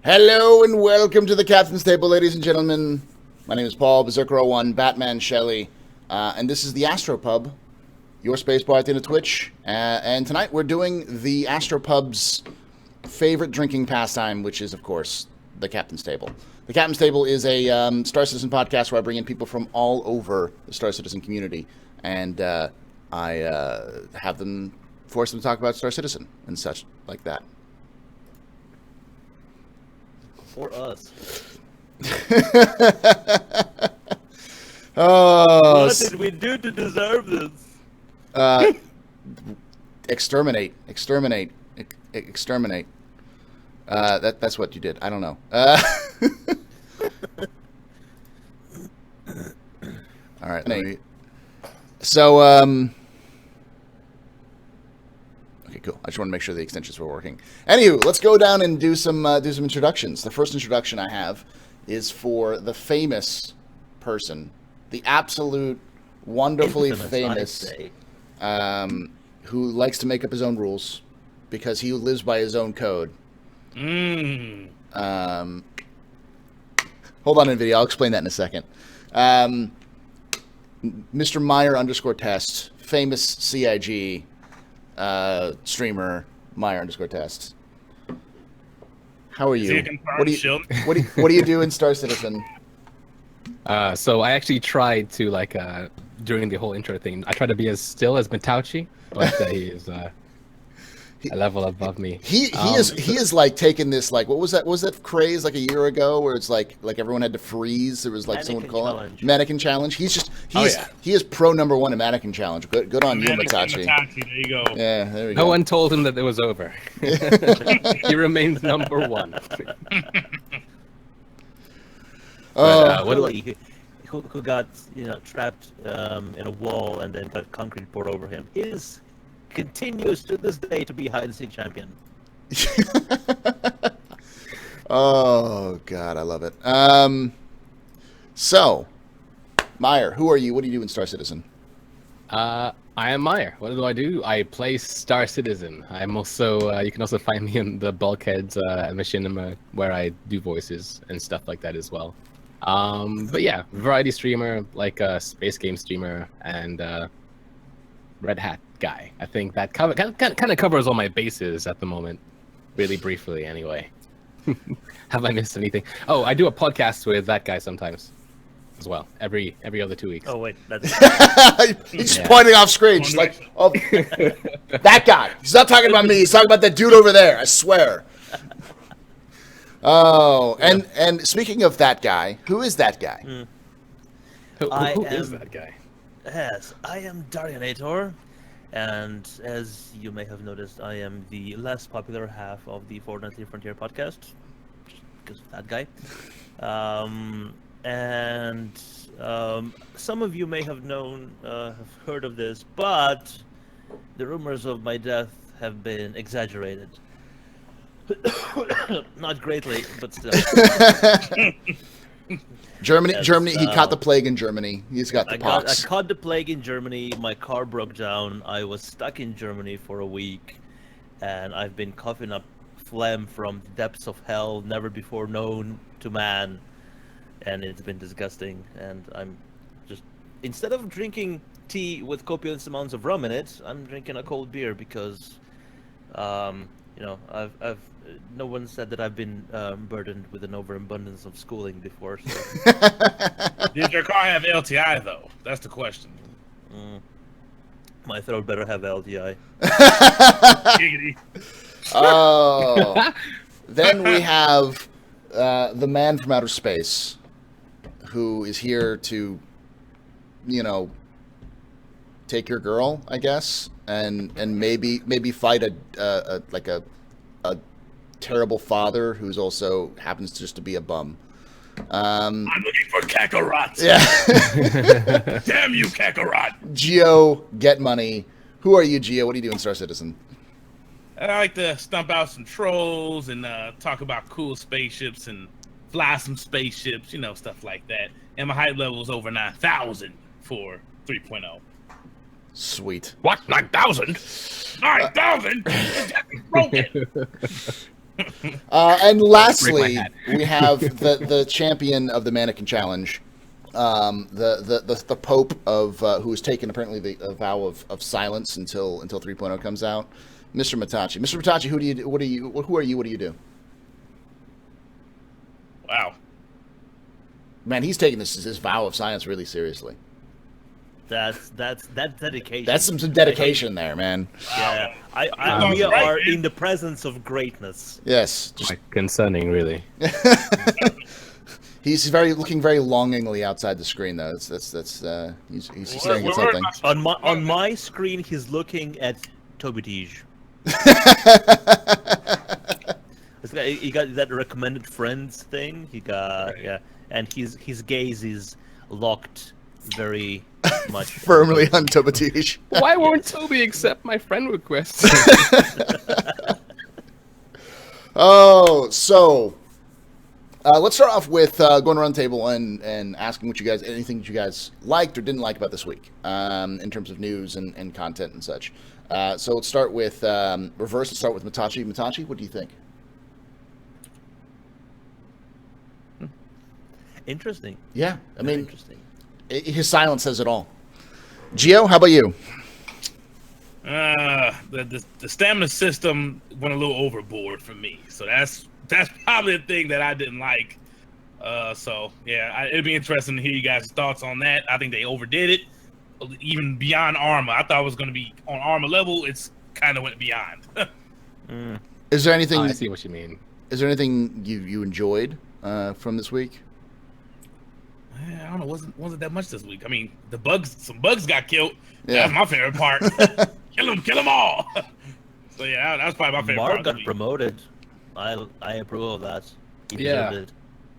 Hello and welcome to the Captain's Table, ladies and gentlemen. My name is Paul, Berserker01, Batman Shelley, and this is the Astropub, your space bar at the end of Twitch. And tonight we're doing the Astropub's favorite drinking pastime, which is, of course, the Captain's Table. The Captain's Table is a Star Citizen podcast where I bring in people from all over the Star Citizen community, and I have them force them to talk about Star Citizen and such like that. For us. Oh, what did we do to deserve this? Exterminate. That's what you did. I don't know. All right. So, okay, cool. I just want to make sure the extensions were working. Anywho, let's go down and do some introductions. The first introduction I have is for the famous person, the absolute wonderfully famous, who likes to make up his own rules because he lives by his own code. Hold on, NVIDIA. I'll explain that in a second. Mr. Meyer _test, famous CIG streamer Meyer _test. How are you? What do you do in Star Citizen? So I actually tried to during the whole intro thing, I tried to be as still as Matauchi, but he is a level above me. He is like taking this, like, what was that craze like a year ago where it's like everyone had to freeze. There was like someone call it mannequin challenge. He is pro number one in mannequin challenge. Good on you, Matachi. There you go. Yeah, there we go. No one told him that it was over. He remains number one. Who got trapped in a wall and then got concrete poured over him continues to this day to be hide and seek champion. Oh God, I love it. So, Meyer, who are you? What do you do in Star Citizen? I am Meyer. What do? I play Star Citizen. I'm also you can also find me in the Bulkheads Machinima where I do voices and stuff like that as well. But yeah, variety streamer, like a space game streamer, and Red Hat guy. I think that kind of covers all my bases at the moment, really briefly anyway. Have I missed anything? Oh, I do a podcast with that guy sometimes as well, every other 2 weeks. Oh wait, that's he's just pointing off screen, just like, oh, that guy. He's not talking about me. He's talking about that dude over there. I swear. Oh, and speaking of that guy, who is that guy? Who is that guy? Yes, I am Darionator, and as you may have noticed, I am the less popular half of the Fortnite Frontier podcast, because of that guy. And some of you may have heard of this, but the rumors of my death have been exaggerated. Not greatly, but still. Germany. He caught the plague in Germany. He's got the pox. I caught the plague in Germany. My car broke down. I was stuck in Germany for a week, and I've been coughing up phlegm from the depths of hell, never before known to man, and it's been disgusting. And I'm just, instead of drinking tea with copious amounts of rum in it, I'm drinking a cold beer because, I've no one said that I've been burdened with an overabundance of schooling before. So. Did your car have LTI though? That's the question. My throat better have LTI. Giggity. Oh, then we have the man from outer space, who is here to, take your girl, I guess, and maybe fight a terrible father who's also happens just to be a bum. I'm looking for Kakarot. Yeah. Damn you, Kakarot. Geo, get money. Who are you, Geo? What do you do in Star Citizen? I like to stump out some trolls and talk about cool spaceships and fly some spaceships, stuff like that. And my height level is over 9,000 for 3.0. Sweet. What? 9,000? 9,000? Broken. And lastly, hat. we have the champion of the Mannequin Challenge, the Pope of who has taken apparently the vow of silence until 3.0 comes out, Mr. Matachi. Mr. Matachi, who are you? What do you do? Wow. Man, he's taking his vow of silence really seriously. That's dedication. That's some dedication there, man. Yeah, Wow. we Right, are man. in the presence of greatness. Yes, just Quite concerning, really. he's looking very longingly outside the screen though. He's staring at something. On my screen, he's looking at Toby Tej. He got that recommended friends thing. He got and his gaze is locked very much Firmly on Tobatij. Why won't Toby accept my friend request? Oh, so let's start off with going around the table and asking anything that you guys liked or didn't like about this week in terms of news and content and such. So let's start with reverse. Let's start with Matachi. Matachi, what do you think? Interesting. Yeah, I mean, Interesting. his silence says it all. Gio, how about you? The stamina system went a little overboard for me, so that's probably the thing that I didn't like. So yeah, it'd be interesting to hear you guys' thoughts on that. I think they overdid it, even beyond armor. I thought it was going to be on armor level. It's kind of went beyond. Is there anything? I see what you mean. Is there anything you enjoyed from this week? I don't know. Wasn't that much this week? I mean, some bugs got killed. Yeah. That's my favorite part. kill them all. So yeah, that's probably my favorite Mark part. got Of the week. promoted. I approve of that. He Yeah. deserved it.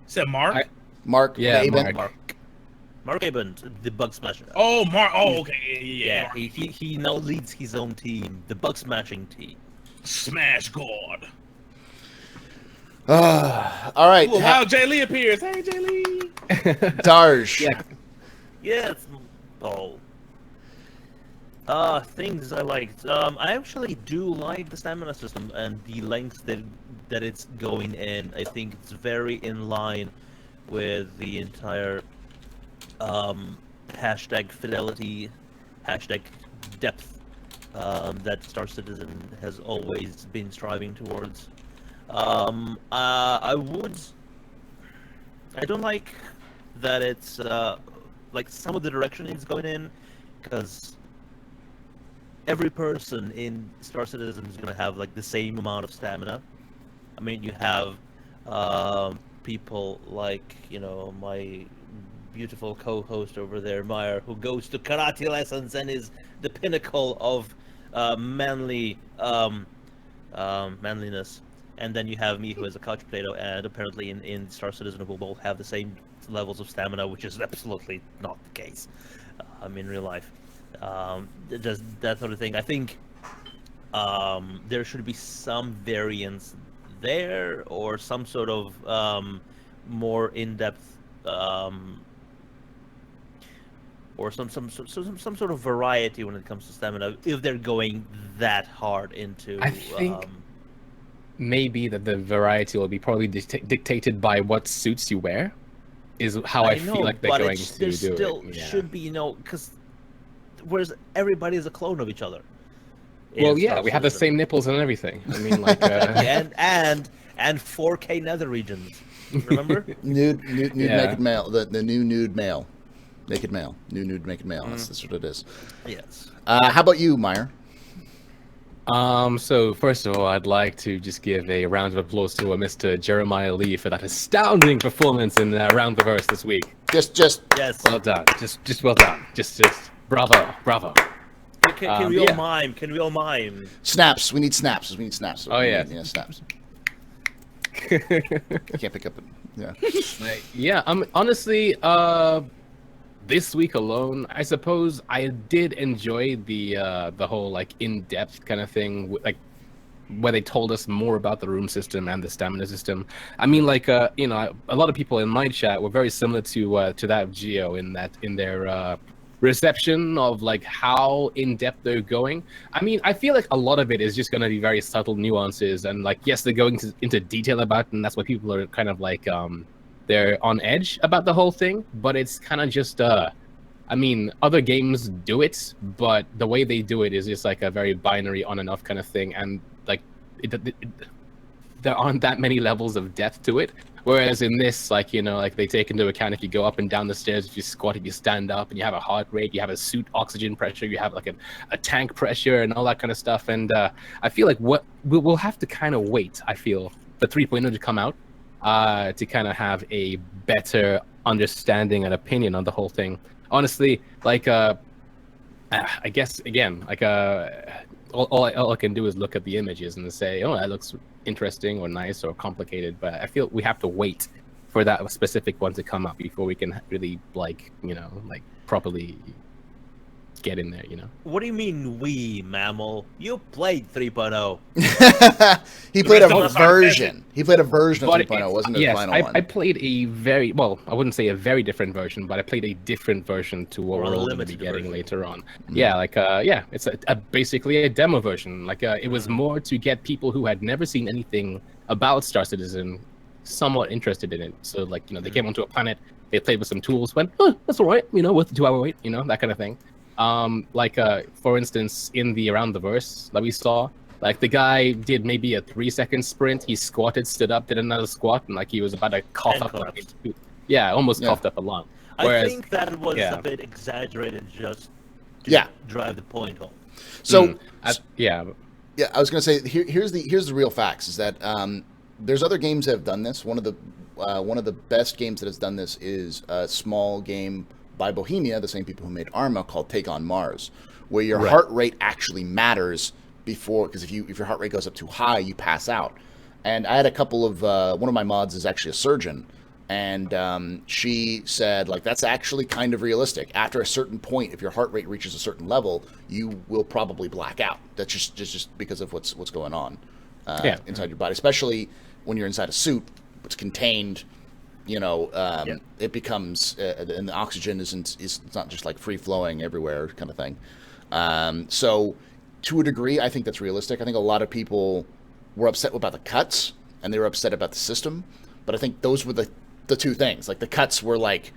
Said Mark. Mark, Yeah, Aben? Mark Abend, the Bug Smasher. Oh, Mark. Oh, okay. Yeah. He now leads his own team, the Bug Smashing team. Smash God. All right, Ooh, wow, Jay Lee appears. Hey, Jay Lee. Darj. Yeah. Yes, Paul. Things I liked. I actually do like the stamina system and the lengths that it's going in. I think it's very in line with the entire hashtag fidelity, hashtag depth that Star Citizen has always been striving towards. I don't like that it's like some of the direction it's going in, because every person in Star Citizen is going to have like the same amount of stamina. I mean, you have people like, my beautiful co-host over there, Meyer, who goes to karate lessons and is the pinnacle of manliness. And then you have me, who is a couch potato, and apparently in Star Citizen we'll both have the same levels of stamina, which is absolutely not the case in real life. Just that sort of thing. I think there should be some variance there, or some sort of more in-depth, or some sort of variety when it comes to stamina, if they're going that hard into. I think maybe that the variety will be probably dictated by what suits you wear, is how I feel like they're going to do it. Still Yeah. should be, because whereas everybody is a clone of each other. Well, in yeah, Star we have the Citizen. same nipples and everything. I mean, like, and 4K nether regions. Remember? Nude Yeah. naked male. The new nude male. Naked male. New nude naked male. That's what it is. Yes. How about you, Meyer? So first of all, I'd like to just give a round of applause to Mr. Jeremiah Lee for that astounding performance in Round the Verse this week. Just Yes. Well done. Just well done. Just bravo. Can we all yeah. mime? Can we all mime? snaps. We need snaps. Oh, yeah. Yeah, snaps. Can't pick up it. Yeah. Yeah, honestly, this week alone, I suppose I did enjoy the whole like in-depth kind of thing, like where they told us more about the room system and the stamina system. I mean, like a lot of people in my chat were very similar to that of Geo in their reception of like how in depth they're going. I mean, I feel like a lot of it is just going to be very subtle nuances, and like yes, they're going into detail about it, and that's why people are kind of like they're on edge about the whole thing. But it's kind of just I mean, other games do it, but the way they do it is just like a very binary on and off kind of thing, and like there aren't that many levels of depth to it. Whereas in this, like, you know, like they take into account if you go up and down the stairs, if you squat, if you stand up, and you have a heart rate, you have a suit oxygen pressure, you have like a tank pressure and all that kind of stuff. And I feel like what we'll have to kind of wait, I feel, for 3.0 to come out to kind of have a better understanding and opinion on the whole thing. Honestly, like, I guess, again, like, all I can do is look at the images and say, oh, that looks interesting or nice or complicated. But I feel we have to wait for that specific one to come up before we can really, like, you know, like properly get in there, you know? What do you mean we, Mammal? You played 3.0. He played rest of a us are version. He played a version of But 3.0, wasn't it? yes, The final I one. I played a very, well, I wouldn't say a very different version, but I played a different version to what Or a we're all going to be limited getting version. later on. Yeah, like, yeah, it's basically a demo version. Like, it was more to get people who had never seen anything about Star Citizen somewhat interested in it. So, like, you know, they came onto a planet, they played with some tools, went, oh, that's all right, you know, worth the 2-hour wait, you know, that kind of thing. Like, for instance, in the Around the Verse that we saw, like, the guy did maybe a 3-second sprint, he squatted, stood up, did another squat, and like he was about to cough And up collapsed. yeah, almost Yeah. coughed up a lung. I Whereas, think that was yeah. a bit exaggerated just to Yeah. drive the point home. So, yeah, yeah, I was going to say here's the real facts is that there's other games that have done this. One of the best games that has done this is a small game by Bohemia, the same people who made Arma, called Take on Mars, where your Right. heart rate actually matters before, because if your heart rate goes up too high, you pass out. And I had a couple of one of my mods is actually a surgeon, and she said like that's actually kind of realistic. After a certain point, if your heart rate reaches a certain level, you will probably black out. That's just because of what's going on Yeah. inside your body, especially when you're inside a suit. It's contained. You know, it becomes, and the oxygen is it's not just like free flowing everywhere kind of thing. So, to a degree, I think that's realistic. I think a lot of people were upset about the cuts, and they were upset about the system. But I think those were the two things. Like the cuts were like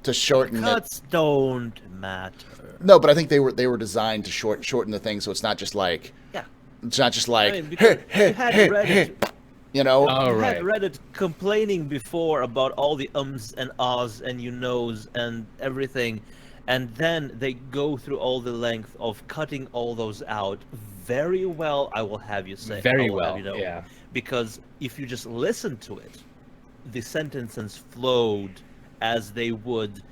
to shorten. Cuts don't matter. No, but I think they were designed to shorten the thing, so it's not just like Yeah. it's not just like I mean, because you had Reddit, you know. Oh, you right. had Reddit complaining before about all the ums and ahs and you knows and everything, and then they go through all the length of cutting all those out very well. I will have you say Very I will have well, you know, yeah. because if you just listen to it, the sentences flowed as they would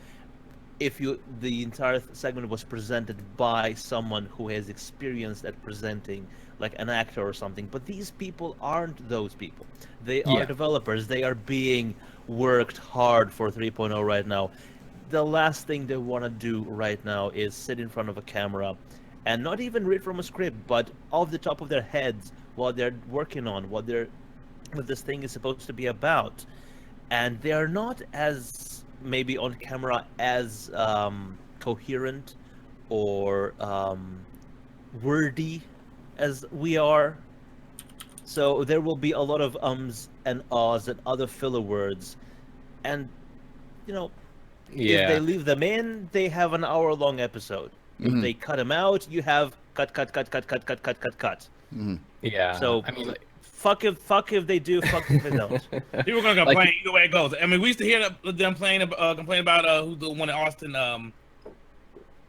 if the entire segment was presented by someone who has experience at presenting, like an actor or something. But these people aren't those people. They are Yeah. developers. They are being worked hard for 3.0 right now. The last thing they want to do right now is sit in front of a camera and not even read from a script, but off the top of their heads what they're working on, what this thing is supposed to be about. And they are not as maybe on camera as coherent or wordy as we are. So there will be a lot of ums and ahs and other filler words, and you know, if they Yeah. leave them in, they have an hour-long episode. If they cut them out, you have cut. Yeah. So I mean, like, fuck if they do, fuck if they don't. People are gonna Like- complain either way it goes. I mean, we used to hear them complain about who's the one in Austin.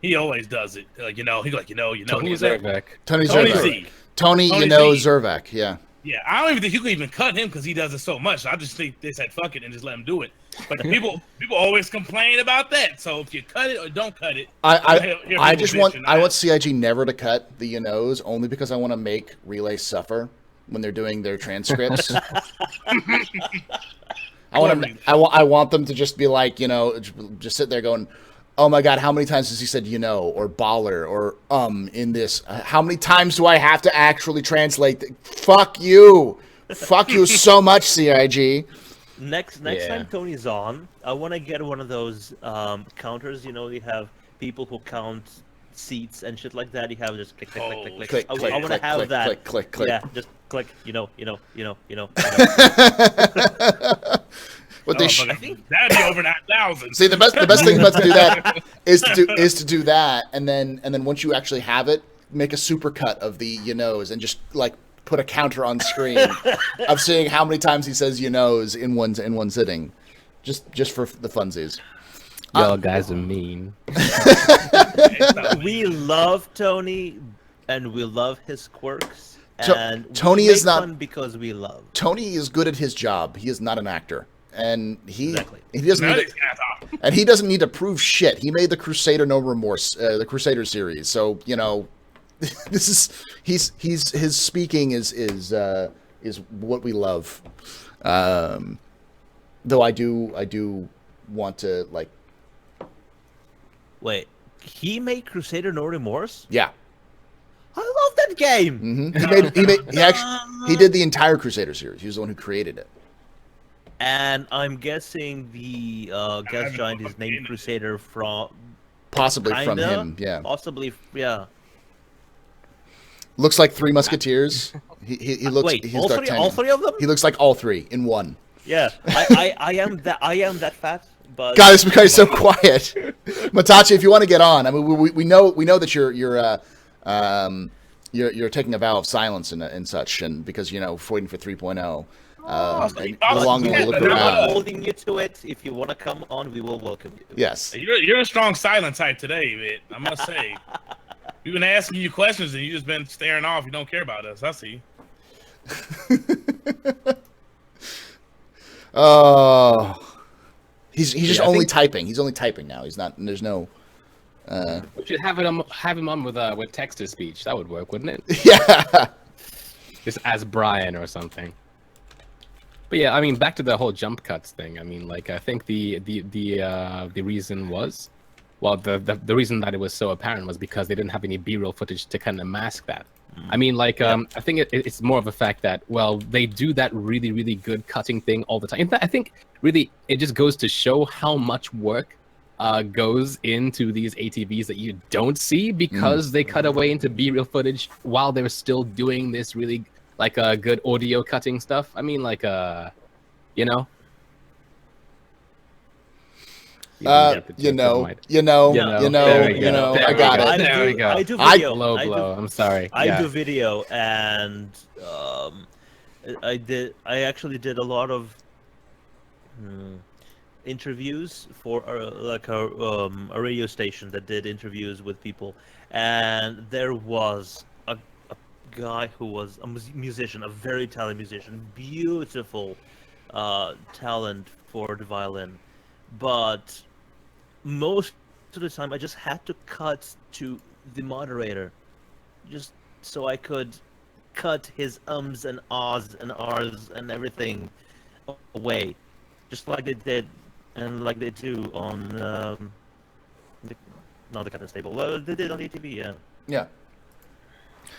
He always does it. You know, he's like, you know. Tony who's that? Zervak. Tony Tony Zervak. Z. Tony, Tony you know Z. Zervak, yeah. Yeah, I don't even think you could even cut him because he does it so much. I just think they said fuck it and just let him do it. But people always complain about that. So if you cut it or don't cut it, I hear I people's just want bitching I on want that. CIG never to cut the knows only because I want to make Relay suffer when they're doing their transcripts. I want them to just be like, you know, just sit there going, oh my god, how many times has he said you know or baller or in this? How many times do I have to actually translate? Fuck you so much, CIG. Next Yeah. time Tony's on, I want to get one of those counters. You know, you have people who count seats and shit like that. You have just click, click, click, click, click. Click, I click, want to click, have click, that. click, click, click. Yeah, just click. What they That'd be over 9,000. See, the best thing about to do that is to do that, and then once you actually have it, make a supercut of the and just like put a counter on screen of seeing how many times he says in one sitting, just for the funsies. Y'all guys are mean. We love Tony, and we love his quirks. And Tony we is make not fun because we love. Tony is good at his job. He is not an actor, and he doesn't That need is kind of tough. and he doesn't need to prove shit. He made the Crusader No Remorse, the Crusader series. So this is his speaking is what we love. Though I do want to like. Wait, he made Crusader No Remorse? Yeah. I love that game. He did the entire Crusader series. He was the one who created it. And I'm guessing the guest giant is named Crusader from Possibly from kinda? him. Yeah. Possibly, yeah. Looks like Three Musketeers. He looks. Wait, he's all D'Artagnan. three of them? He looks like all three in one. Yeah, I am that fat. But God, this guy's so quiet. Matachi, if you want to get on, I mean, we know that you're taking a vow of silence and such, and because waiting for 3.0. And the longer we look we're not around. holding you to it. If you want to come on, we will welcome you. Yes. You're a strong silent type today, man. I must say. We've been asking you questions and you just been staring off. You don't care about us. I see. Oh. He's just only typing. He's only typing now. He's not. There's no. We should have him on with text to speech. That would work, wouldn't it? Yeah. Just as Brian or something. But yeah, I mean, back to the whole jump cuts thing. I mean, like, I think the reason was, well, the reason that it was so apparent was because they didn't have any B-roll footage to kind of mask that. I mean, like, I think it's more of a fact that, well, they do that really, really good cutting thing all the time. In fact, I think really it just goes to show how much work goes into these ATVs that you don't see because they cut away into B-reel footage while they're still doing this really like good audio cutting stuff. I mean, like you know. I got it. There we go. I do video. Blow. I'm sorry. I do video, and I actually did a lot of interviews for a radio station that did interviews with people, and there was a guy who was a musician, a very talented musician, beautiful talent for the violin, but most of the time I just had to cut to the moderator just so I could cut his ums and ahs and ahs and everything away, just like they did and like they do on not the Captain's Table. Well, they did on the ATV, yeah. Yeah.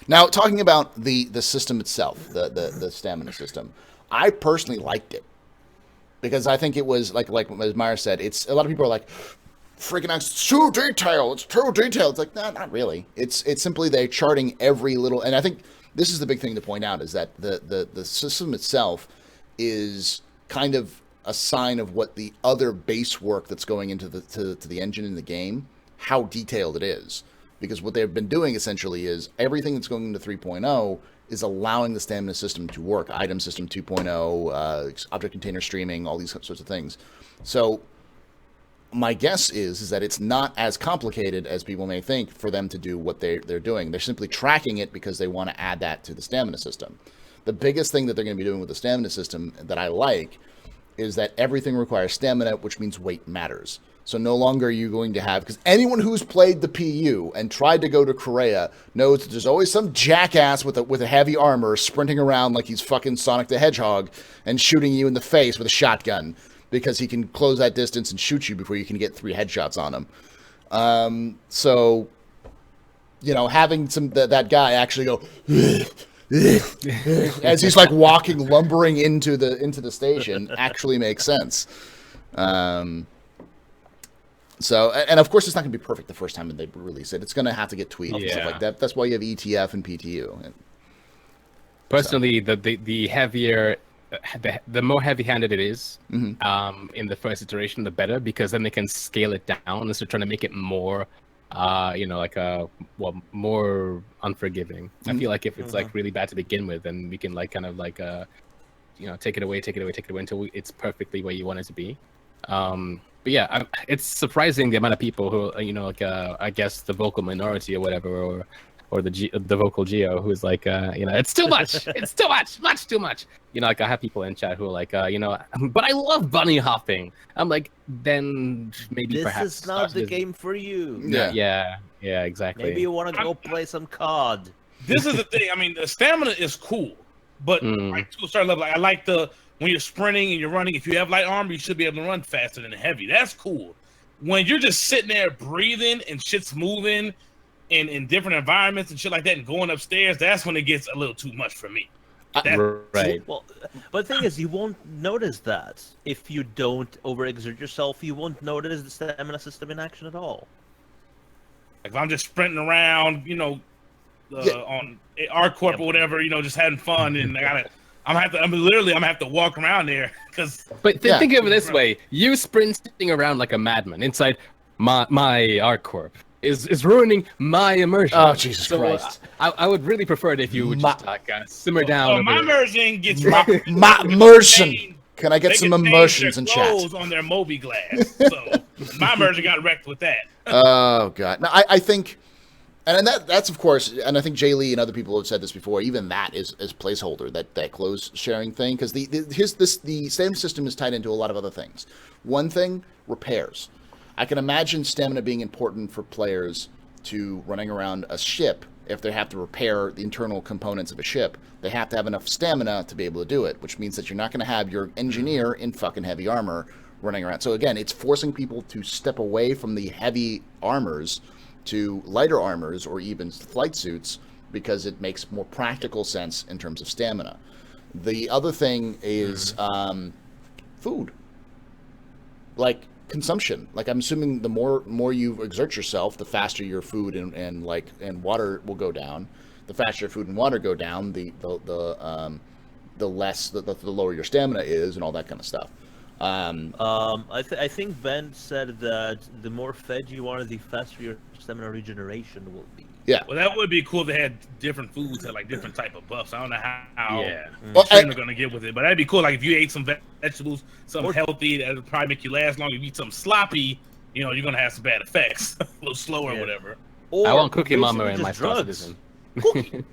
Now, talking about the system itself, the stamina system, I personally liked it because I think it was like as Myra said, it's a lot of people are like, freaking out, it's too detailed. It's like, nah, not really. It's simply they're charting every little, and I think this is the big thing to point out is that the system itself is kind of a sign of what the other base work that's going into to the engine in the game, how detailed it is. Because what they've been doing essentially is everything that's going into 3.0 is allowing the stamina system to work. Item system 2.0, object container streaming, all these sorts of things. So my guess is that it's not as complicated as people may think for them to do what they're doing. They're simply tracking it because they want to add that to the stamina system. The biggest thing that they're going to be doing with the stamina system that I like is that everything requires stamina, which means weight matters. So no longer are you going to have, because anyone who's played the PU and tried to go to Korea knows that there's always some jackass with a heavy armor sprinting around like he's fucking Sonic the Hedgehog and shooting you in the face with a shotgun because he can close that distance and shoot you before you can get 3 headshots on him. So, having that guy actually go as he's like walking, lumbering into the station actually makes sense. So, and of course, it's not going to be perfect the first time that they release it. It's going to have to get tweaked and stuff Yeah. like that. That's why you have ETF and PTU. Personally, the heavier, the more heavy-handed it is, Mm-hmm. in the first iteration, the better, because then they can scale it down instead of trying to make it more, more unforgiving. I feel like if it's like really bad to begin with, then we can like kind of like take it away until it's perfectly where you want it to be. But yeah, it's surprising the amount of people who, I guess the vocal minority or whatever, or the vocal Geo, who's like, it's too much, it's too much too much. Like I have people in chat who are like, but I love bunny hopping. I'm like, then maybe This perhaps is not the Star game for you. Yeah. yeah, exactly. Maybe you want to go play some COD. This is the thing. I mean, the stamina is cool, but like to a certain level, I like when you're sprinting and you're running. If you have light armor, you should be able to run faster than heavy. That's cool. When you're just sitting there breathing and shit's moving in different environments and shit like that, and going upstairs, that's when it gets a little too much for me. Right. Well, but the thing is, you won't notice that if you don't overexert yourself. You won't notice the stamina system in action at all. Like if I'm just sprinting around, on ArcCorp or whatever, just having fun, and I'm gonna have to walk around there because. But think of it this way: you sprinting around like a madman inside my ArcCorp is ruining my immersion. Oh, Jesus Christ! I would really prefer it if you would just simmer down. My immersion gets my immersion. Can I get some immersions in chat? On their Moby glass, so my immersion got wrecked with that. Oh God! No, I think, and that's of course, and I think Jay Lee and other people have said this before. Even that is placeholder, that clothes sharing thing, because the stamina system is tied into a lot of other things. One thing, repairs. I can imagine stamina being important for players to running around a ship. If they have to repair the internal components of a ship, they have to have enough stamina to be able to do it, which means that you're not going to have your engineer in fucking heavy armor running around. So again, it's forcing people to step away from the heavy armors to lighter armors or even flight suits because it makes more practical sense in terms of stamina. The other thing is food. Like consumption. Like I'm assuming the more you exert yourself, the faster your food and water will go down. The faster your food and water go down, the less the lower your stamina is, and all that kind of stuff. I think Ben said that the more fed you are, the faster your stamina regeneration will be. Yeah. Well, that would be cool if they had different foods that like different type of buffs. I don't know how Well, they're going to get with it, but that'd be cool. Like if you ate some vegetables, something healthy that would probably make you last long. If you eat something sloppy, you're going to have some bad effects, a little slower or whatever. Or I want Cookie Mama basically in my just Star drugs. Citizen.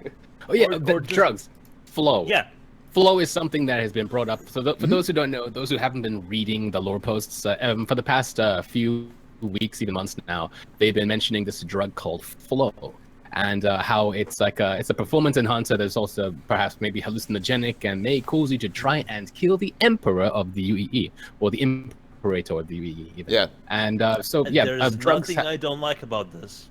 Oh yeah, Or just- drugs. Flow. Yeah. Flow is something that has been brought up. So for those who don't know, those who haven't been reading the lore posts, for the past few weeks, even months now, they've been mentioning this drug called Flow, and how it's like it's a performance enhancer that's also perhaps maybe hallucinogenic and may cause you to try and kill the Emperor of the UEE, or the Imperator of the UEE. Even. Yeah. And There's drugs. nothing I don't like about this.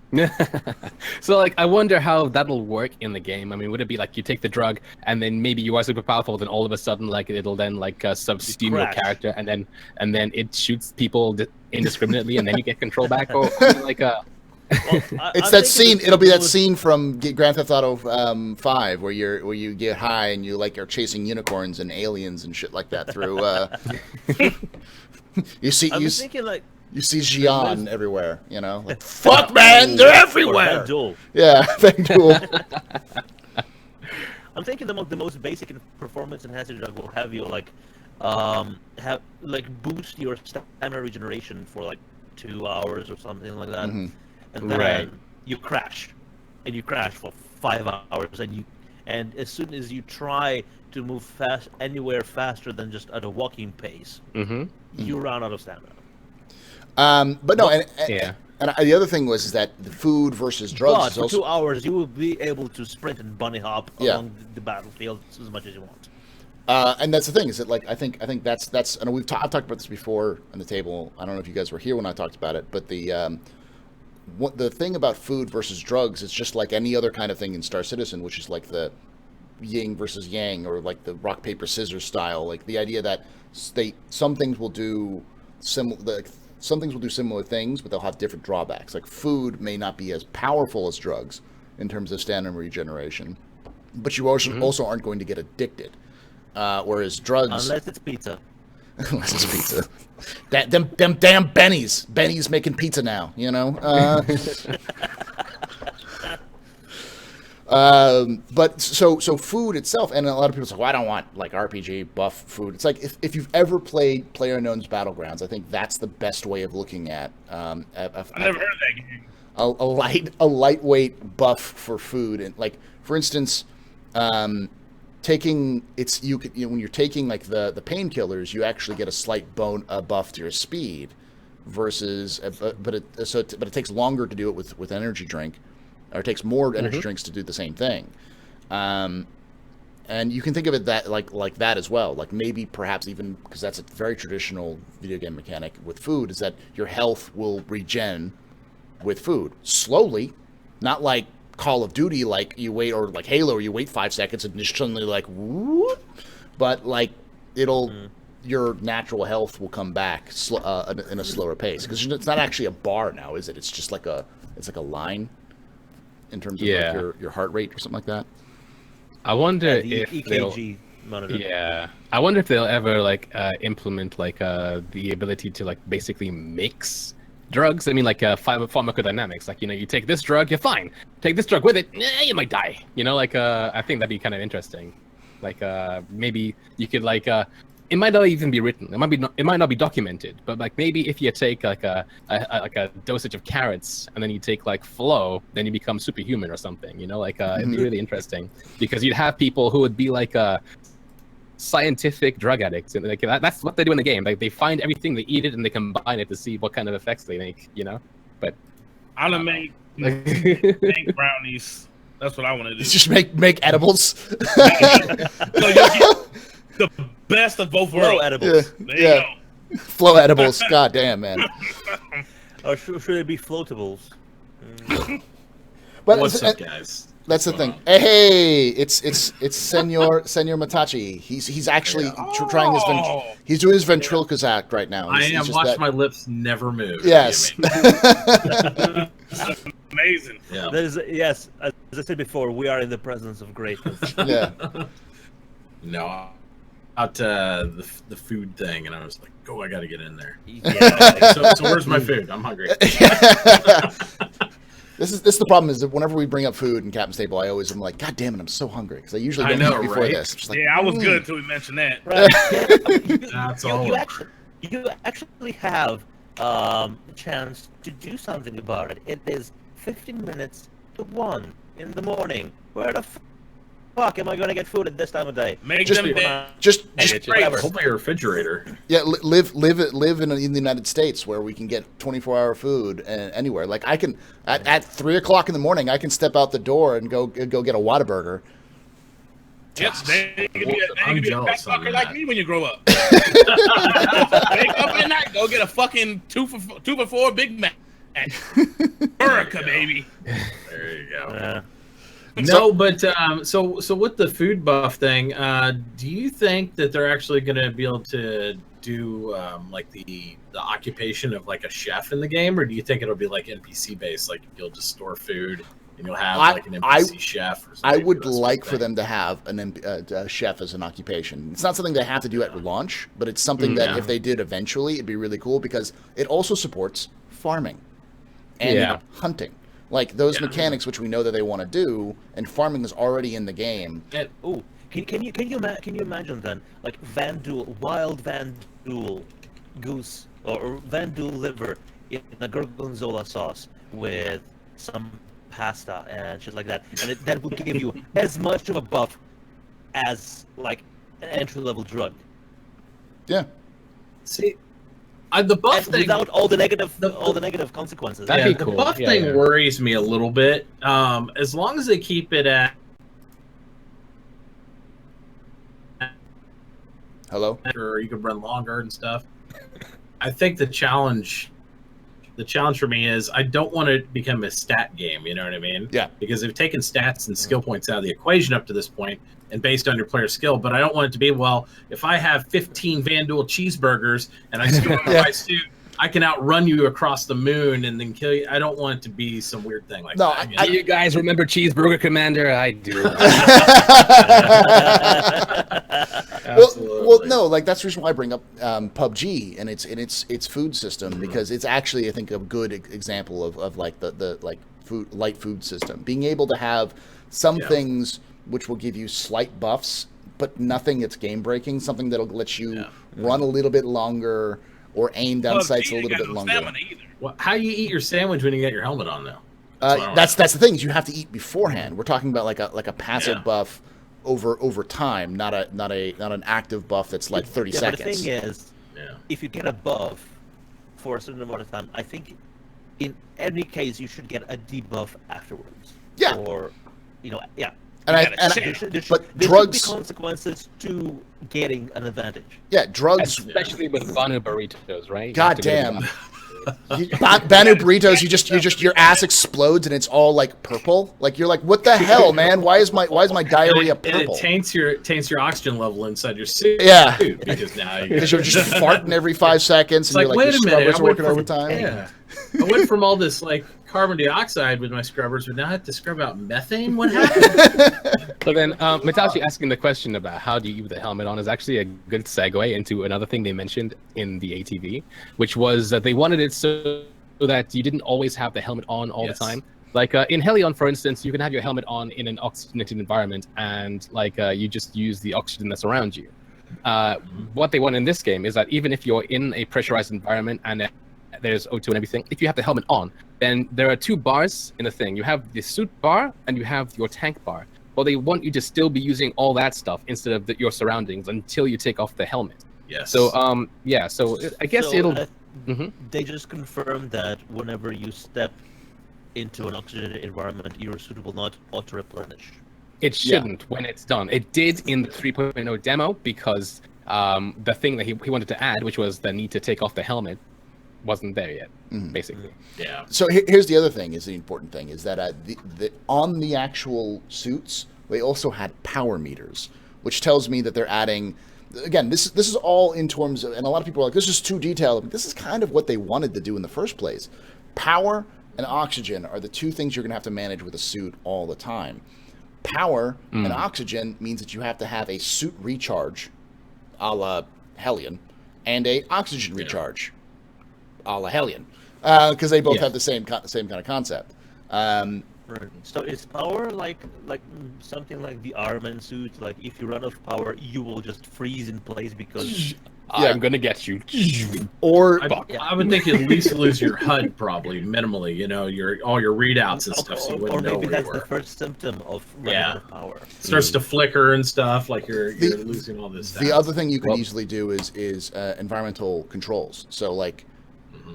So like I wonder how that'll work in the game. I mean, would it be like you take the drug and then maybe you are super powerful, then all of a sudden like it'll then like subsume your crash. character and then it shoots people indiscriminately and then you get control back, or I mean, like It's that scene. It'll be that scene from Grand Theft Auto 5 where you get high and you like are chasing unicorns and aliens and shit like that through. You see Thinking like you see Xi'an everywhere. Like, fuck man, they're everywhere. Duel. Yeah, thank you. I'm thinking the most basic performance enhancer drug will have you boost your stamina regeneration for like 2 hours or something like that, and then you crash for 5 hours, and as soon as you try to move anywhere faster than just at a walking pace, you run out of stamina. But no, and the other thing is that the food versus drugs. But for 2 hours, you will be able to sprint and bunny hop along the battlefield as much as you want. And that's the thing, is that like I think that's and I've talked about this before on the table. I don't know if you guys were here when I talked about it, but the thing about food versus drugs is just like any other kind of thing in Star Citizen, which is like the yin versus yang, or like the rock paper scissors style. Like the idea that some things will do some things will do similar things, but they'll have different drawbacks. Like food may not be as powerful as drugs in terms of stamina regeneration, but you also aren't going to get addicted. Whereas drugs, Unless it's pizza. unless it's pizza, them damn Benny's making pizza now, you know. But so food itself, and a lot of people say, well, I don't want like RPG buff food. It's like if you've ever played PlayerUnknown's Battlegrounds, I think that's the best way of looking at. I never heard of that game. A lightweight buff for food, and like for instance, when you're taking like the painkillers, you actually get a slight buff to your speed, versus but it takes longer to do it with energy drink. Or it takes more energy drinks to do the same thing, and you can think of it that like that as well. Like maybe perhaps even because that's a very traditional video game mechanic with food, is that your health will regen with food slowly, not like Call of Duty, like you wait, or like Halo, you wait 5 seconds and just suddenly like whoop, but like your natural health will come back in a slower pace, because it's not actually a bar now, is it? It's just like a line. In terms of like your heart rate or something like that. I wonder The if EKG monitor. Yeah, I wonder if they'll ever like implement like the ability to like basically mix drugs. I mean, like pharmacodynamics. Like, you know, you take this drug, you're fine. Take this drug with it, you might die. You know, like I think that'd be kind of interesting. Like maybe you could like it might not even be written. It might not be documented. But like maybe if you take like a dosage of carrots and then you take like flow, then you become superhuman or something. You know, like it'd be really interesting, because you'd have people who would be like scientific drug addicts, and like that's what they do in the game. Like they find everything, they eat it, and they combine it to see what kind of effects they make. You know, but I'm gonna make brownies. That's what I want to do. Just make edibles. So you'll get the best of both worlds. Edibles. There you go. Flow edibles. God damn, man. Or should it be floatables? But What's up, guys? That's the thing. Hey, it's Senor Matachi. He's actually trying his he's doing his ventriloquist act right now. I am. Watch my lips never move. Yes. Amazing. Yeah. Yes, as I said before, we are in the presence of greatness. Yeah. No, out the food thing, and I was like, "Oh, I got to get in there." Yeah. So where's my food? I'm hungry. This is the problem, is that whenever we bring up food in Captain's Table, I'm like, God damn it, I'm so hungry, because I usually don't eat before right? this. Just like, Yeah, I was good until we mentioned that. That's all. You actually have a chance to do something about it. It is 15 minutes to 1 in the morning. Where the fuck am I going to get food at this time of day? Make Just- them just Whatever. Hopefully, a refrigerator. yeah, live in the United States, where we can get 24-hour food anywhere. Like I can at 3 o'clock in the morning, I can step out the door and go get a Whataburger. Yes, they can be a fat jealous on fucker that. like me when you grow up. Wake up at night, go get a fucking 2 for $4 Big Mac. America, baby. There you go. Yeah. No, but so with the food buff thing, do you think that they're actually going to be able to do like the occupation of like a chef in the game, or do you think it'll be like NPC based, like you'll just store food and you'll have like an NPC chef? Or I something would for this like thing? for them to have a chef as an occupation. It's not something they have to do at launch, but it's something that if they did eventually, it'd be really cool, because it also supports farming and hunting. Like those mechanics, which we know that they want to do, and farming is already in the game. Oh, can you imagine then, like wild Vandul goose or Vandul liver in a gorgonzola sauce with some pasta and shit like that, and that would give you as much of a buff as like an entry-level drug. Yeah. See, the buff And thing without all the negative consequences. That'd be the cool. buff Yeah, thing yeah. worries me a little bit. As long as they keep it at, Hello? or you could run longer and stuff. I think the challenge for me is I don't want to become a stat game. You know what I mean? Yeah. Because they've taken stats and skill points out of the equation up to this point, and based on your player skill. But I don't want it to be, well, if I have 15 Vandul cheeseburgers and I store my suit, I can outrun you across the moon and then kill you. I don't want it to be some weird thing like No, that. Do you guys remember Cheeseburger Commander? I do. Well, no, like that's the reason why I bring up PUBG and its food system, because it's actually, I think, a good example of like the like light food system, being able to have some things which will give you slight buffs, but nothing that's game breaking, something that'll let you run a little bit longer or aim down sights a little bit longer. Well, how do you eat your sandwich when you got your helmet on though? That's the thing, is you have to eat beforehand. We're talking about like a passive buff over time, not an active buff that's like 30 seconds. But the thing is, if you get a buff for a certain amount of time, I think in any case you should get a debuff afterwards. Yeah. Or, But there drugs should be consequences to getting an advantage. Yeah, drugs. Especially with Banu burritos, right? God damn. Banu burritos, your ass explodes and it's all like purple. Like you're like, what the hell, man? Why is my diarrhea purple? And it taints your oxygen level inside your suit. Yeah, because now you're just farting every 5 seconds, and like, you're like, wait your a minute, scrubbers working overtime. Yeah, I went from all this like carbon dioxide with my scrubbers, but now I have to scrub out methane. What happened? So then, Mitachi asking the question about how do you keep the helmet on is actually a good segue into another thing they mentioned in the ATV, which was that they wanted it so that you didn't always have the helmet on all the time. Like in Helion, for instance, you can have your helmet on in an oxygenated environment, and like you just use the oxygen that's around you. What they want in this game is that even if you're in a pressurized environment and there's O2 and everything, if you have the helmet on, then there are 2 bars in the thing. You have the suit bar and you have your tank bar. Well, they want you to still be using all that stuff instead of your surroundings until you take off the helmet. Yes. So, so I guess They just confirmed that whenever you step into an oxygenated environment, your suit will not auto-replenish. It shouldn't when it's done. It did in the 3.0 demo because the thing that he wanted to add, which was the need to take off the helmet, wasn't there yet, basically. Yeah. So here's the other thing, is the important thing, is that on the actual suits, they also had power meters, which tells me that they're adding, again, this is all in terms of, and a lot of people are like, this is too detailed. This is kind of what they wanted to do in the first place. Power and oxygen are the 2 things you're going to have to manage with a suit all the time. Power and oxygen means that you have to have a suit recharge, a la Hellion, and a oxygen recharge, a la Hellion, because they both have the same kind of concept. So is power like something like the Iron Man suit? Like if you run out of power, you will just freeze in place because I'm gonna get you. Or I would think you at least lose your HUD probably minimally. You know, all your readouts and stuff. So you wouldn't know maybe where that's you were. the first symptom of running out of power. It starts to flicker and stuff, like you're losing all this stuff. The other thing you can easily do is environmental controls. So like,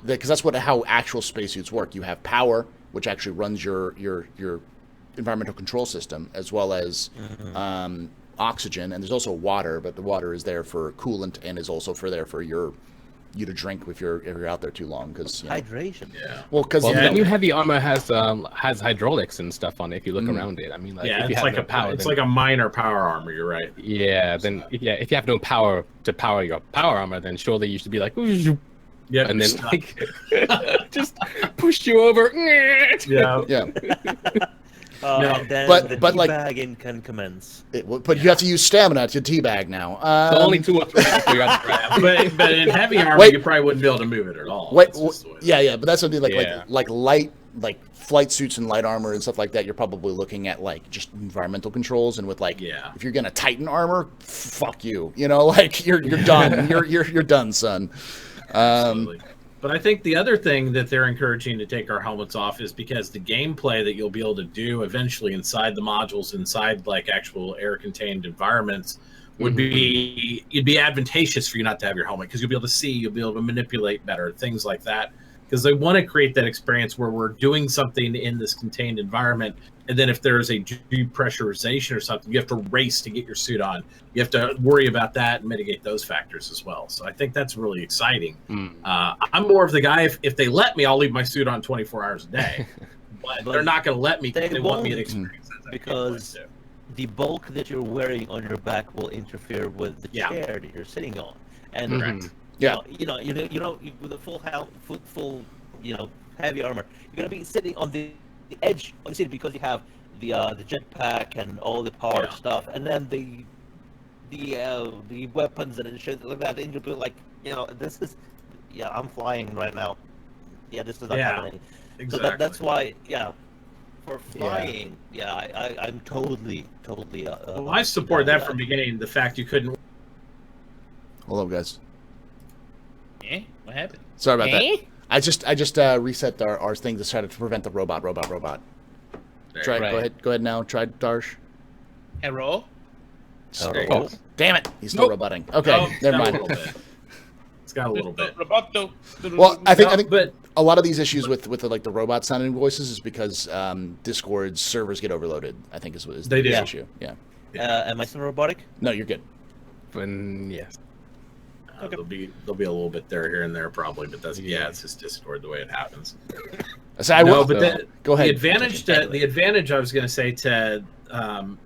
because that's how actual spacesuits work. You have power, which actually runs your environmental control system, as well as oxygen, and there's also water, but the water is there for coolant and is also for you to drink if you're out there too long, because hydration. Yeah. Well, because the new heavy armor has hydraulics and stuff on it. If you look around it, I mean, like, if you it's have like no power, it's like a minor power armor. You're right. Yeah. Then if you have no power to power your power armor, then surely you should be like, yeah, and then like just push you over. Yeah. And then but the like, teabagging can commence. But you have to use stamina to teabag now. Only 2 or 3 people you got to grab. but in heavy armor, you probably wouldn't be able to move it at all. But that's something like light, like flight suits and light armor and stuff like that. You're probably looking at like just environmental controls, and with like, if you're gonna Titan armor, fuck you. You know, like you're done. you're done, son. Absolutely. But I think the other thing that they're encouraging to take our helmets off is because the gameplay that you'll be able to do eventually inside the modules, inside like actual air-contained environments, would it'd be advantageous for you not to have your helmet, because you'll be able to see, you'll be able to manipulate better, things like that. Because they want to create that experience where we're doing something in this contained environment, and then if there's a depressurization or something, you have to race to get your suit on. You have to worry about that and mitigate those factors as well. So I think that's really exciting. I'm more of the guy, if they let me, I'll leave my suit on 24 hours a day. But they're not going to let me. They want me to experience that. Because the bulk that you're wearing on your back will interfere with the chair that you're sitting on. And Yeah. With a full heavy armor, you're gonna be sitting on the edge of the city because you have the jetpack and all the power stuff, and then the weapons and shit like that. And you'll be like, this is, I'm flying right now. Yeah, this is not happening. Exactly. So that's why, for flying, I'm totally. Well, I support that from the beginning. The fact you couldn't. Hold on, guys. Eh? What happened? Sorry about that. I just reset our thing to try to prevent the robot. Try. Right. Go ahead now. Try Darsh. Hello? Oh, damn it! He's still roboting. Okay, never mind. It's got a little bit. Well, I think but a lot of these issues with the robot sounding voices is because Discord's servers get overloaded. I think is They the do. issue. Yeah. Am I still robotic? No, you're good. Yes. there'll be a little bit there, here and there probably, but that's it's just Discord the way it happens. So I will. Go ahead. The advantage I was going to say to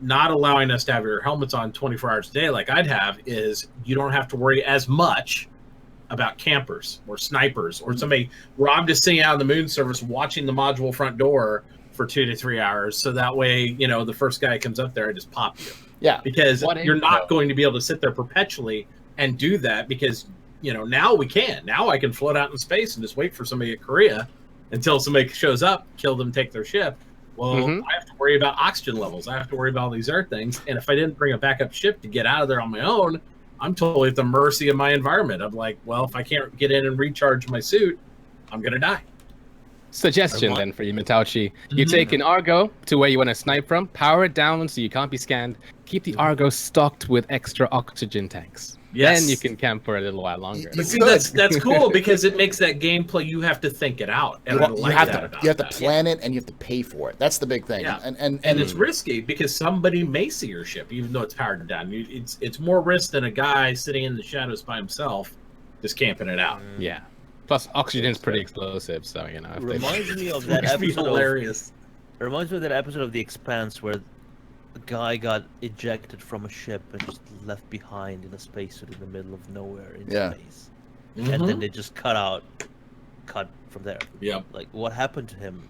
not allowing us to have your helmets on 24 hours a day like I'd have is you don't have to worry as much about campers or snipers or somebody. Rob just sitting out on the moon surface watching the module front door for 2 to 3 hours, so that way the first guy comes up there and just pop you. Yeah, because you're not going to be able to sit there perpetually and do that because now we can. Now I can float out in space and just wait for somebody at Korea until somebody shows up, kill them, take their ship. Well, I have to worry about oxygen levels. I have to worry about all these other things. And if I didn't bring a backup ship to get out of there on my own, I'm totally at the mercy of my environment. I'm like, well, if I can't get in and recharge my suit, I'm going to die. Suggestion then for you, Mitauchi. You take an Argo to where you want to snipe from, power it down so you can't be scanned, keep the Argo stocked with extra oxygen tanks. Yes. Then you can camp for a little while longer. But see, that's cool because it makes that gameplay, you have to think it out. And you have to plan it and you have to pay for it. That's the big thing. Yeah. And it's risky because somebody may see your ship, even though it's powered down. It's more risk than a guy sitting in the shadows by himself just camping it out. Yeah. Plus, oxygen is pretty explosive, so It reminds me of that episode. Hilarious. It reminds me of that episode of The Expanse where the guy got ejected from a ship and just left behind in a spacesuit in the middle of nowhere in space, and then they just cut from there. Yep. Like, what happened to him?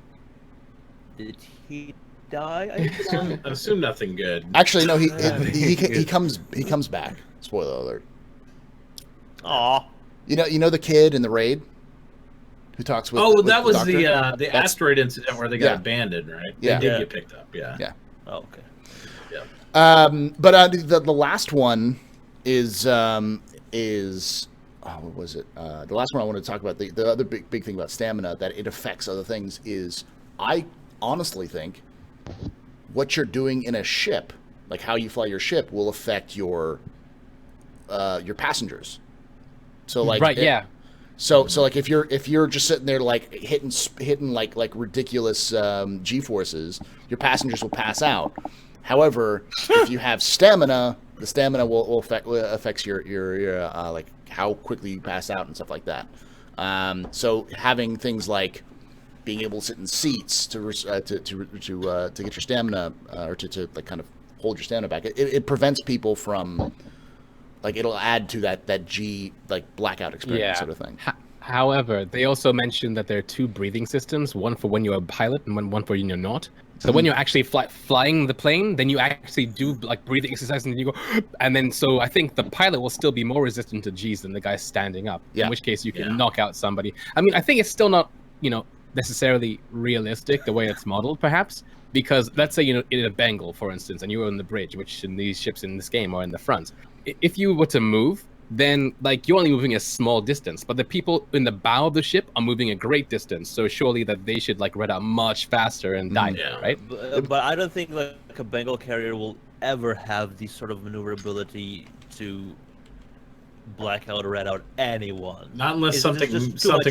Did he die? I assume nothing good. Actually, no. He comes back. Spoiler alert. Aw. You know the kid in the raid who talks with. Oh, that was doctor? the asteroid incident where they got abandoned, right? Yeah. They did get picked up. Yeah. Yeah. Oh, okay. But the last one is what was it? The last one I wanted to talk about, the other big thing about stamina that it affects other things is I honestly think what you're doing in a ship, like how you fly your ship, will affect your passengers. So like So like if you're just sitting there like hitting like ridiculous G-forces, your passengers will pass out. However, if you have stamina, the stamina will affects your like how quickly you pass out and stuff like that. So having things like being able to sit in seats to get your stamina or to like kind of hold your stamina back, it prevents people from like it'll add to that G like blackout experience sort of thing. However, they also mentioned that there are 2 breathing systems, one for when you're a pilot and one for when you're not. So when you're actually flying the plane, then you actually do like breathing exercise and you go, and then so I think the pilot will still be more resistant to G's than the guy standing up. Yeah. In which case you can knock out somebody. I mean, I think it's still not necessarily realistic the way it's modeled, perhaps, because let's say in a Bengal, for instance, and you're on the bridge, which in these ships in this game are in the front. If you were to move, then like you're only moving a small distance, but the people in the bow of the ship are moving a great distance. So surely that they should like red out much faster and die, right? But I don't think like a Bengal carrier will ever have the sort of maneuverability to black out or red out anyone. Not unless something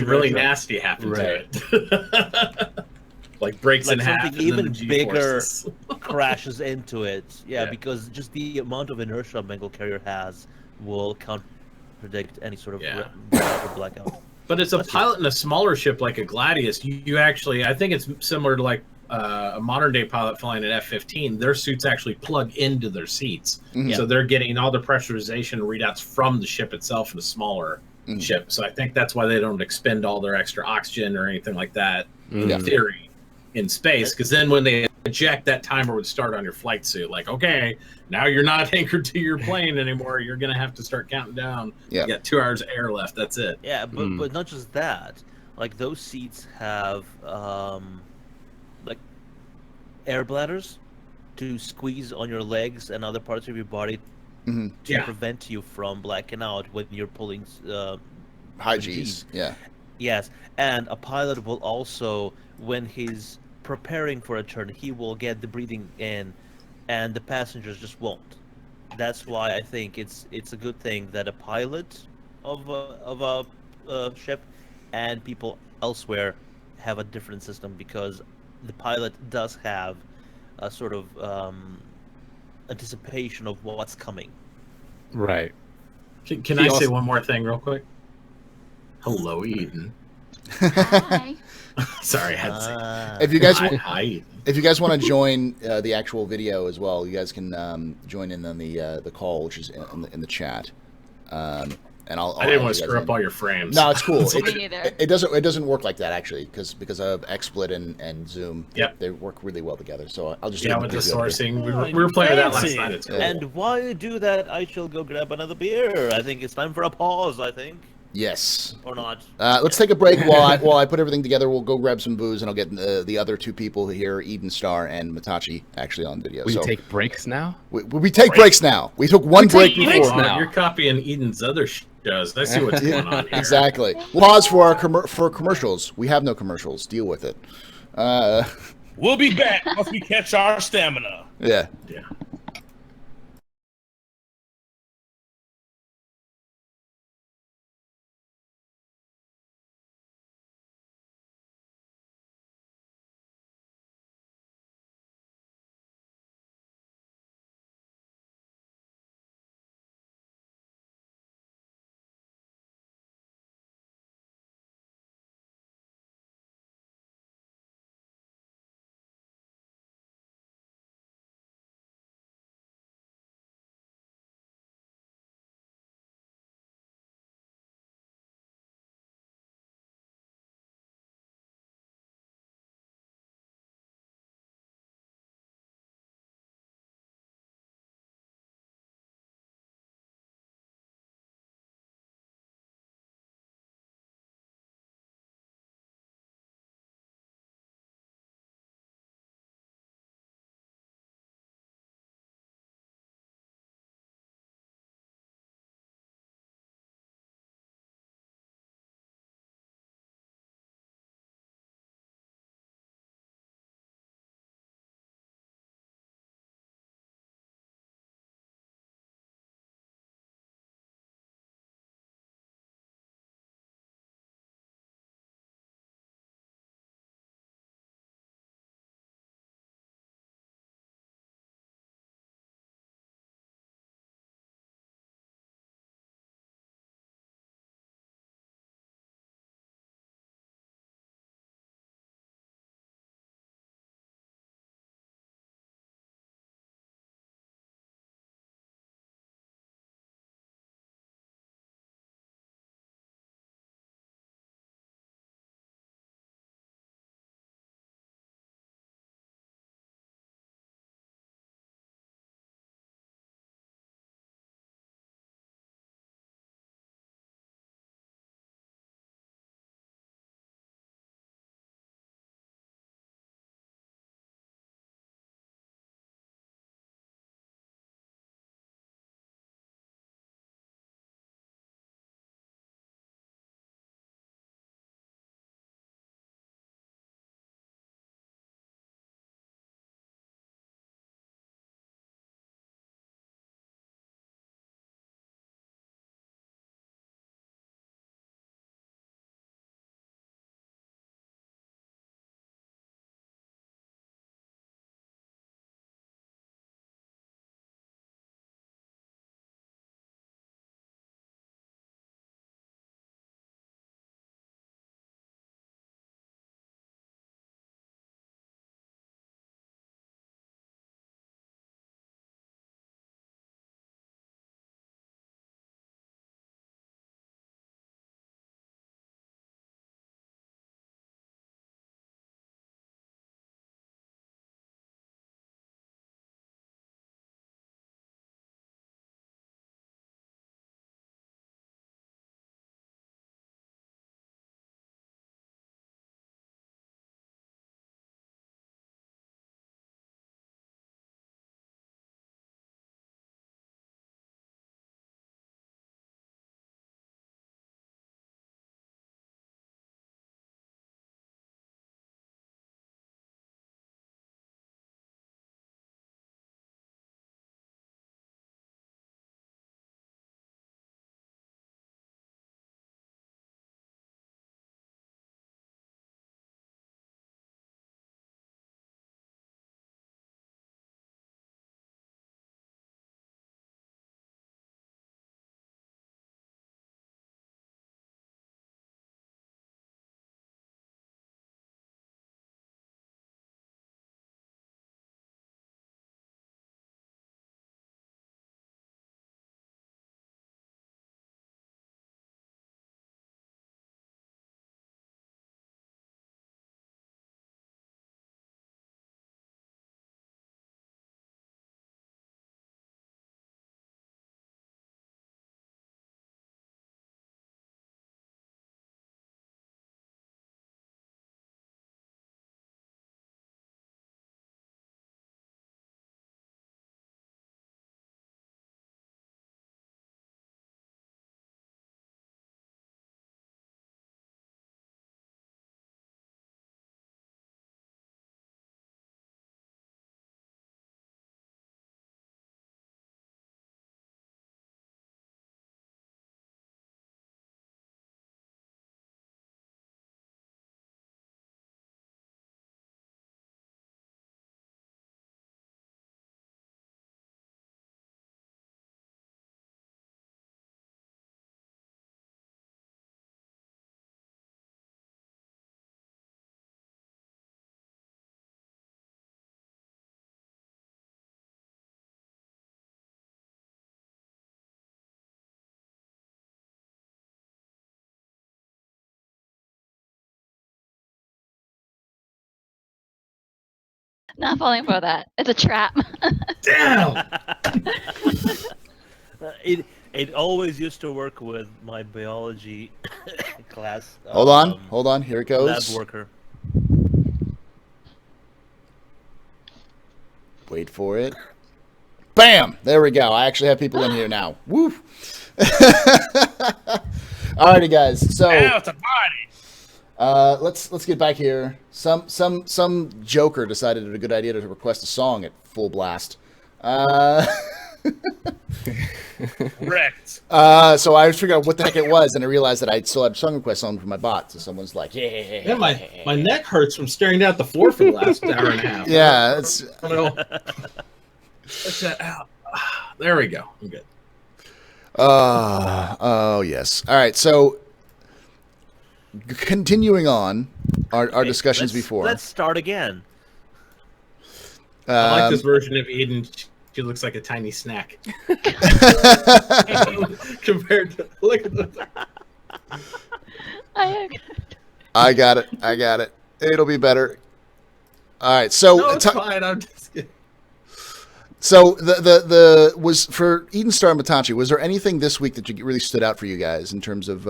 really nasty happens to it. Like breaks in half. Something even bigger crashes into it. Yeah, because just the amount of inertia a Bengal carrier has will contradict any sort of blackout. But it's a pilot in a smaller ship like a Gladius. You actually, I think it's similar to like a modern day pilot flying an F-15. Their suits actually plug into their seats, so they're getting all the pressurization readouts from the ship itself in a smaller ship. So I think that's why they don't expend all their extra oxygen or anything like that, Mm. in theory, in space. Because then when they eject, that timer would start on your flight suit. Like, okay, now you're not anchored to your plane anymore. You're going to have to start counting down. Yeah. You got 2 hours of air left. That's it. Yeah, but not just that. Like those seats have like air bladders to squeeze on your legs and other parts of your body to Yeah. prevent you from blacking out when you're pulling High the G's. Yeah. Yes, and a pilot will also, when he's preparing for a turn, he will get the breathing in, and the passengers just won't. That's why I think it's a good thing that a pilot of a ship and people elsewhere have a different system, because the pilot does have a sort of anticipation of what's coming. Right. Can He I say also- one more thing real quick? Hello, Eden. Hi. Sorry, I had to say. If you guys Hi, Eden. if you guys want to join the actual video as well, you guys can join in on the call, which is in the chat. And I'll I didn't add want to you guys screw up in. all your frames. No, it's cool. Me neither. It doesn't work like that actually, because of XSplit and Zoom. Yep. They work really well together. So I'll just Yeah, do with the it. sourcing. We were playing with that last Fancy. night. It's cool. And while you do that, I shall go grab another beer. I think it's time for a pause, I think. Yes. Or not. Let's take a break while I put everything together. We'll go grab some booze, and I'll get the other two people here, Eden Star and Matachi, actually on video. We so take breaks now? we take breaks now. We took one break take before. breaks now. You're copying Eden's other shows. I see what's going on here. Exactly. We'll pause for our for commercials. We have no commercials. Deal with it. We'll be back once we catch our stamina. Yeah. Yeah. Not falling for that. It's a trap. Damn. It always used to work with my biology class. Hold on. Here it Lab goes. worker. Wait for it. Bam! There we go. I actually have people in here now. Woo! Alrighty, guys. So Now it's a party. let's get back here. Some joker decided it was a good idea to request a song at full blast. Wrecked. So I was figuring out what the heck it was, and I realized that I still had song requests on for my bot. So someone's like, Yeah, my neck hurts from staring down at the floor for the last hour and a half. yeah, it's I don't know. What's that out? There we go. I'm good. oh yes. All right. So continuing on our discussions before. Let's start again. I like this version of Eden. She looks like a tiny snack. Compared to look at the. I got it. It'll be better. All right. So No, it's fine. I'm just kidding. So the was for Eden Star and Matanchi, was there anything this week that really stood out for you guys in terms of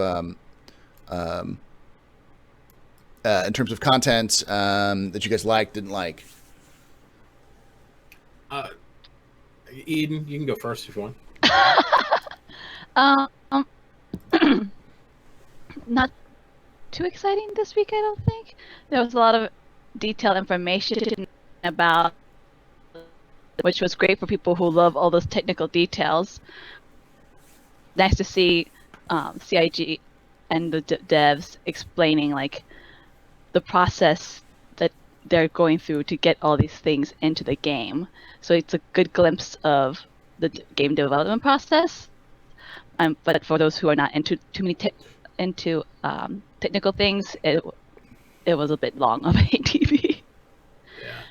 content that you guys liked, didn't like? Eden, you can go first if you want. Not too exciting this week, I don't think. There was a lot of detailed information about, which was great for people who love all those technical details. Nice to see CIG and the devs explaining like the process that they're going through to get all these things into the game. So it's a good glimpse of the game development process. But for those who are not into too many technical things, it was a bit long of a TV. Yeah.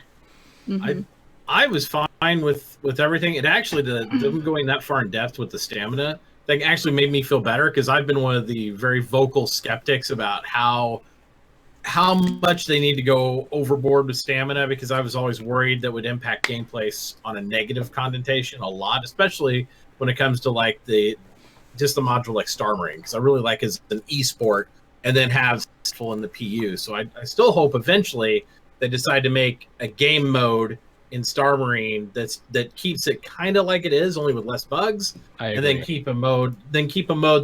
Mm-hmm. I was fine with everything. It actually, them going that far in depth with the stamina thing actually made me feel better, because I've been one of the very vocal skeptics about how much they need to go overboard with stamina, because I was always worried that would impact gameplay on a negative connotation a lot, especially when it comes to like the module like Star Marine, because I really like as an esport, and then have full in the PU. So I still hope eventually they decide to make a game mode in Star Marine that keeps it kind of like it is, only with less bugs, and then keep a mode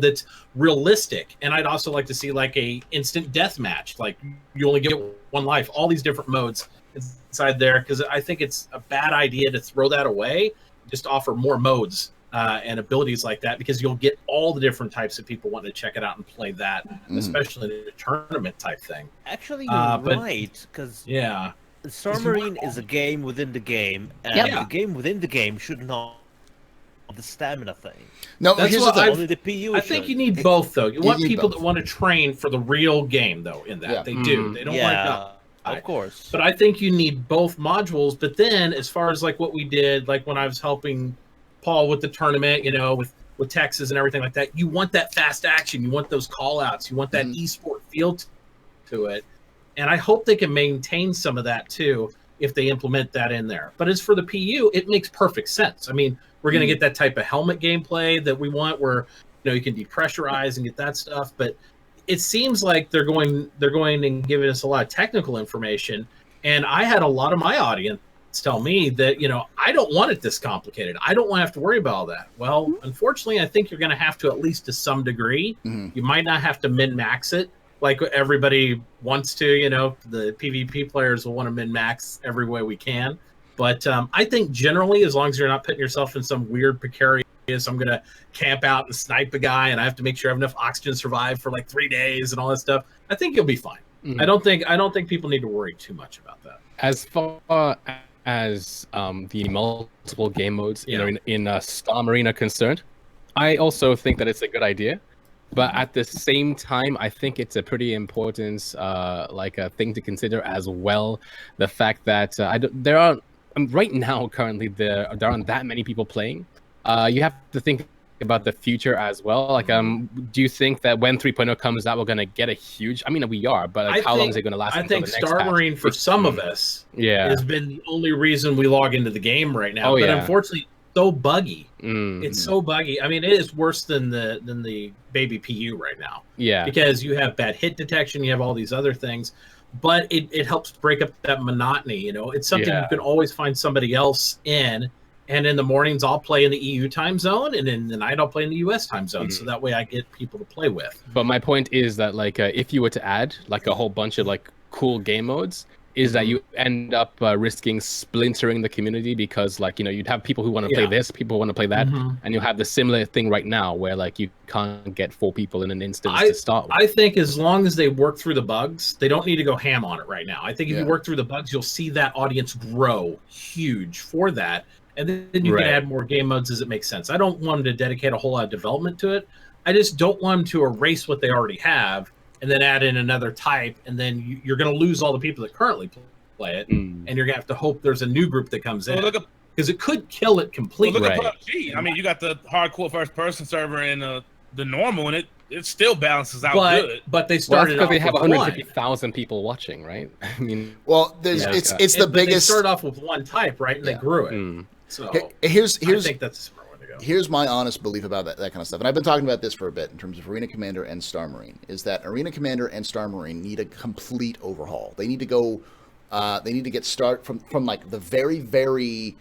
that's realistic. And I'd also like to see like a instant death match, like you only get one life, all these different modes inside there, because I think it's a bad idea to throw that away. Just offer more modes and abilities like that, because you'll get all the different types of people wanting to check it out and play that, especially in a tournament type thing. Actually, you're right, because yeah. Star Marine is a game within the game, and the game within the game should not have the stamina thing. No, that's here's what the thing. Only the PU. I think you need both, though. You want people both. that want to train for the real game, though. In that they do, they don't want to. Of course. But I think you need both modules. But then, as far as like what we did, like when I was helping Paul with the tournament, with Texas and everything like that, you want that fast action. You want those call outs. You want that esport feel to it. And I hope they can maintain some of that too if they implement that in there. But as for the PU, it makes perfect sense. I mean, we're going to get that type of helmet gameplay that we want, where you can depressurize and get that stuff. But it seems like they're going and giving us a lot of technical information. And I had a lot of my audience tell me that I don't want it this complicated. I don't want to have to worry about all that. Well, unfortunately, I think you're going to have to, at least to some degree. You might not have to min-max it like everybody wants to. The PvP players will want to min-max every way we can. But I think generally, as long as you're not putting yourself in some weird precarious, I'm going to camp out and snipe a guy, and I have to make sure I have enough oxygen to survive for like 3 days and all that stuff, I think you'll be fine. I don't think people need to worry too much about that. As far as the multiple game modes in Star Marine are concerned, I also think that it's a good idea. But at the same time, I think it's a pretty important thing to consider as well. The fact that there are right now currently there aren't that many people playing. You have to think about the future as well. Like, do you think that when 3.0 comes out, we're gonna get a huge? I mean, we are, but like, how long is it gonna last? I think Star Marine for some of us, has been the only reason we log into the game right now. But unfortunately, so buggy. It's so buggy. I mean, it is worse than the baby PU right now. Yeah, because you have bad hit detection, you have all these other things, but it helps break up that monotony. You know, it's something you can always find somebody else in. And in the mornings, I'll play in the EU time zone, and in the night, I'll play in the US time zone. So that way, I get people to play with. But my point is that, like, if you were to add like a whole bunch of like cool game modes, is that you end up risking splintering the community, because like, you know, you'd have people who want to play this, people who want to play that, and you have the similar thing right now where like you can't get 4 people in an instance to start with. I think as long as they work through the bugs, they don't need to go ham on it right now. I think if you work through the bugs, you'll see that audience grow huge for that. And then you can add more game modes as it makes sense. I don't want them to dedicate a whole lot of development to it. I just don't want them to erase what they already have and then add in another type. And then you're going to lose all the people that currently play it. And you're going to have to hope there's a new group that comes in. Because it could kill it completely. Well, look at PUBG. I mean, you got the hardcore first-person server and the normal, and it still balances out good. But they started because off they have with 150,000 people watching, right? I mean, well, it's the biggest. They started off with one type, right? And they grew it. So here's I think that's a smart way to go. Here's my honest belief about that kind of stuff, and I've been talking about this for a bit in terms of Arena Commander and Star Marine. Is that Arena Commander and Star Marine need a complete overhaul? They need to go. They need to get start from like the very, very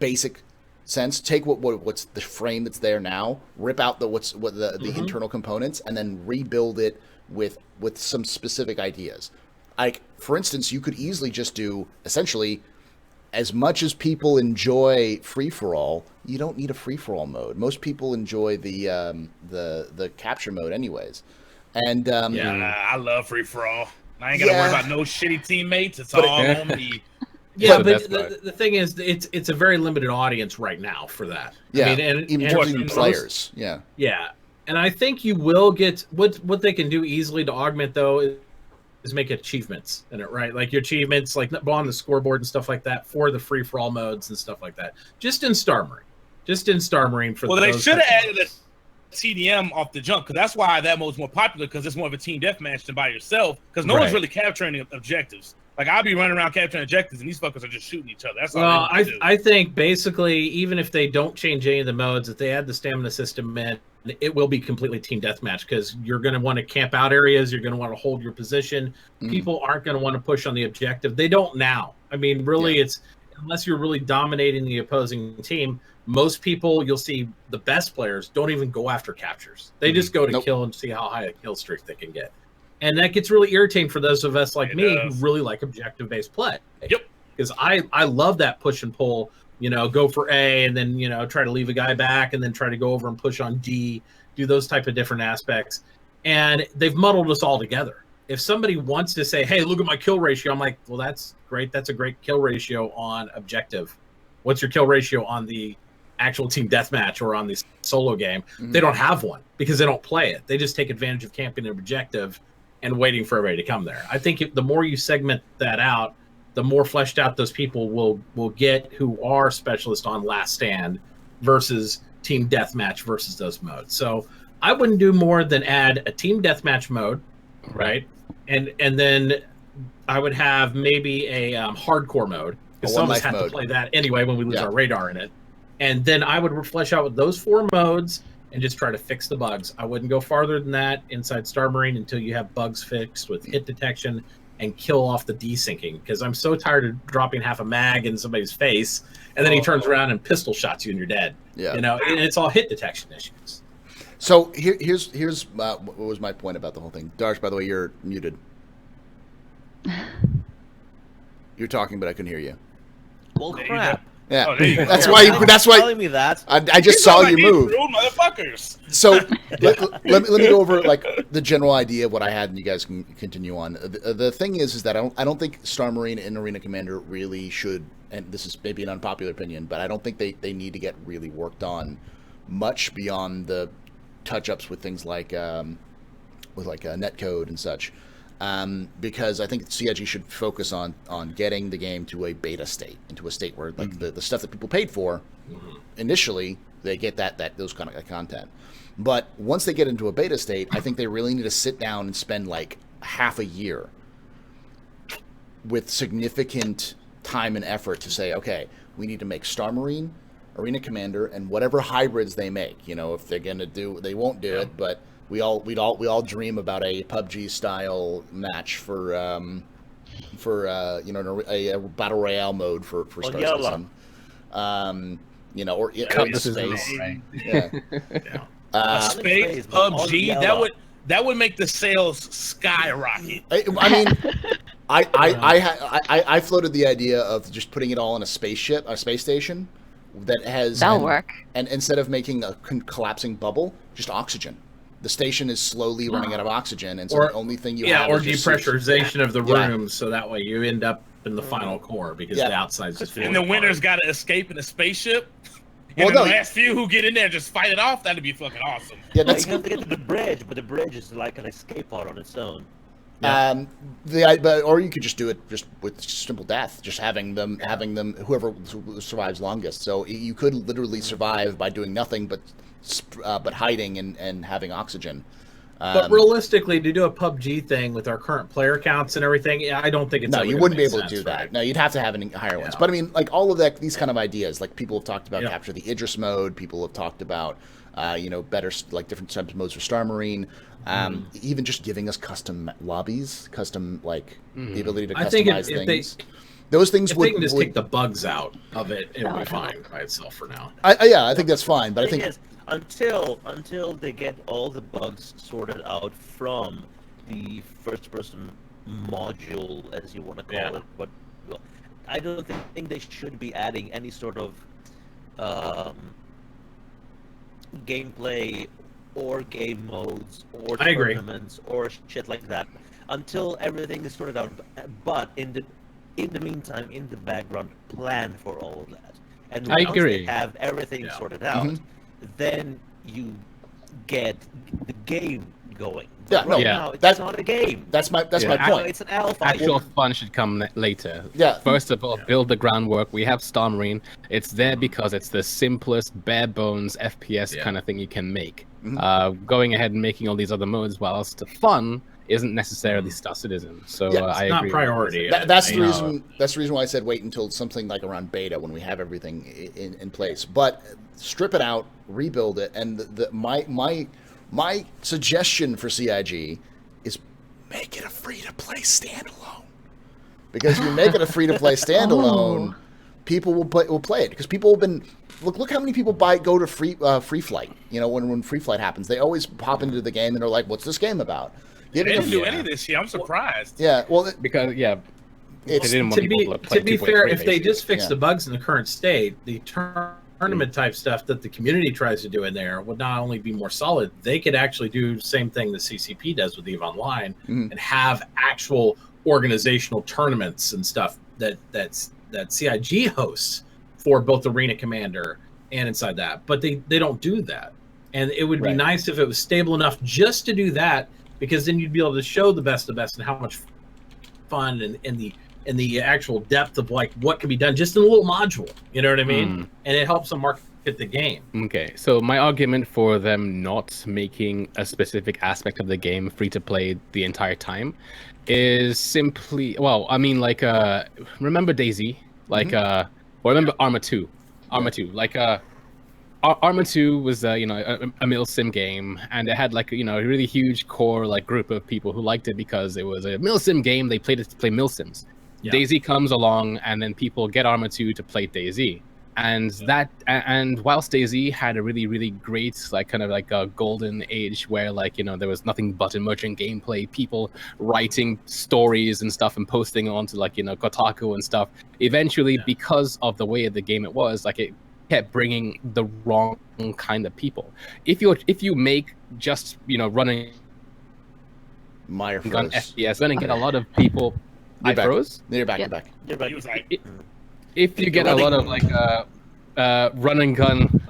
basic sense. Take what's the frame that's there now, rip out the internal components, and then rebuild it with some specific ideas. Like, for instance, you could easily just do essentially, as much as people enjoy free-for-all, you don't need a free-for-all mode. Most people enjoy the capture mode anyways. And I love free-for-all. I ain't got to worry about no shitty teammates. It's all on me. Yeah, but the thing is, it's a very limited audience right now for that. Yeah, I mean, even players. Yeah. And I think you will get what they can do easily to augment though is make achievements in it, right? Like your achievements, like on the scoreboard and stuff like that for the free for all modes and stuff like that. Just in Star Marine. For they should have added a TDM off the jump, because that's why that mode's more popular, because it's more of a team deathmatch than by yourself, because no one's really capturing objectives. Like, I'll be running around capturing objectives, and these fuckers are just shooting each other. That's all I think basically, even if they don't change any of the modes, if they add the stamina system in, it will be completely team deathmatch, because you're going to want to camp out areas, you're going to want to hold your position. People aren't going to want to push on the objective. They don't now. I mean, really, it's unless you're really dominating the opposing team. Most people, you'll see the best players don't even go after captures. They just go to kill and see how high a kill streak they can get. And that gets really irritating for those of us like me who really like objective-based play. Yep. Because I love that push and pull, you know, go for A and then, you know, try to leave a guy back and then try to go over and push on D, do those type of different aspects. And they've muddled us all together. If somebody wants to say, hey, look at my kill ratio, I'm like, well, that's great. That's a great kill ratio on objective. What's your kill ratio on the actual team deathmatch or on the solo game? They don't have one because they don't play it. They just take advantage of camping an objective and waiting for everybody to come there. I think the more you segment that out, the more fleshed out those people will get who are specialists on last stand versus team deathmatch versus those modes. So I wouldn't do more than add a team deathmatch mode, right? And then I would have maybe a hardcore mode, because some of us have to play that anyway when we lose our radar in it. And then I would flesh out with those 4 modes and just try to fix the bugs. I wouldn't go farther than that inside Star Marine until you have bugs fixed with hit detection and kill off the desyncing, because I'm so tired of dropping half a mag in somebody's face and then he turns around and pistol shots you and you're dead. Yeah, you know, and it's all hit detection issues. So here's what was my point about the whole thing. Darsh, by the way, you're muted. You're talking, but I couldn't hear you. Well, crap. Yeah, oh, that's why. That's why. Telling me that. I just saw you move. Rude motherfuckers. So let me go over like the general idea of what I had, and you guys can continue on. The thing is that I don't think Star Marine and Arena Commander really should, and this is maybe an unpopular opinion, but I don't think they need to get really worked on much beyond the touch-ups with things like netcode and such. Because I think CIG should focus on getting the game to a beta state, into a state where like the stuff that people paid for initially they get those kind of content. But once they get into a beta state, I think they really need to sit down and spend like half a year with significant time and effort to say, okay, we need to make Star Marine, Arena Commander, and whatever hybrids they make. You know, if they're gonna do, they won't do it, but we all dream about a PUBG style match for you know, a battle royale mode for Star Citizen. You know, or space. Right. Yeah. Space PUBG, that would make the sales skyrocket. I mean, I floated the idea of just putting it all in a spaceship, a space station that has. That'll work. And instead of making a collapsing bubble, just oxygen. The station is slowly running out of oxygen, and so the only thing you have or is your depressurization of the room, so that way you end up in the final core because the outside's just. And the winner's got to escape in a spaceship. And Well, the last few who get in there just fight it off. That'd be fucking awesome. Yeah, Well, that's you have to get to the bridge, but the bridge is like an escape pod on its own. or you could just do it just with simple death, just having them whoever survives longest. So you could literally survive by doing nothing but hiding and having oxygen. But realistically, to do a PUBG thing with our current player counts and everything, I don't think it's. No, ever you gonna wouldn't be make able to sense, do that. right? No, you'd have to have higher ones. But I mean, like all of that, these kind of ideas, like people have talked about capture the Idris mode. People have talked about, you know, better like different types of modes for Star Marine. Even just giving us custom lobbies, custom like the ability to customize things. Those things If would they can just take the bugs out of it, it'll be fine by itself for now. I think that's fine. But I think until they get all the bugs sorted out from the first-person module, as you want to call it, but I don't think they should be adding any sort of gameplay or game modes or tournaments or shit like that until everything is sorted out. But in the meantime, in the background, plan for all of that. And once they have everything sorted out, then you get the game going. But now, it's not a game. That's my point. It's an alpha. Actual fun should come later. Yeah. First of all, build the groundwork. We have Star Marine. It's there because it's the simplest, bare bones FPS kind of thing you can make. Going ahead and making all these other modes, whilst fun, isn't necessarily Star Citizen. So I agree. Not priority. That's the reason. That's the reason why I said wait until something like around beta when we have everything in place. But strip it out, rebuild it, and my suggestion for CIG is make it a free-to-play standalone. Because if you make it a free-to-play standalone, people will play it. Because people have been look how many people go to free flight. You know, when free flight happens, they always pop into the game and they're like, "What's this game about?" They didn't do any of this shit. I'm surprised. Yeah, well, because they didn't want people to be fair, if they just fix Yeah. the bugs in the current state, the tournament type stuff that the community tries to do in there would not only be more solid, they could actually do the same thing the CCP does with EVE Online and have actual organizational tournaments and stuff that CIG hosts for both Arena Commander and inside that. But they don't do that. And it would be nice if it was stable enough just to do that, because then you'd be able to show the best and how much fun and the actual depth of like what can be done just in a little module. You know what I mean? And it helps them market the game. Okay, so my argument for them not making a specific aspect of the game free to play the entire time is simply, well, I mean, like, remember DayZ? Like, or remember Arma 2? Arma 2, like, Arma 2 was, you know, a mil sim game, and it had like, you know, a really huge core like group of people who liked it because it was a mil sim game. They played it to play mil sims. DayZ comes along, and then people get Arma 2 to play DayZ, and whilst DayZ had a really, really great like kind of like a golden age where like, you know, there was nothing but emergent gameplay, people writing stories and stuff and posting onto like, you know, Kotaku and stuff. Eventually, because of the way of the game it was, like it kept bringing the wrong kind of people. If you make just, you know, running Meyer gun froze. FPS, then get a lot of people. You're back. Froze? You're back. Yep. You're back. You're right. He was like, If you get a lot of like run and gun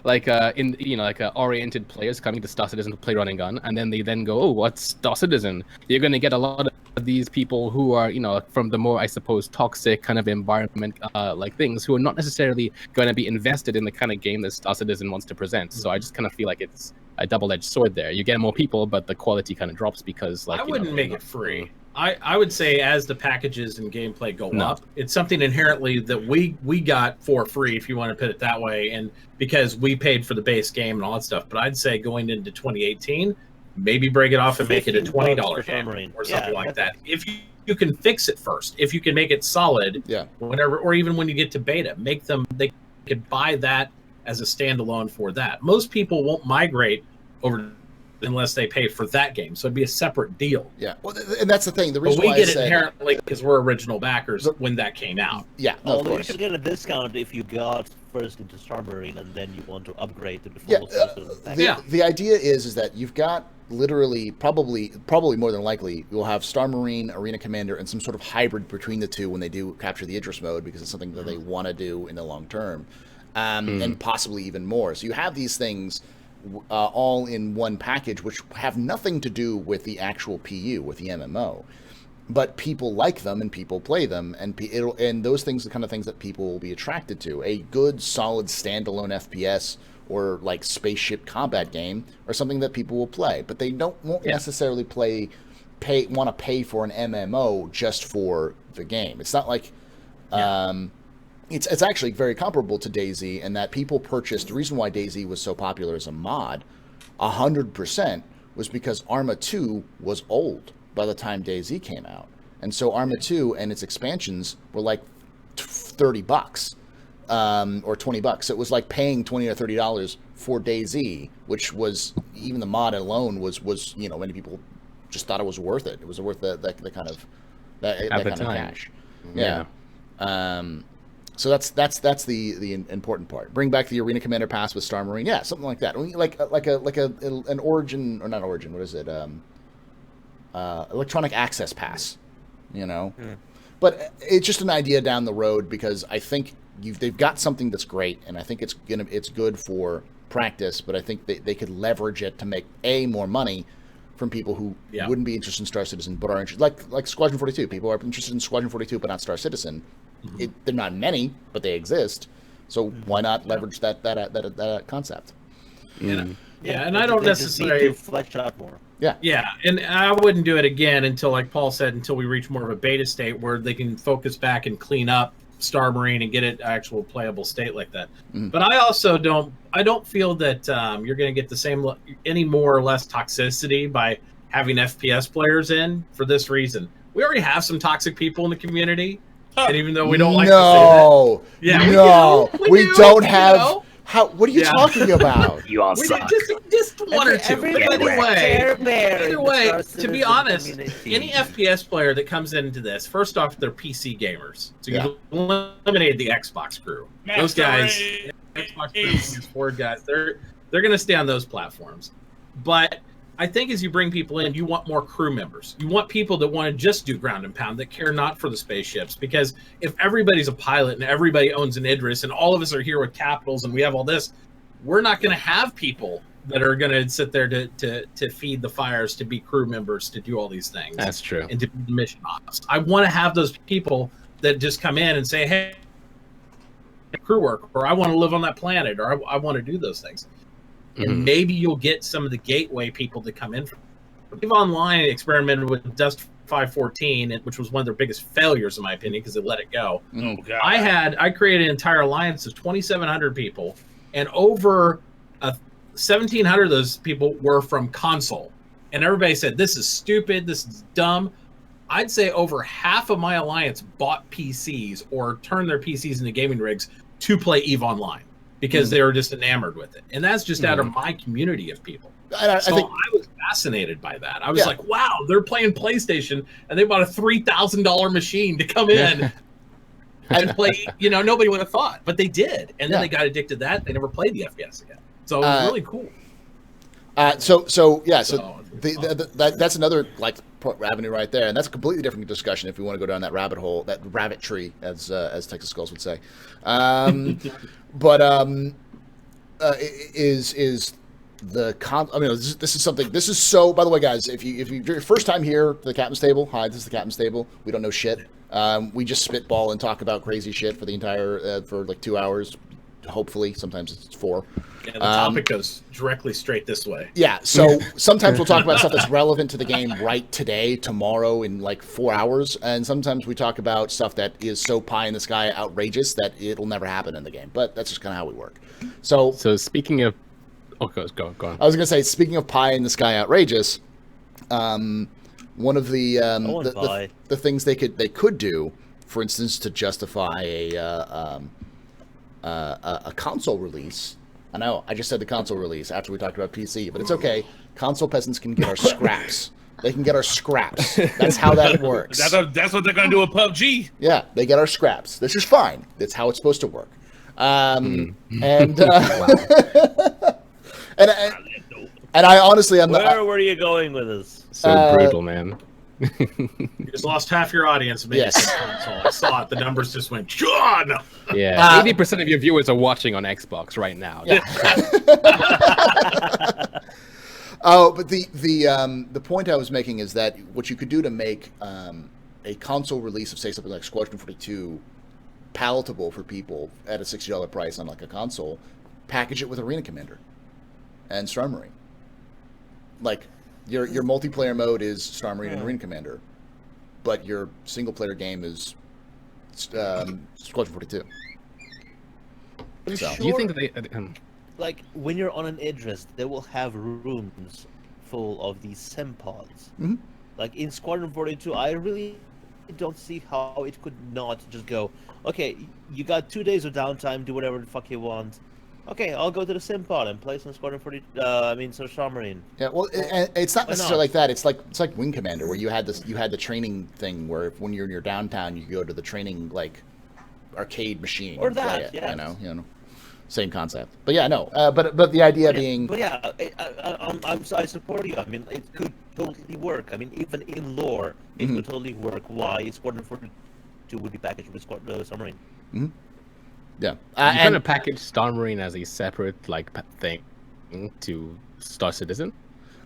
like in, you know, like oriented players coming to Star Citizen to play run and gun, and then they then go, oh, what's Star Citizen? You're going to get a lot of these people who are, from the more, I suppose, toxic kind of environment, like things, who are not necessarily going to be invested in the kind of game that Star Citizen wants to present. So I just kind of feel like it's a double-edged sword there. You get more people, but the quality kind of drops because, like, I wouldn't make it free. I would say as the packages and gameplay go up, it's something inherently that we got for free, if you want to put it that way, and because we paid for the base game and all that stuff. But I'd say going into 2018, maybe break it off and make it a $20 game or something like that. If you can fix it first, if you can make it solid, whenever, or even when you get to beta, they could buy that as a standalone for that. Most people won't migrate over unless they pay for that game, so it'd be a separate deal. Yeah, well, and that's the thing. The reason but we why get I it said, inherently because we're original backers when that came out. Yeah, no, of course. You should get a discount if you got first into Star Marine and then you want to upgrade to the full system. The idea is that you've got literally probably more than likely you'll have Star Marine, Arena Commander, and some sort of hybrid between the two when they do capture the Idris mode, because it's something that they want to do in the long term, and possibly even more. So you have these things all in one package, which have nothing to do with the actual PU, with the MMO, but people like them and people play them, and those things are the kind of things that people will be attracted to. A good, solid standalone FPS or like spaceship combat game or something that people will play, but they won't necessarily want to pay for an MMO just for the game. It's not like It's actually very comparable to DayZ in that people purchased. The reason why DayZ was so popular as a mod, 100%, was because Arma 2 was old by the time DayZ came out, and so Arma 2 and its expansions were like $30 or $20. It was like paying $20 or $30 for DayZ, which was, even the mod alone was many people just thought it was worth it. It was worth the kind of cash. Yeah. So that's the important part. Bring back the Arena Commander Pass with Star Marine, something like that. Like an Origin, or not Origin. What is it? Electronic Access Pass. But it's just an idea down the road, because I think they've got something that's great, and I think it's good for practice. But I think they could leverage it to make more money from people who wouldn't be interested in Star Citizen but are interested, like Squadron 42. People are interested in Squadron 42 but not Star Citizen. They're not many, but they exist. So why not leverage that concept? And I don't necessarily flesh out more. Yeah, and I wouldn't do it again until, like Paul said, until we reach more of a beta state where they can focus back and clean up Star Marine and get it actual playable state like that. But I also don't feel that you're going to get the same any more or less toxicity by having FPS players in, for this reason. We already have some toxic people in the community. And even though we don't like to say that, we don't have. How? What are you talking about? You all suck. Just one or two. But either way, to be honest, any FPS player that comes into this, first off, they're PC gamers. So you eliminated the Xbox crew. Those guys, Xbox crew, PS4 guys, they're going to stay on those platforms. But I think as you bring people in, you want more crew members. You want people that want to just do ground and pound, that care not for the spaceships. Because if everybody's a pilot and everybody owns an Idris and all of us are here with capitals and we have all this, we're not going to have people that are going to sit there to feed the fires, to be crew members, to do all these things. That's true. And to be mission ops. I want to have those people that just come in and say, hey, crew work, or I want to live on that planet, or I want to do those things. And maybe you'll get some of the gateway people to come in. We've Online experimented with Dust 514, which was one of their biggest failures, in my opinion, because they let it go. Oh, God. I created an entire alliance of 2,700 people, and over 1,700 of those people were from console. And everybody said, this is stupid, this is dumb. I'd say over half of my alliance bought PCs or turned their PCs into gaming rigs to play EVE Online, because they were just enamored with it. And that's just out of my community of people. I was fascinated by that. I was like, wow, they're playing PlayStation, and they bought a $3,000 machine to come in and play. Nobody would have thought, but they did. And then they got addicted to that. They never played the FPS again. So it was really cool. That's another avenue right there, and that's a completely different discussion if we want to go down that rabbit hole, that rabbit tree, as Texas Skulls would say. I mean, this is something. This is so. By the way, guys, if you're your first time here at the Captain's Table, hi, this is the Captain's Table. We don't know shit. We just spitball and talk about crazy shit for the entire for like 2 hours. Hopefully, sometimes it's 4. Yeah, the topic goes directly straight this way. Yeah, so sometimes we'll talk about stuff that's relevant to the game right today, tomorrow, in like 4 hours, and sometimes we talk about stuff that is so pie in the sky, outrageous that it'll never happen in the game. But that's just kind of how we work. So speaking of, go on. I was gonna say, speaking of pie in the sky, outrageous. One of the things they could do, for instance, to justify a console release. I know I just said the console release after we talked about PC, but it's okay. Console peasants can get our scraps. They can get our scraps. That's how that works. That's what they're gonna do with PUBG. Yeah, they get our scraps. This is fine. That's how it's supposed to work. And and I honestly, Where were you going with this? So brutal, man. You just lost half your audience. Yes. Console. I saw it. The numbers just went. God. Yeah, 80% of your viewers are watching on Xbox right now. Yeah. But the point I was making is that what you could do to make a console release of, say, something like Squadron 42 palatable for people at a $60 price on like a console, package it with Arena Commander and Star Marine. Like your multiplayer mode is Star Marine and Arena Commander, but your single player game is Squadron 42. So. Do you think they like when you're on an Idris, they will have rooms full of these sim pods. Mm-hmm. Like in Squadron 42, I really don't see how it could not just go, okay, you got 2 days of downtime, do whatever the fuck you want. Okay, I'll go to the sim pod and play some Squadron 40. Star Marine. Yeah, well, it's not necessarily like that. It's like Wing Commander, where you had the training thing where when you're in your downtown, you go to the training like arcade machine Or and play that, it. yes. You know, same concept. But yeah, no. But the idea being. But yeah, I support you. I mean, it could totally work. I mean, even in lore, it would totally work. Why Squadron 42 would be packaged with Star Marine? Mm-hmm. Yeah, you kind of package Star Marine as a separate thing to Star Citizen.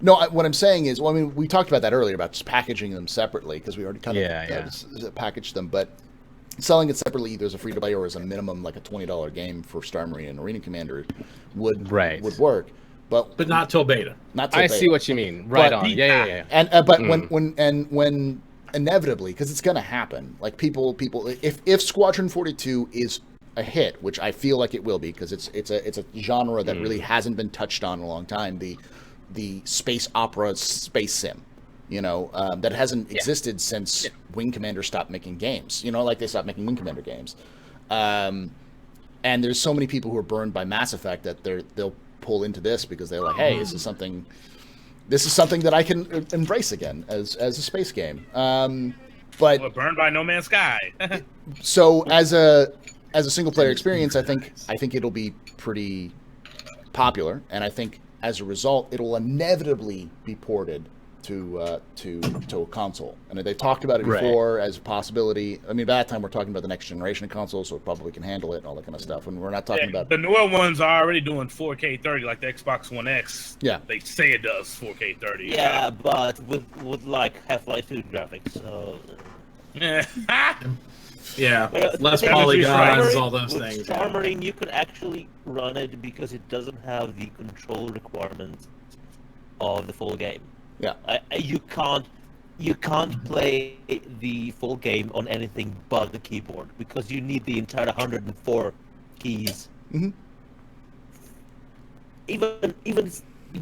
No, what I'm saying is, well, I mean, we talked about that earlier about just packaging them separately because we already kind of packaged them, but selling it separately either as a free to play or as a minimum like a $20 game for Star Marine and Arena Commander would work, but not till beta. Not till I beta. See what you mean. Right on. Yeah. And when inevitably, because it's going to happen, like people, if Squadron 42 is a hit, which I feel like it will be, because it's a genre that really hasn't been touched on in a long time, the space opera space sim, that hasn't existed since Wing Commander stopped making games. Like they stopped making Wing Commander games, and there's so many people who are burned by Mass Effect that they'll pull into this because they're like, hey, this is something that I can embrace again as a space game. But burned by No Man's Sky. So as a single player experience, I think it'll be pretty popular, and I think as a result, it'll inevitably be ported to a console. And they've talked about it before as a possibility. I mean, by that time we're talking about the next generation of consoles, so it probably can handle it and all that kind of stuff. And we're not talking about the newer ones are already doing 4K 30, like the Xbox One X. Yeah, they say it does 4K 30. Yeah, but with like Half-Life 2 graphics. So. Yeah, less polygons, all those things. Star Marine, you could actually run it because it doesn't have the control requirements of the full game. Yeah, you can't play the full game on anything but the keyboard because you need the entire 104 keys. Mm-hmm. Even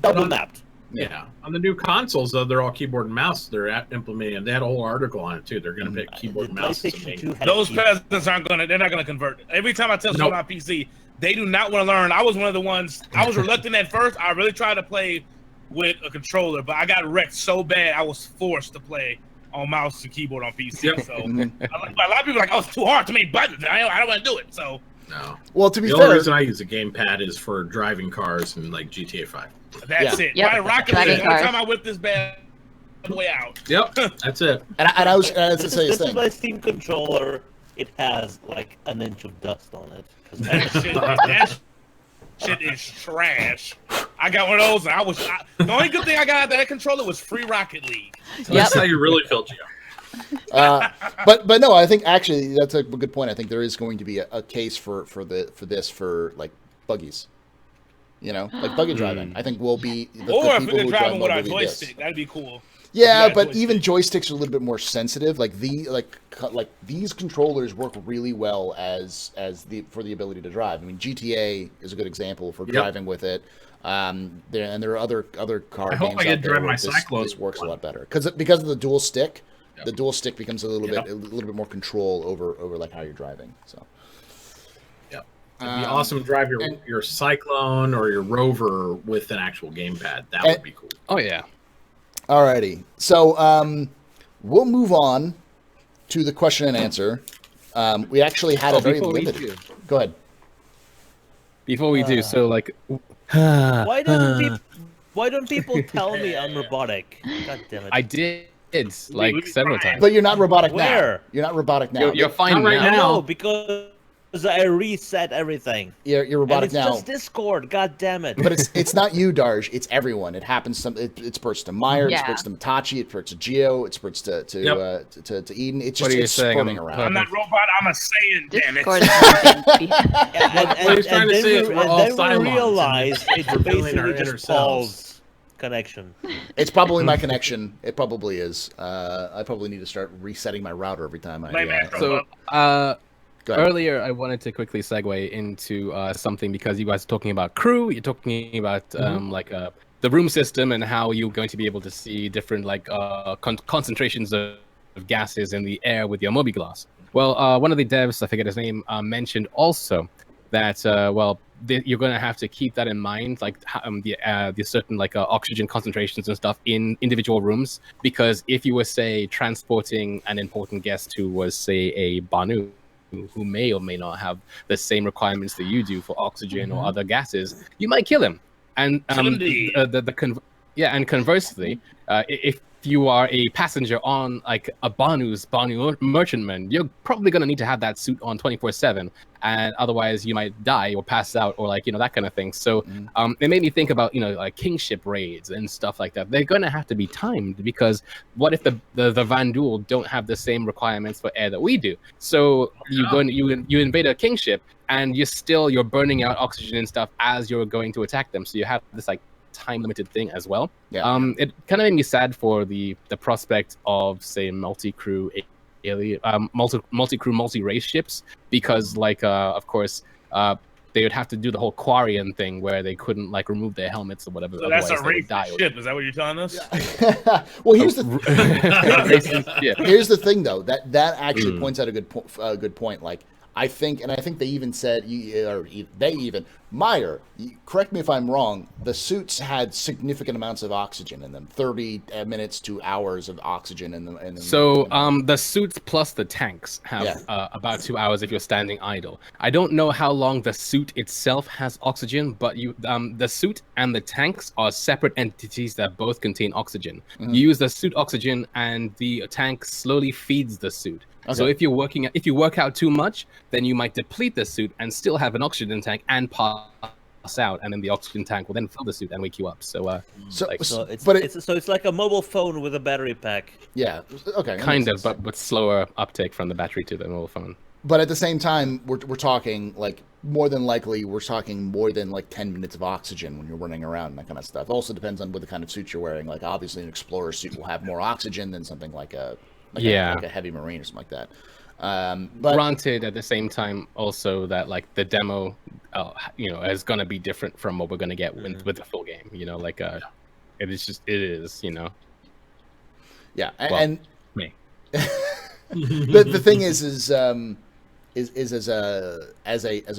double mapped. Yeah, on the new consoles though, they're all keyboard and mouse. They're implementing. They had a whole article on it too. They're going to pick keyboard and mouse. Those peasants aren't going to. They're not going to convert. Every time I tell someone on PC, they do not want to learn. I was one of the ones. I was reluctant at first. I really tried to play with a controller, but I got wrecked so bad I was forced to play on mouse and keyboard on PC. So a lot of people are like, oh, it's too hard to make buttons. I don't want to do it. So no. Well, to be fair, the only reason I use a gamepad is for driving cars and like GTA 5. That's it. Yep. Rocket League. Every time I whip this bad boy out. Yep, that's it. And I was to say this is my Steam controller. It has like an inch of dust on it. Shit is trash. I got one of those. The only good thing I got out of that controller was free Rocket League. So that's how you really feel, Gio. But no, I think actually that's a good point. I think there is going to be a case for like buggies. You know, like buggy driving. I think will be Or if we could drive them with our joystick, that'd be cool. Yeah, but even joysticks are a little bit more sensitive. Like these controllers work really well for the ability to drive. I mean, GTA is a good example for driving with it. There are other car games out there drive where my this Cyclone works a lot better because of the dual stick. The dual stick becomes a little bit more control over like how you're driving. So. It'd be awesome to drive your Cyclone or your Rover with an actual gamepad. That would be cool. Oh yeah. Alrighty, so we'll move on to the question and answer. We actually had a very limited. Go ahead. Before we do, so like, Why don't people tell me I'm robotic? God damn it! I did like several times. But you're not robotic now. Where? You're not robotic now. You're fine Not right now. now. No, because I reset everything. You're robotic and it's now. just Discord. God damn it! But it's not you, Darj. It's everyone. It happens. It spurts to Meyer. Yeah. It spurts to Mitachi. It spurts to Geo. It spurts to Eden. It's just it's spurting around. I'm not robot. I'm a Saiyan. Damn it. Discord is not being What he's trying to say is we're all then Cylons, we realize and it's we're building our basically inner just selves. Paul's connection. It's probably my connection. It probably is. I probably need to start resetting my router every time So Go ahead. earlier, I wanted to quickly segue into something because you guys are talking about crew. You're talking about the room system and how you're going to be able to see different concentrations of gases in the air with your Mobi-Glass. Well, one of the devs, I forget his name, mentioned also that you're going to have to keep that in mind, like the certain oxygen concentrations and stuff in individual rooms, because if you were, say, transporting an important guest who was, say, a Banu, who may or may not have the same requirements that you do for oxygen or other gases, you might kill him. And and conversely, if you are a passenger on like a Banu merchantman, you're probably going to need to have that suit on 24/7, and otherwise you might die or pass out or that kind of thing. So it made me think about like kingship raids and stuff like that. They're going to have to be timed, because what if the Vandul don't have the same requirements for air that we do? So you invade a kingship and you're burning out oxygen and stuff as you're going to attack them. So you have this time limited thing as well. It kind of made me sad for the prospect of, say, multi-crew multi-race ships, because of course they would have to do the whole Quarian thing where they couldn't remove their helmets or whatever. So that's a racist ship. Is that what you're telling us? Well, here's the thing though, that actually points out a good point. I think they even said, Meyer, correct me if I'm wrong, the suits had significant amounts of oxygen in them, 30 minutes to hours of oxygen in them. So the suits plus the tanks have about 2 hours if you're standing idle. I don't know how long the suit itself has oxygen, but the suit and the tanks are separate entities that both contain oxygen. You use the suit oxygen and the tank slowly feeds the suit. Okay. So if you work out too much, then you might deplete the suit and still have an oxygen tank and pass out, and then the oxygen tank will then fill the suit and wake you up. So it's like a mobile phone with a battery pack. Yeah. Okay. Kind of, but slower uptake from the battery to the mobile phone. But at the same time, we're talking more than likely more than 10 minutes of oxygen when you're running around and that kind of stuff. Also depends on what the kind of suit you're wearing. Obviously an explorer suit will have more oxygen than something like a heavy marine or something like that. But granted, at the same time, also that the demo, is going to be different from what we're going to get with the full game. It is. Yeah, well, and me. the thing is as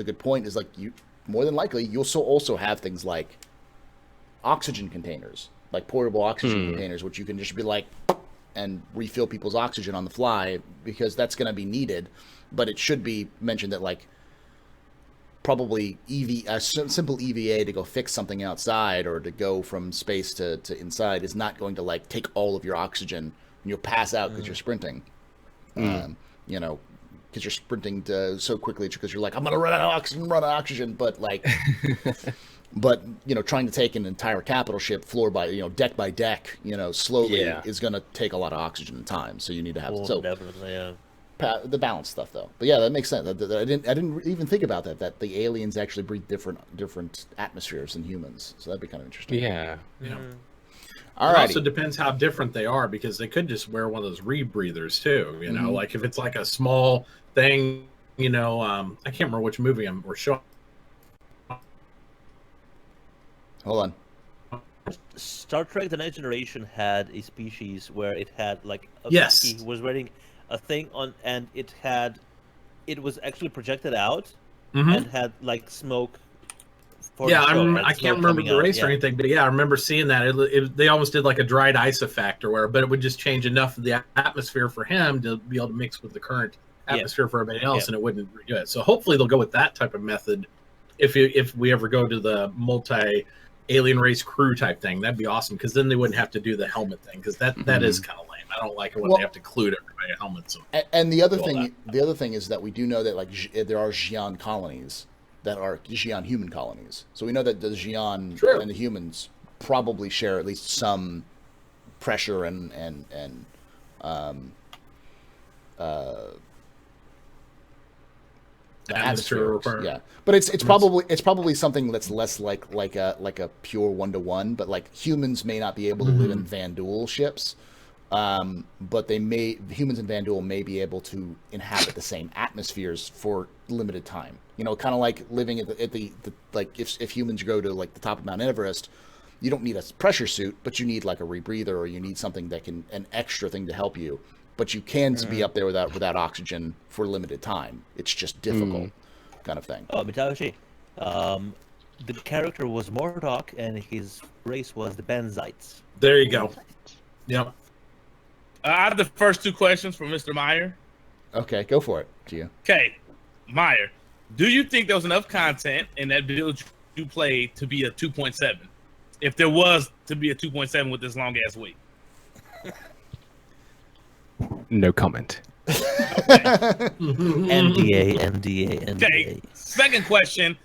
a good point is you more than likely you'll also have things like oxygen containers, portable oxygen containers, which you can just be and refill people's oxygen on the fly, because that's going to be needed. But it should be mentioned that probably a simple EVA to go fix something outside or to go from space to inside is not going to take all of your oxygen and you'll pass out because you're sprinting. because you're sprinting so quickly because you're like, I'm gonna run out of oxygen, but like, but trying to take an entire capital ship floor by deck by deck, slowly is gonna take a lot of oxygen and time. So you need to have definitely, yeah. The balance stuff though. But yeah, that makes sense. I didn't even think about that the aliens actually breathe different atmospheres than humans. So that'd be kind of interesting. Yeah. All It right. also depends how different they are, because they could just wear one of those rebreathers too. Like if it's like a small thing, I can't remember which movie we're showing. Hold on. Star Trek: The Next Generation had a species where it had like he was wearing a thing on, and it was actually projected out and had like smoke. I can't remember the race or anything, but I remember seeing that. They almost did like a dried ice effect, but it would just change enough of the atmosphere for him to be able to mix with the current atmosphere for everybody else, and it wouldn't do it. So hopefully they'll go with that type of method. If we ever go to the multi-alien race crew type thing, that'd be awesome, because then they wouldn't have to do the helmet thing, because that is kind of lame. I don't like it when they have to include everybody in helmets. And the other thing is that we do know that like there are Xi'an colonies that are Xi'an human colonies. So we know that the Xi'an and the humans probably share at least some pressure and atmosphere. Yeah, but it's probably something that's less like a pure 1-to-1. But like humans may not be able to live in Vanduul ships. But humans in Vanduul may be able to inhabit the same atmospheres for limited time. Kind of like living at the like if humans go to like the top of Mount Everest, you don't need a pressure suit, but you need like a rebreather, or you need something that an extra thing to help you. But you can be up there without oxygen for limited time. It's just difficult, kind of thing. Oh, Mitayoshi, the character was Mordok, and his race was the Benzites. There you go. Yep. I have the first two questions for Mr. Meyer. Okay, go for it, Gio. Okay, Meyer, do you think there was enough content in that build you played to be a 2.7? If there was to be a 2.7 with this long ass wait. No comment. NDA. Okay, second question.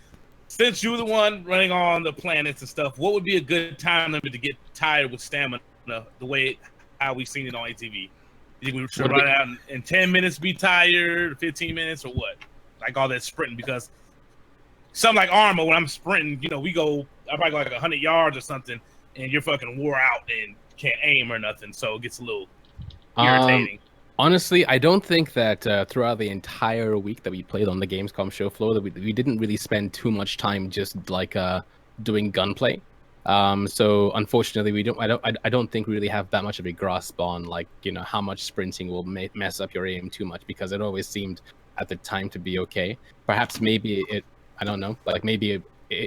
Since you're the one running on the planets and stuff, what would be a good time limit to get tired with stamina the way how we've seen it on ATV? You think we should run out in 10 minutes, be tired, 15 minutes, or what? Like all that sprinting, because something like Armor, when I'm sprinting, I probably go like 100 yards or something, and you're fucking wore out and can't aim or nothing, so it gets a little irritating. Honestly, I don't think that throughout the entire week that we played on the Gamescom show floor, that we didn't really spend too much time just like doing gunplay. So unfortunately, I don't think we really have that much of a grasp on like how much sprinting will mess up your aim too much, because it always seemed at the time to be okay. Perhaps maybe I don't know, like maybe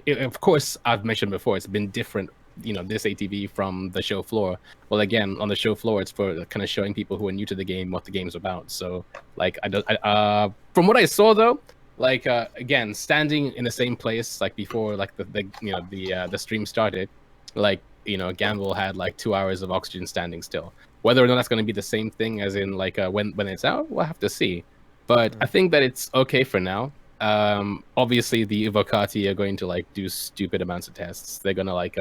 of course I've mentioned before, it's been different, this ATV from the show floor. Well, again, on the show floor, it's for kind of showing people who are new to the game what the game's about. So like from what I saw though, like again, standing in the same place like before, like the stream started, like Gamble had like 2 hours of oxygen standing still. Whether or not that's going to be the same thing as in like when it's out, we'll have to see. But I think that it's okay for now. Obviously the Evocati are going to like do stupid amounts of tests. They're gonna like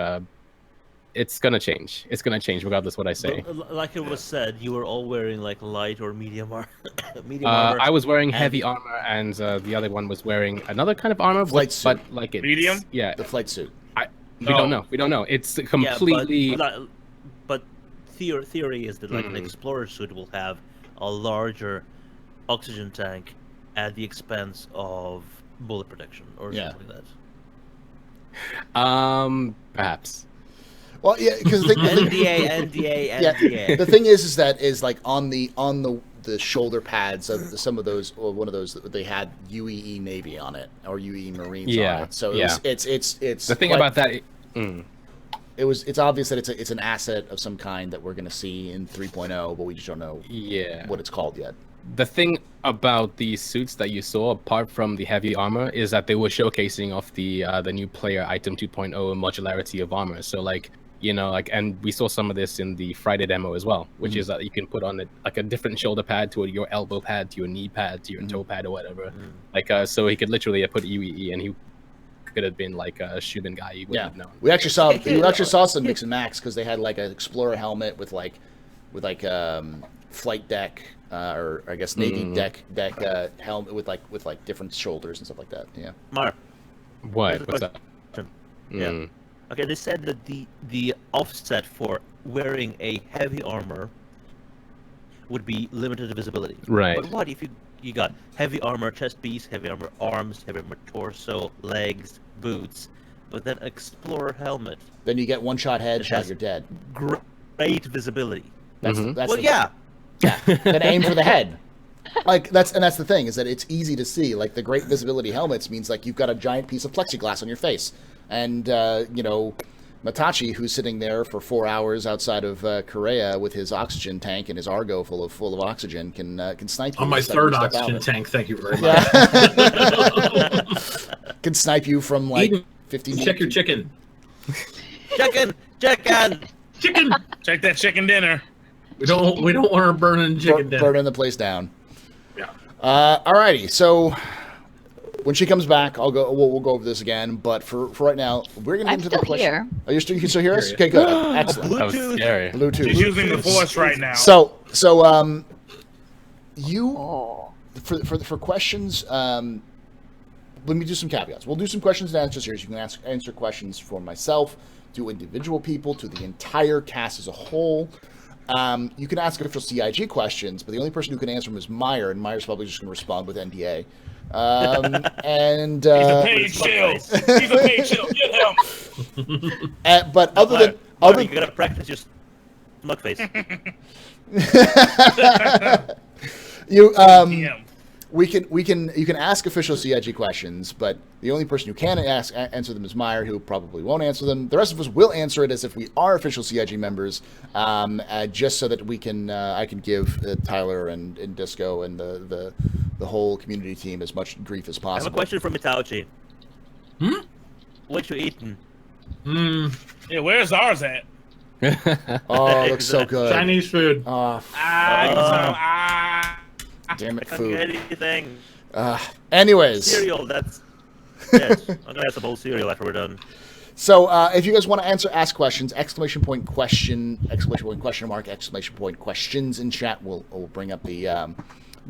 it's gonna change. It's gonna change regardless what I say. But, like it was said, you were all wearing like light or medium armor. I was wearing heavy armor, and the other one was wearing another kind of armor, but like it's medium. Yeah, the flight suit. We don't know. We don't know. It's completely. Yeah, but theory is that like an explorer suit will have a larger oxygen tank at the expense of bullet protection or something like that. Perhaps. Well, yeah, because NDA. The thing is that like on the shoulder pads of some of those, or one of those, they had UEE Navy on it or UEE Marines on it. So it's the thing about that. It's obvious that it's an asset of some kind that we're going to see in 3.0, but we just don't know what it's called yet. The thing about these suits that you saw, apart from the heavy armor, is that they were showcasing off the new player item 2.0 modularity of armor. So like You know, like, and we saw some of this in the Friday demo as well, which is that you can put on like a different shoulder pad to your elbow pad, to your knee pad, to your toe pad, or whatever. Like, so he could literally put EWE, and he could have been like a Shubin guy. You wouldn't have known. We actually saw some mix and max because they had like an Explorer helmet with flight deck or I guess Navy deck helmet with like different shoulders and stuff like that. Yeah. Mar. What's that? Yeah. Okay, they said that the offset for wearing a heavy armor would be limited visibility. Right. But what if you got heavy armor chest piece, heavy armor arms, heavy armor torso, legs, boots, but then Explorer helmet? Then you get one shot headshot, you're dead. Great visibility. That's yeah. Then aim for the head. Like that's the thing is that it's easy to see. Like the great visibility helmets means like you've got a giant piece of plexiglass on your face. And, Matachi, who's sitting there for 4 hours outside of Korea with his oxygen tank and his Argo full of oxygen, can snipe you. On my third oxygen tank, thank you very much. Can snipe you from, like, Eden, 15 check your chicken. Chicken! Chicken! Check that chicken dinner. We don't want her burning chicken dinner. Burning the place down. Yeah. Alrighty, so... When she comes back, we'll go over this again. But for right now, we're going to get into the question. Here. Oh, you can still hear us? Okay, good. Excellent. That was scary. Bluetooth. She's using the Force right now. So for questions, let me do some caveats. We'll do some questions and answers here. So you can answer questions for myself, to individual people, to the entire cast as a whole. You can ask official CIG questions, but the only person who can answer them is Meyer, and Meyer's probably just going to respond with NDA. And he's a paid shill. He's a paid shill. Get him. But you gotta practice your smug face. You Yeah. you can ask official CIG questions, but the only person who can answer them is Meyer, who probably won't answer them. The rest of us will answer it as if we are official CIG members, just so that we can I can give Tyler and Disco and the whole community team as much grief as I possible. have a question from Itachi. What you eating? Yeah, where's ours at? Oh, it looks so good. Chinese food. Oh, damn it, I can't get food. anything. Anyways. Cereal, that's... Yes, I'm gonna have some bowl cereal after we're done. So, if you guys want to ask questions, exclamation point question mark, exclamation point questions in chat. We'll bring up the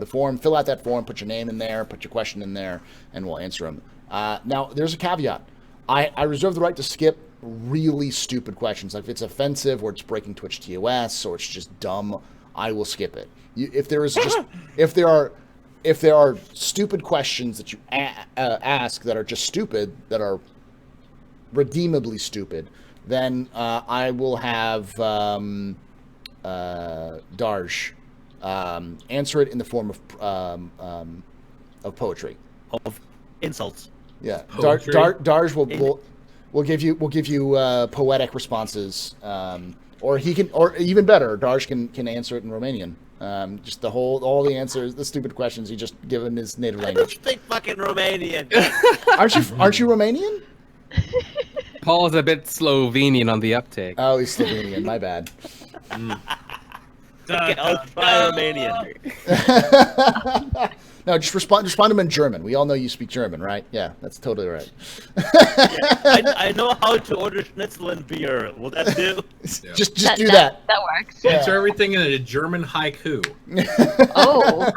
form. Fill out that form, put your name in there, put your question in there, and we'll answer them. Now, there's a caveat. I reserve the right to skip really stupid questions. Like if it's offensive or it's breaking Twitch TOS or it's just dumb, I will skip it. If there are stupid questions that you ask that are just stupid, that are redeemably stupid, then I will have Darsh answer it in the form of poetry. Of insults. Yeah, Poetry. Darsh will give you poetic responses, or he can, or even better, Darsh can answer it in Romanian. Just all the answers, the stupid questions he just given his native I don't language. speak fucking Romanian. Aren't you Romanian? Paul's a bit Slovenian on the uptake. Oh, he's Slovenian. My bad. Okay, I'll try Romanian. No, just respond to him in German. We all know you speak German, right? Yeah, that's totally right. I know how to order schnitzel and beer. Will that do? Just do that. That works. Answer everything in a German haiku. Oh.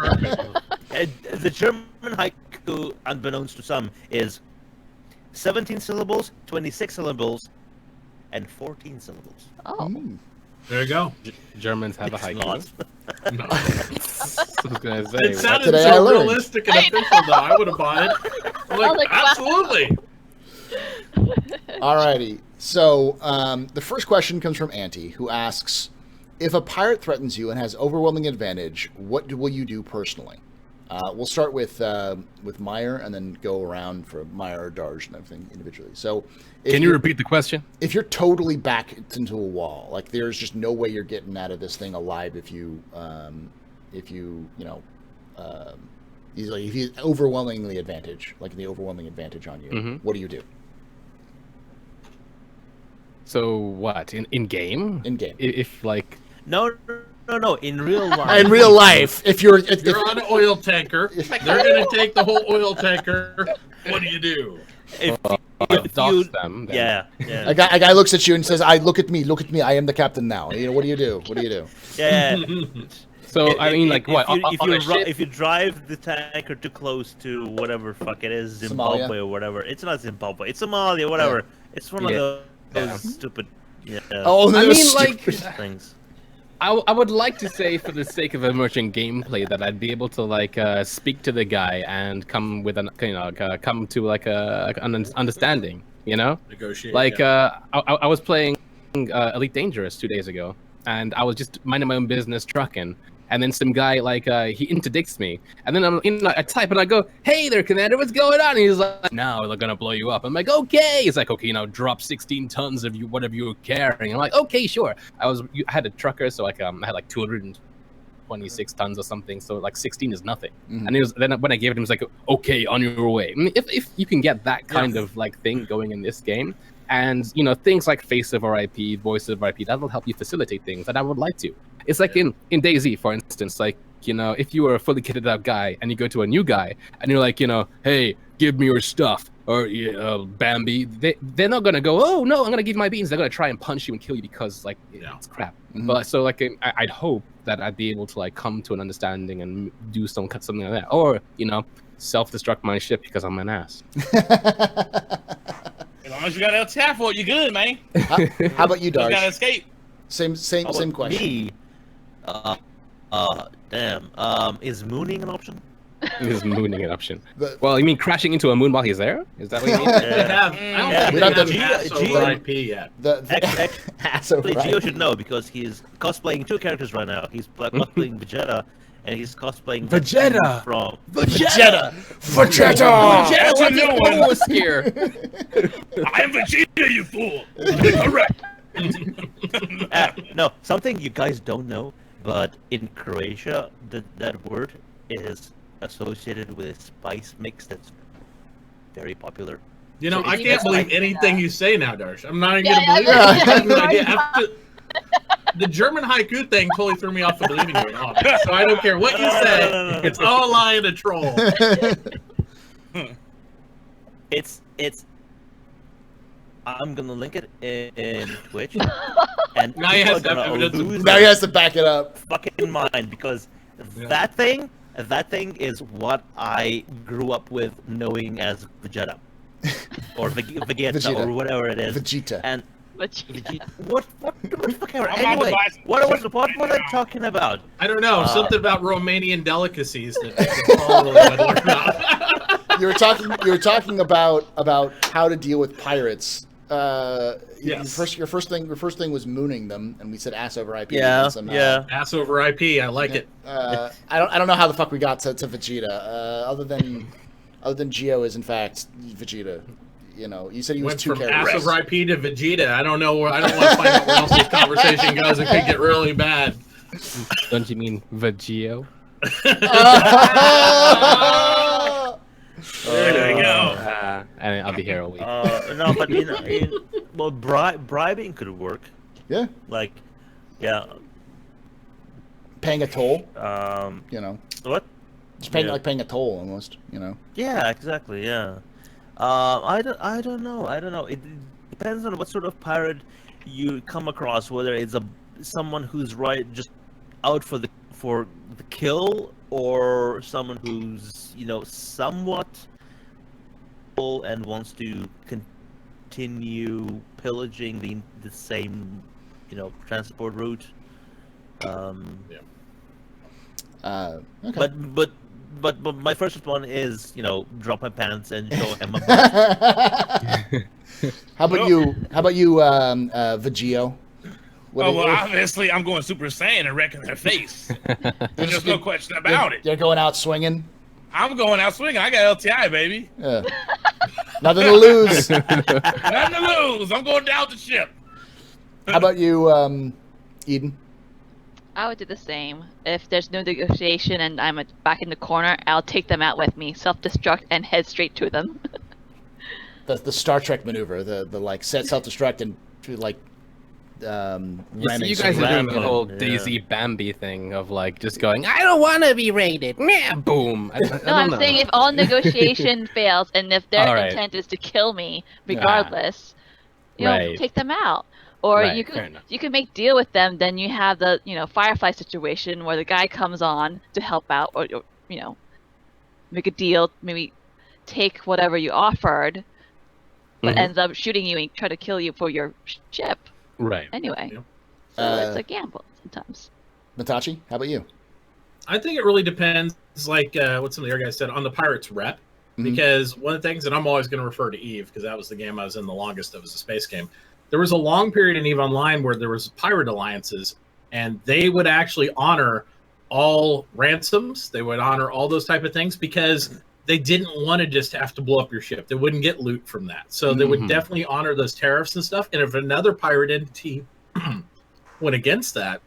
The German haiku, unbeknownst to some, is 17 syllables, 26 syllables, and 14 syllables. Oh. There you go. Germans have a haiku. Not. No. I was gonna say. It sounded Today I so learned. realistic and official, though. I would have bought it. I'm I was like, like, wow. absolutely. Alrighty. So the first question comes from Auntie, who asks, if a pirate threatens you and has overwhelming advantage, what will you do personally? We'll start with Meyer and then go around for Meyer or Darj and everything individually. So, Can you repeat the question? if you're totally backed into a wall, like there's just no way you're getting out of this thing alive if you if you overwhelmingly advantage, like the overwhelming advantage on you, Mhm. what do you do? So what? In game? In game. If like No, in real life. In real life, if you're on an oil tanker. They're gonna take the whole oil tanker. What do you do? If dox you, them, then- yeah, a guy looks at you and says, look at me, I am the captain now. You know, what do you do? yeah. So I mean, like what? If you drive the tanker too close to whatever fuck it is, Zimbabwe or whatever, it's not Zimbabwe, it's Somalia, whatever. It's one of those stupid. Yeah. Oh, I mean, like things. I would like to say, for the sake of immersion gameplay, that I'd be able to like speak to the guy and come with come to like an understanding, you know? Negotiate. Like I was playing Elite Dangerous 2 days ago, and I was just minding my own business trucking, and then some guy like he interdicts me, and then I type and I go, "Hey there, Commander, what's going on?" And he's like, "Now they're gonna blow you up." I'm like, "Okay." He's like, "Okay, drop 16 tons of whatever you're carrying." I'm like, "Okay, sure." I had a trucker, so like I had like 226 tons or something, so like 16 is nothing. Mhm. And then when I gave it, he was like, "Okay, on your way." I mean, if you can get that kind of like thing going in this game. And things like face over IP, voice over IP, that'll help you facilitate things that I would like to. It's like in DayZ, for instance, like if you were a fully kitted out guy and you go to a new guy and you're like, "Hey, give me your stuff," or Bambi, they're not gonna go, "Oh no, I'm gonna give you my beans." They're gonna try and punch you and kill you because like it's crap. Mhm. But so like I'd hope that I'd be able to like come to an understanding and do something like that, or self-destruct my ship because I'm an ass. As long as you got LTI for it, you're good, man. How about you, You gotta Darsh? escape. Same question. Me, damn. Is mooning an option? Is mooning an option? The- Well, you mean crashing into a moon while he's there? Is that what you mean? Yeah. I don't We think don't they have have to- pass over IP yet. The ass over Actually, Gio right. should know because he's cosplaying two characters right now. He's cosplaying Vegeta, and he's cosplaying Vegeta! from Vegeta! That's a new one. was here. I am Vegeta, you fool. Correct. No, something you guys don't know, but in Croatia, that word is associated with a spice mix that's very popular. You know, So I it's can't like- believe anything you say now, Darsh. I'm not even Yeah, gonna believe yeah, it. I have no yeah. idea. After the German haiku thing totally threw me off the believing you on it. So I don't care what you say. No. It's all a lie and a troll. It's. I'm gonna link it in Twitch, and Now he people has are to gonna have evidence of lose Now he their has to back it up. fucking mind because Yeah. that thing is what I grew up with knowing as Vegeta or Vegeta Vegeta. or whatever it is. Vegeta. And But Vegeta, what the fuck ever. I'm Anyway, about to buy what some was shit right I now. talking about? I don't know, Uh, something about Romanian delicacies that Paul really wanted to learn about. You were talking about how to deal with pirates. Yes. Your first thing was mooning them, and we said ass over IP. Yeah, and somehow- yeah. Ass over IP, I like it. I don't know how the fuck we got to Vegeta. Other than Geo is in fact Vegeta. You said he was Went two from characters. ass over IP to Vegeta. I don't know where. I don't want to find out where else this conversation goes. It could get really bad. Don't you mean Vegio? There you go. And I'll be here all week. No, but well, bribing could work. Yeah, Like, yeah. paying a toll. What? Just paying Yeah. paying a toll almost. Yeah, exactly. Yeah. I don't know. It depends on what sort of pirate you come across. Whether it's someone who's just out for the kill, or someone who's somewhat full and wants to continue pillaging the same transport route. Okay. But my first response is drop my pants and show him a How about you, Vegio? Oh, well, obviously, I'm going Super Saiyan and wrecking their face. There's no question about it. You're going out swinging. I'm going out swinging. I got LTI, baby. Yeah. Nothing to lose. Nothing to lose. I'm going down the ship. How about you, Eden? I would do the same. If there's no negotiation and I'm back in the corner, I'll take them out with me, self-destruct, and head straight to them. The Star Trek maneuver, the like set self-destruct and like You guys are doing the whole Daisy Bambi thing of like just going, I don't want to be raided. Nah, boom. I No, don't I'm know. saying if all negotiation fails and if their All right. intent is to kill me regardless, Right. take them out. Or Right, you fair could enough. you can make deal with them. Then you have the Firefly situation where the guy comes on to help out, or make a deal, maybe take whatever you offered, but Mhm. ends up shooting you and try to kill you for your ship. Right. Anyway, Yep. so it's a gamble sometimes. Matachi, how about you? I think it really depends, like what some of the other guys said, on the pirate's rep. Mhm. Because one of the things that I'm always going to refer to EVE, because that was the game I was in the longest of, was a space game. There was a long period in EVE Online where there was pirate alliances, and they would actually honor all ransoms. They would honor all those type of things because they didn't want to just have to blow up your ship. They wouldn't get loot from that. So they would Mhm. definitely honor those tariffs and stuff. And if another pirate entity went against that,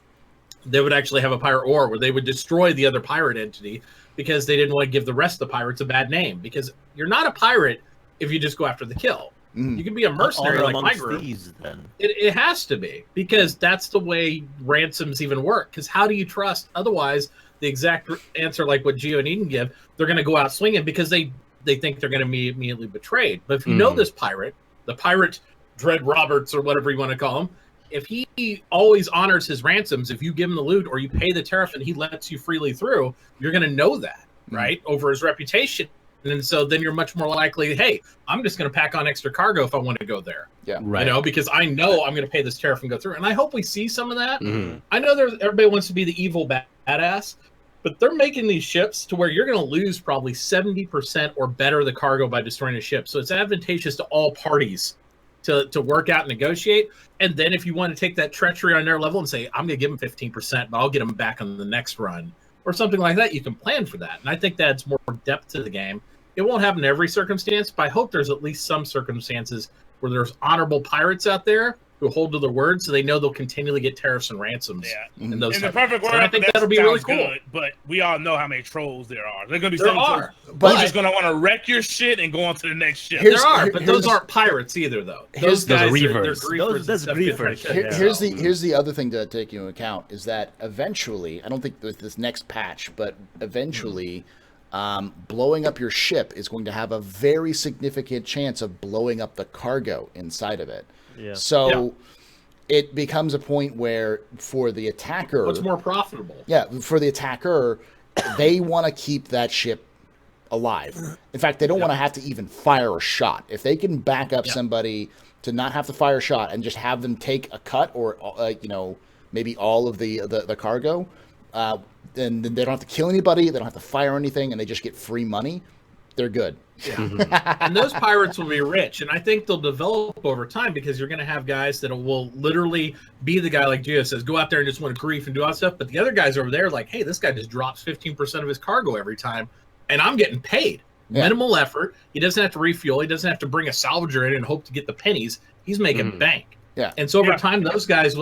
they would actually have a pirate war where they would destroy the other pirate entity because they didn't want to give the rest of the pirates a bad name. Because you're not a pirate if you just go after the kill. Mhm. You can be a mercenary Honor like my amongst group. thieves, then. It has to be, because that's the way ransoms even work. Because how do you trust? Otherwise, the exact answer, like what Gio and Eden give, they're going to go out swinging because they think they're going to be immediately betrayed. But if you know this pirate, the pirate Dread Roberts or whatever you want to call him, if he always honors his ransoms, if you give him the loot or you pay the tariff and he lets you freely through, you're going to know that, right? Over his reputation. And so then you're much more likely, hey, I'm just going to pack on extra cargo if I want to go there. Yeah. Right. Because I know I'm going to pay this tariff and go through. And I hope we see some of that. Mhm. I know everybody wants to be the evil badass, but they're making these ships to where you're going to lose probably 70% or better the cargo by destroying a ship. So it's advantageous to all parties to work out and negotiate. And then if you want to take that treachery on their level and say, I'm going to give them 15%, but I'll get them back on the next run or something like that, you can plan for that. And I think that adds more depth to the game. It won't happen in every circumstance, but I hope there's at least some circumstances where there's honorable pirates out there who hold to their word, so they know they'll continually get tariffs and ransoms. Yeah. And those In the type of perfect things. world, And I think that that'll be sounds really cool. good, but we all know how many trolls there are. They're going to be There so are, trolls. but- You're just going to want to wreck your shit and go on to the next ship. Here's- There are, but here's- those aren't pirates either, though. Here's- Those those guys, are they're griefers. griefers. and That's stuff griefers, get right yeah. to Here's the other thing to take into account is that eventually, I don't think with this next patch, but eventually, blowing up your ship is going to have a very significant chance of blowing up the cargo inside of it. Yeah. So it becomes a point where for the attacker, What's more profitable? yeah, for the attacker, they want to keep that ship alive. In fact, they don't want to have to even fire a shot. If they can back up somebody to not have to fire a shot and just have them take a cut or maybe all of the cargo, then they don't have to kill anybody, they don't have to fire anything, and they just get free money. They're good. And those pirates will be rich, and I think they'll develop over time because you're going to have guys that will literally be the guy, like Gio says, go out there and just want to grief and do all that stuff. But the other guys over there, like, hey, this guy just drops 15% of his cargo every time, and I'm getting paid. Yeah. Minimal effort. He doesn't have to refuel. He doesn't have to bring a salvager in and hope to get the pennies. He's making bank. Yeah. And so over time, those guys,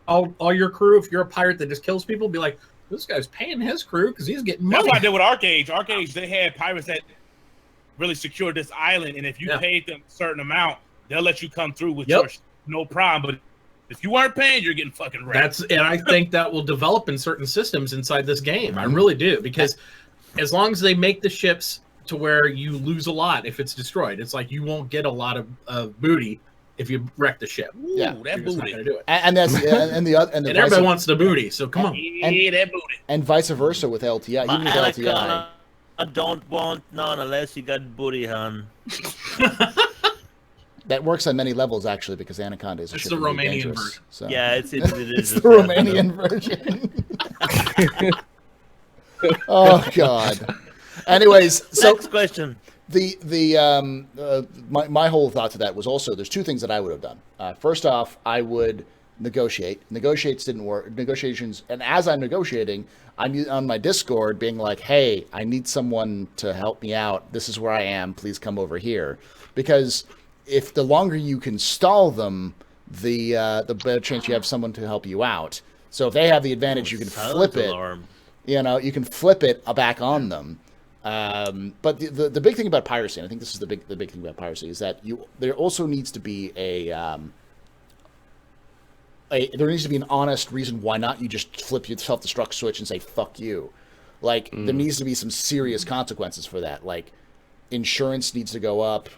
all your crew, if you're a pirate that just kills people, be like, this guy's paying his crew because he's getting That's money. what I did with Arcade. Arcade, they had pirates that really secured this island, and if you paid them a certain amount, they'll let you come through with your no problem. But if you weren't paying, you're getting fucking wrecked. And I think that will develop in certain systems inside this game. I really do, because as long as they make the ships to where you lose a lot if it's destroyed, it's like you won't get a lot of booty if you wreck the ship. Yeah. Ooh, that You're just not booty. going to do it. And that's and the And everybody wants the booty, so come on. Yeah, that booty. and vice versa with LTI. My Even with LTI, Anaconda, I don't want none unless you got booty, hon. that works on many levels actually because Anaconda is a It's ship the that can be Romanian dangerous. version. So. Yeah, it it's is. the Romanian version. Oh God. Anyways, so Next question. my whole thought to that was also there's two things that I would have done. First off, I would negotiate. Negotiates didn't work. Negotiations, and as I'm negotiating, I'm on my Discord being like, "Hey, I need someone to help me out. This is where I am. Please come over here." Because if the longer you can stall them, the better chance you have someone to help you out. So if they have the advantage, you can flip it. Alarm. You can flip it back on them. But the big thing about piracy, and I think this is the big thing about piracy, is that there also needs to be a there needs to be an honest reason why not you just flip your self-destruct switch and say fuck you. Like there needs to be some serious consequences for that. Like insurance needs to go up,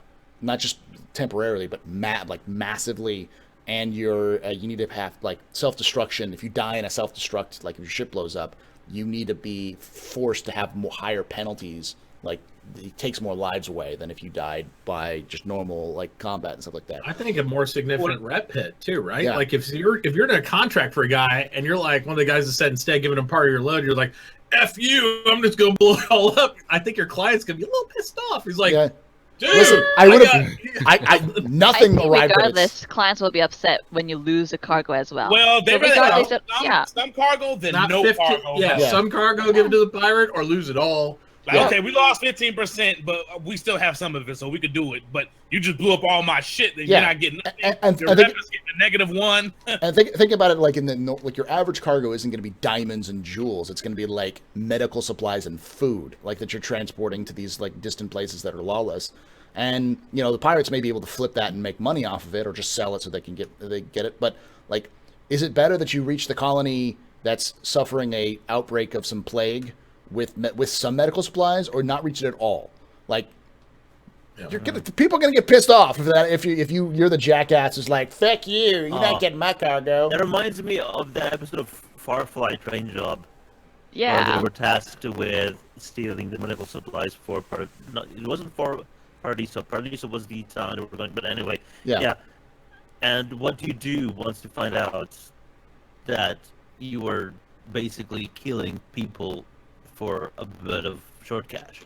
not just temporarily, but massively. And you need to have like self-destruction. If you die in a self-destruct, like if your ship blows up, you need to be forced to have more higher penalties. Like it takes more lives away than if you died by just normal like combat and stuff like that. I think a more significant rep hit too, right? Yeah. Like if you're in a contract for a guy and you're like one of the guys that said instead of giving him part of your load, you're like, F you, I'm just gonna blow it all up. I think your client's gonna be a little pissed off. He's like, Yeah. dude, Listen, I would have. Nothing I think arrived. regardless, clients will be upset when you lose a cargo as well. Well, they So rather regardless have of- some cargo than not no 50, cargo. yeah, Yeah. some cargo give it to the pirate or lose it all. Like, Yeah. okay, we lost 15%, but we still have some of it, so we could do it. But you just blew up all my shit, then Yeah. you're not getting nothing. And Your I rep think- is getting a -1. And think about it like like your average cargo isn't going to be diamonds and jewels. It's going to be like medical supplies and food, like that you're transporting to these like distant places that are lawless. And the pirates may be able to flip that and make money off of it, or just sell it so they can get it. But like, is it better that you reach the colony that's suffering a outbreak of some plague with some medical supplies, or not reach it at all? Like, people are gonna get pissed off if you're the jackass who's like, fuck you're not getting my cargo. That reminds me of the episode of Firefly Train Job. Where yeah. they were tasked with stealing the medical supplies for it wasn't for Paradiso. Paradiso was the town they were going, but anyway. Yeah. And what do you do once you find out that you were basically killing people for a bit of short cash?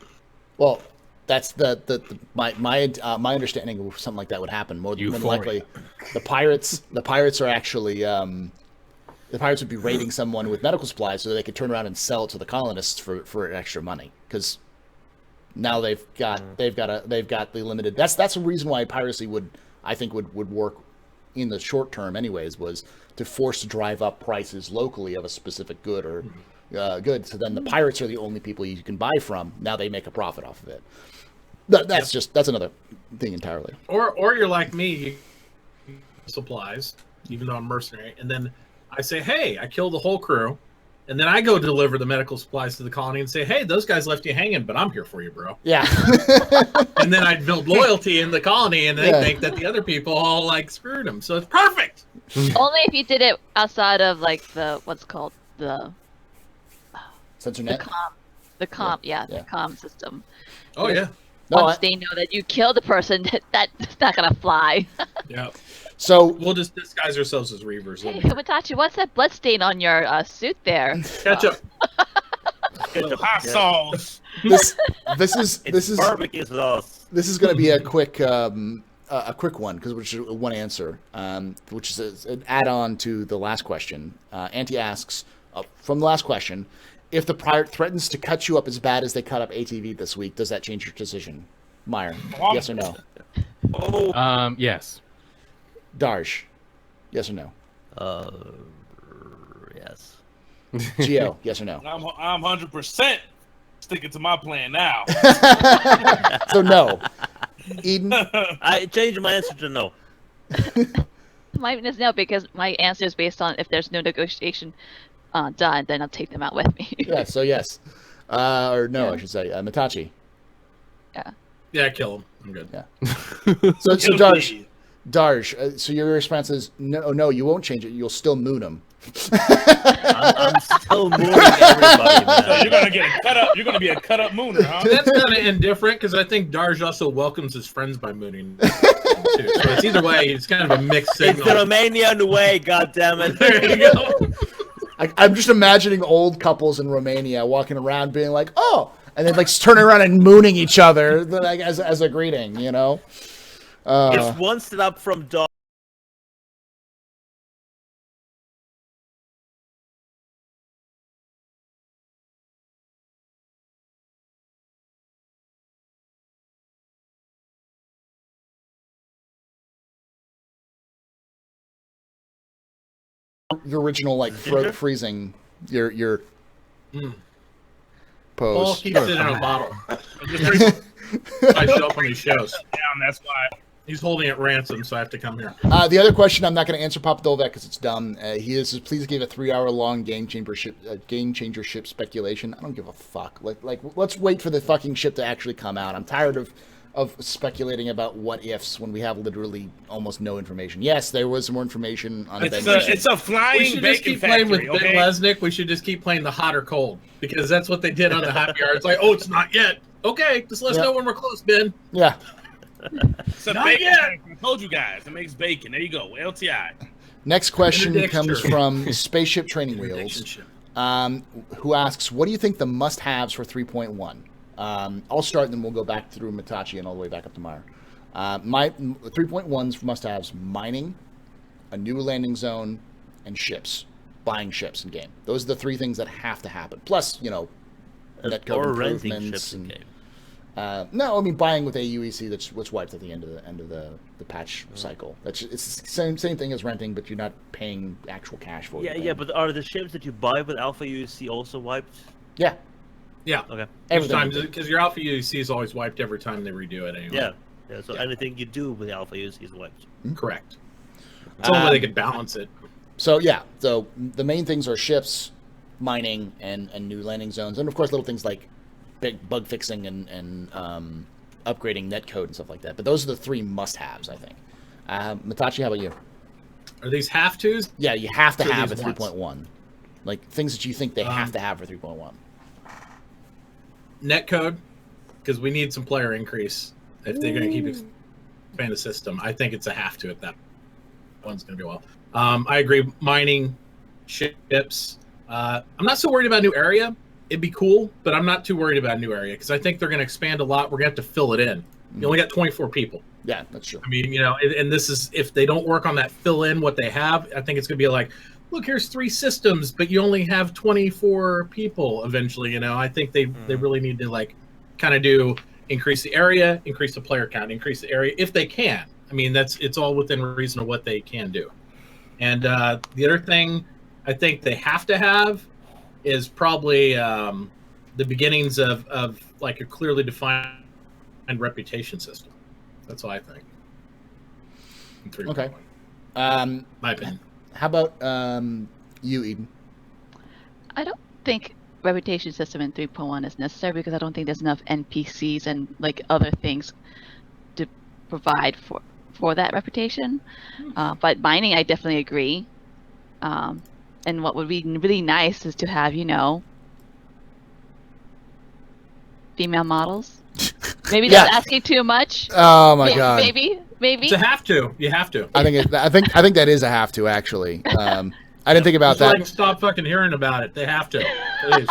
Well, that's my understanding of something like that would happen. More than likely, the pirates are actually the pirates would be raiding someone with medical supplies so that they could turn around and sell it to the colonists for extra money, because now they've got the limited. That's the reason why piracy would work in the short term, anyways, was to force to drive up prices locally of a specific good or good. So then the pirates are the only people you can buy from. Now they make a profit off of it. That's another thing entirely. Or you're like me, you supplies, even though I'm mercenary, and then I say, hey, I killed the whole crew, and then I go deliver the medical supplies to the colony and say, hey, those guys left you hanging, but I'm here for you, bro. Yeah. And then I build loyalty in the colony, and they think that the other people all like screwed them. So it's perfect. Only if you did it outside of like the Censornet. the comm system. Oh yeah. No, Once they know that you killed the person, that's not gonna fly. Yeah. so We'll just disguise ourselves as Reavers. Hey, Himatachi, what's that blood stain on your suit there? Ketchup. Hot sauce. this It's is barbecue sauce. this is going to be a quick one, because which is one answer, which is an add-on to the last question. Auntie asks from the last question, if the pirate threatens to cut you up as bad as they cut up ATV this week, does that change your decision? Meyer, yes or no? Yes. Darsh, yes or no? Yes. Gio, yes or no? I'm 100% sticking to my plan now. So no. Eden, I changed my answer to no. Mine is no, because my answer is based on if there's no negotiation done, then I'll take them out with me. yeah. So yes, or no, I should say. Matachi. Yeah, kill him. I'm good. Yeah. So Darsh, so your response is no, you won't change it. You'll still moon him. I'm still mooning everybody, So man. you're gonna get a cut up. You're gonna be a cut up mooner, huh? That's kind of indifferent because I think Darj also welcomes his friends by mooning. Too. So it's either way, it's kind of a mixed It's signal. the Romanian way, goddammit. There you go. I'm just imagining old couples in Romania walking around being like, oh, and then like turning around and mooning each other like as a greeting, you know? It's one step up from dog. Your original like throat freezing your Paul pose. keeps it in a bottle. I show up on these shows. Down. That's why. He's holding it ransom, so I have to come here. The other question I'm not going to answer Papa Dolvek because it's dumb. Please give a 3-hour-long game changer ship speculation. I don't give a fuck. Like, let's wait for the fucking ship to actually come out. I'm tired of speculating about what ifs when we have literally almost no information. Yes, there was more information on it's a We flying should just bacon keep playing with factory, Ben okay? Lesnick. We should just keep playing the hot or cold because that's what they did on the Happy Hour. It's like, oh, it's not yet. Okay, just let us know when we're close, Ben. Yeah. It's a Not bacon yet. factory. I told you guys, it makes bacon. There you go, LTI. Next question Interdicture. comes from Spaceship Training Wheels, who asks, what do you think the must-haves for 3.1? I'll start, and then we'll go back through Mitachi and all the way back up to Meyer. My 3.1's must-haves: mining, a new landing zone, and ships. Buying ships in game. Those are the 3 things that have to happen. Plus, netcode or renting improvements ships in and game. no, I mean buying with AUEC. That's what's wiped at the end of the patch cycle. It's the same thing as renting, but you're not paying actual cash for it. Yeah, but are the ships that you buy with Alpha UC also wiped? Yeah. Yeah. Okay. Every time, Everything. because your Alpha UC is always wiped every time they redo it anyway. Yeah. So anything you do with Alpha UC is wiped. Correct. It's only way they could balance it. So the main things are ships, mining, and new landing zones, and of course little things like big bug fixing and upgrading netcode and stuff like that. But those are the 3 must-haves, I think. Mitachi, how about you? Are these have tos? Yeah, you have to Or have a these wants? 3.1. Like things that you think they have to have for 3.1. Netcode, because we need some player increase if they're going to keep expanding the system. I think it's a have to if that one's going to be well. I agree. Mining, ships. I'm not so worried about new area. It'd be cool, but I'm not too worried about new area because I think they're going to expand a lot. We're going to have to fill it in. You only got 24 people. Yeah, that's true. I mean, and this is if they don't work on that fill in what they have. I think it's going to be like, look, here's 3 systems, but you only have 24 people. Eventually, I think they really need to kind of increase the area, increase the player count, increase the area if they can. I mean, it's all within reason of what they can do. And the other thing I think they have to have is probably the beginnings of like a clearly defined reputation system. That's what I think. Okay. My opinion. How about you, Eden? I don't think reputation system in 3.1 is necessary because I don't think there's enough NPCs and other things to provide for that reputation. But mining, I definitely agree. And what would be really nice is to have, female models. Maybe that's asking too much. Oh my god. Maybe. It's a have to. You have to. I think that is a have to actually. I didn't think about that. Stop fucking hearing about it. They have to. Please.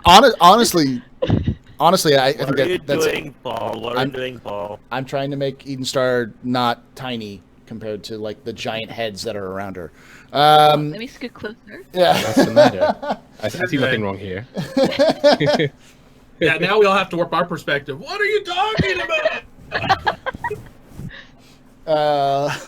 Honestly, I think What are you that's doing, Paul? What are you doing, Paul? I'm trying to make Eden Star not tiny compared to the giant heads that are around her. Let me scoot closer. Yeah. What's the matter? I see nothing wrong here. Yeah, now we all have to warp our perspective. What are you talking about?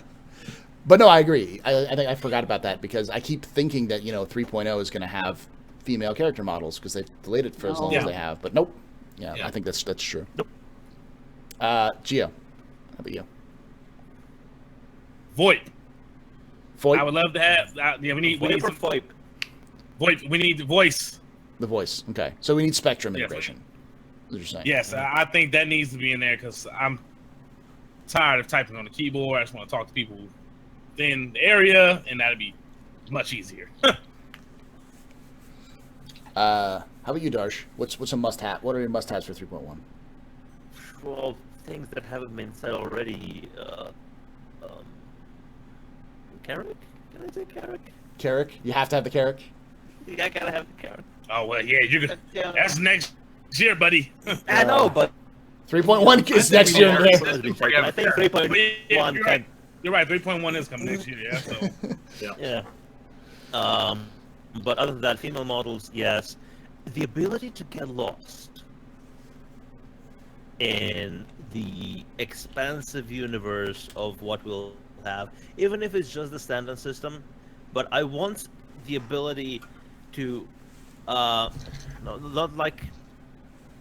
But no, I agree. I think I forgot about that because I keep thinking that 3.0 is going to have female character models because they've delayed it for as long as they have. But nope. Yeah, I think that's true. Nope. Gio, how about you? VoIP. VoIP? I would love to have. We need some VoIP. VoIP. We need the voice. The voice. Okay. So we need Spectrum integration. That's what you're saying. Yes, I think that needs to be in there because I'm tired of typing on the keyboard. I just want to talk to people in the area, and that'd be much easier. How about you, Darsh? What's a must-have? What are your must-haves for 3.1? Well, things that haven't been said already. Carrick? Can I say Carrick? Carrick? You have to have the Carrick? Yeah, I gotta have the Carrick. Oh well, yeah, you're gonna. That's next year, buddy. I know, but 3.1 is next year. I think 3.1 You're right. You're right. 3.1 is coming next year. Yeah. So. Yeah. But other than that, female models, yes. The ability to get lost in the expansive universe of what we'll have, even if it's just the standard system. But I want the ability to, not like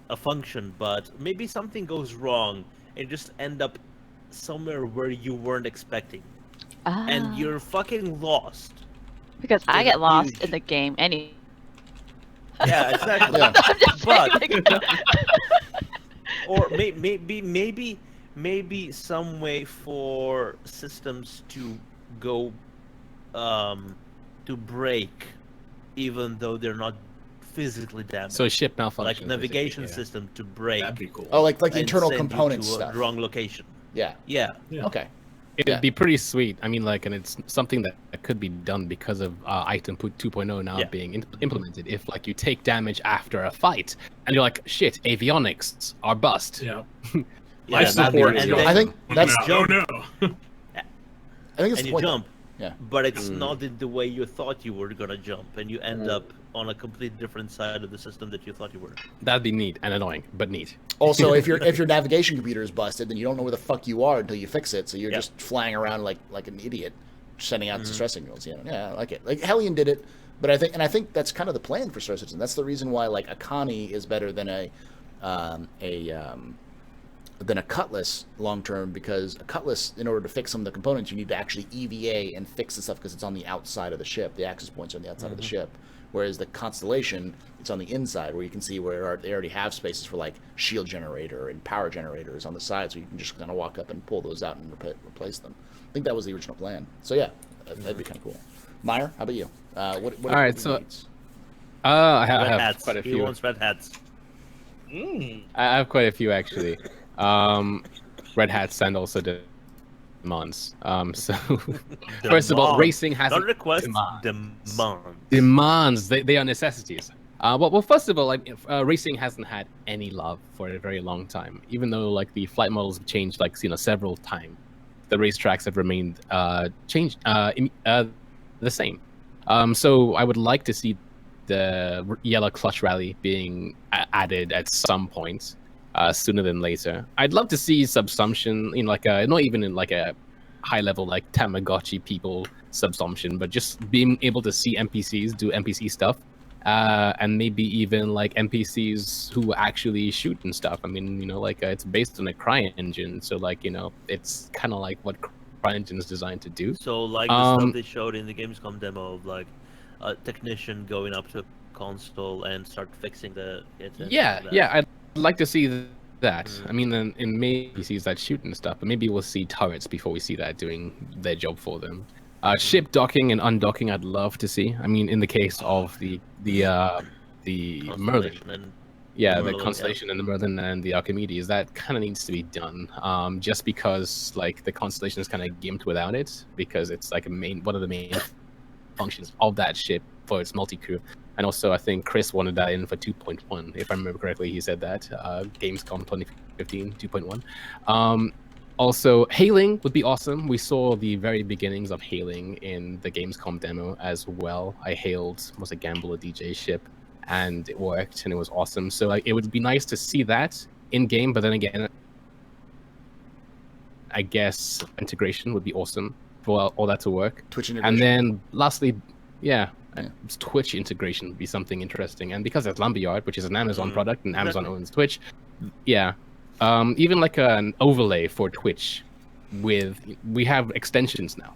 a function, but maybe something goes wrong and just end up somewhere where you weren't expecting, Ah, and you're fucking lost. because I There's get lost huge- in the game any. Yeah, exactly. Yeah. I'm just But- saying, like, Or maybe some way for systems to go to break, even though they're not physically damaged. So ship malfunction. like navigation basically, system to break. That'd be cool. Oh, like and internal send you components to a stuff. wrong location. Yeah. Yeah. Yeah. Okay. It'd Yeah. be pretty sweet. I mean, like, and it's something that could be done because of item 2.0 now Yeah. being implemented. If like you take damage after a fight, and you're like, shit, avionics are bust. Yeah. Yeah, I that'd be support really you. cool. I think that's. Oh no. I think it's And the you point. jump, Yeah. but it's not in the way you thought you were gonna jump, and you end up on a complete different side of the system that you thought you were. That'd be neat and annoying, but neat. Also, if your navigation computer is busted, then you don't know where the fuck you are until you fix it. So you're Yeah. just flying around like an idiot, sending out distress signals. Yeah, I like it. Like Hellion did it, but I think that's kind of the plan for Star Citizen. That's the reason why like a Connie is better than a Cutlass long term, because a Cutlass, in order to fix some of the components, you need to actually EVA and fix the stuff because it's on the outside of the ship. The access points are on the outside of the ship. Whereas the Constellation, it's on the inside, where you can see where they already have spaces for like shield generator and power generators on the side, so you can just kind of walk up and pull those out and replace them. I think that was the original plan. So yeah, that'd be kind of cool. Meyer, how about you? What All right, what so- needs? I Red have hats. quite a He few. wants red hats. I have quite a few actually. Red hats and also demands. So first of all, Demand. racing has Not request, demands. demand. Demands. They are necessities. Well, first of all, like racing hasn't had any love for a very long time. Even though like the flight models have changed like several times, the racetracks have remained changed the same. So I would like to see the yellow clutch rally being added at some point sooner than later. I'd love to see subsumption in like a, not even in like a high level like Tamagotchi people subsumption, but just being able to see NPCs do NPC stuff, and maybe even like NPCs who actually shoot and stuff. I mean, like it's based on a CryEngine, so like it's kind of like what CryEngine is designed to do. So like the stuff they showed in the Gamescom demo of like a technician going up to a console and start fixing it. And Yeah, that. yeah, I'd like to see that. I mean, in maybe sees that shoot and stuff, but maybe we'll see turrets before we see that doing their job for them. Ship docking and undocking, I'd love to see. I mean, in the case of the Merlin, Constellation and yeah, Merlin, the yeah. Constellation and the Merlin and the Archimedes, that kind of needs to be done. Just because like the Constellation is kind of gimped without it, because it's like one of the main functions of that ship for its multi-crew. And also, I think Chris wanted that in for 2.1, if I remember correctly. He said that Gamescom 2015 2.1. Also, hailing would be awesome. We saw the very beginnings of hailing in the Gamescom demo as well. I hailed was a Gambler DJ ship, and it worked, and it was awesome. So like, it would be nice to see that in game. But then again, I guess integration would be awesome for all that to work. Twitch integration. And then lastly, yeah, Twitch integration would be something interesting. And because it's Lumberyard, which is an Amazon product, and Amazon owns Twitch, yeah, even like an overlay for Twitch. We have extensions now.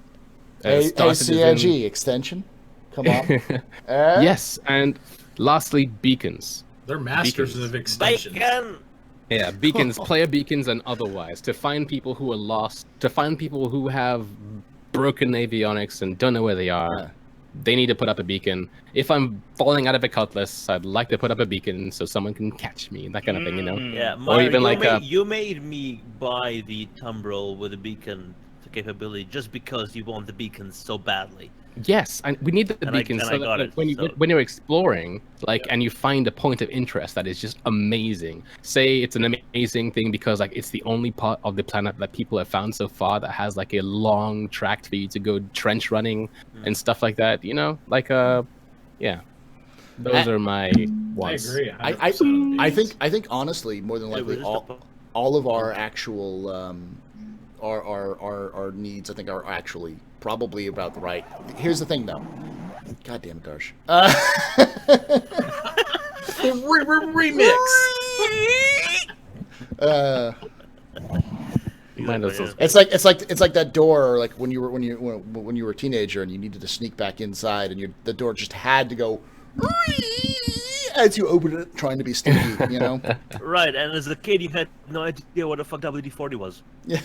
Star Citizen- CIG extension. Come on. Yes, and lastly, beacons. They're masters Beacons. of extensions. Bacon. Yeah, beacons, player beacons, and otherwise, to find people who are lost, to find people who have broken avionics and don't know where they are. Yeah. They need to put up a beacon. If I'm falling out of a Cutlass, I'd like to put up a beacon so someone can catch me, that kind of thing, Yeah, Or Mario, even like you made me buy the Tumbrel with a beacon capability just because you want the beacon so badly. Yes, and we need the And I- beacon and so I that got like, it, when so- when you're exploring, like, and you find a point of interest that is just amazing. Say it's an amazing thing because like it's the only part of the planet that people have found so far that has like a long tract for you to go trench running and stuff like that. Like yeah, those are my I ones. agree. I 100% of these. think honestly, more than Yeah, likely, we're just all of our actual our needs, I think, are actually probably about the right. Here's the thing, though. God damn it, Darsh. Remix. Mine Yeah. does. It's like that door, like when you were a teenager and you needed to sneak back inside, and the door just had to go as you opened it, trying to be sneaky, you know. Right, and as a kid, you had no idea what the fuck WD-40 was. Yeah.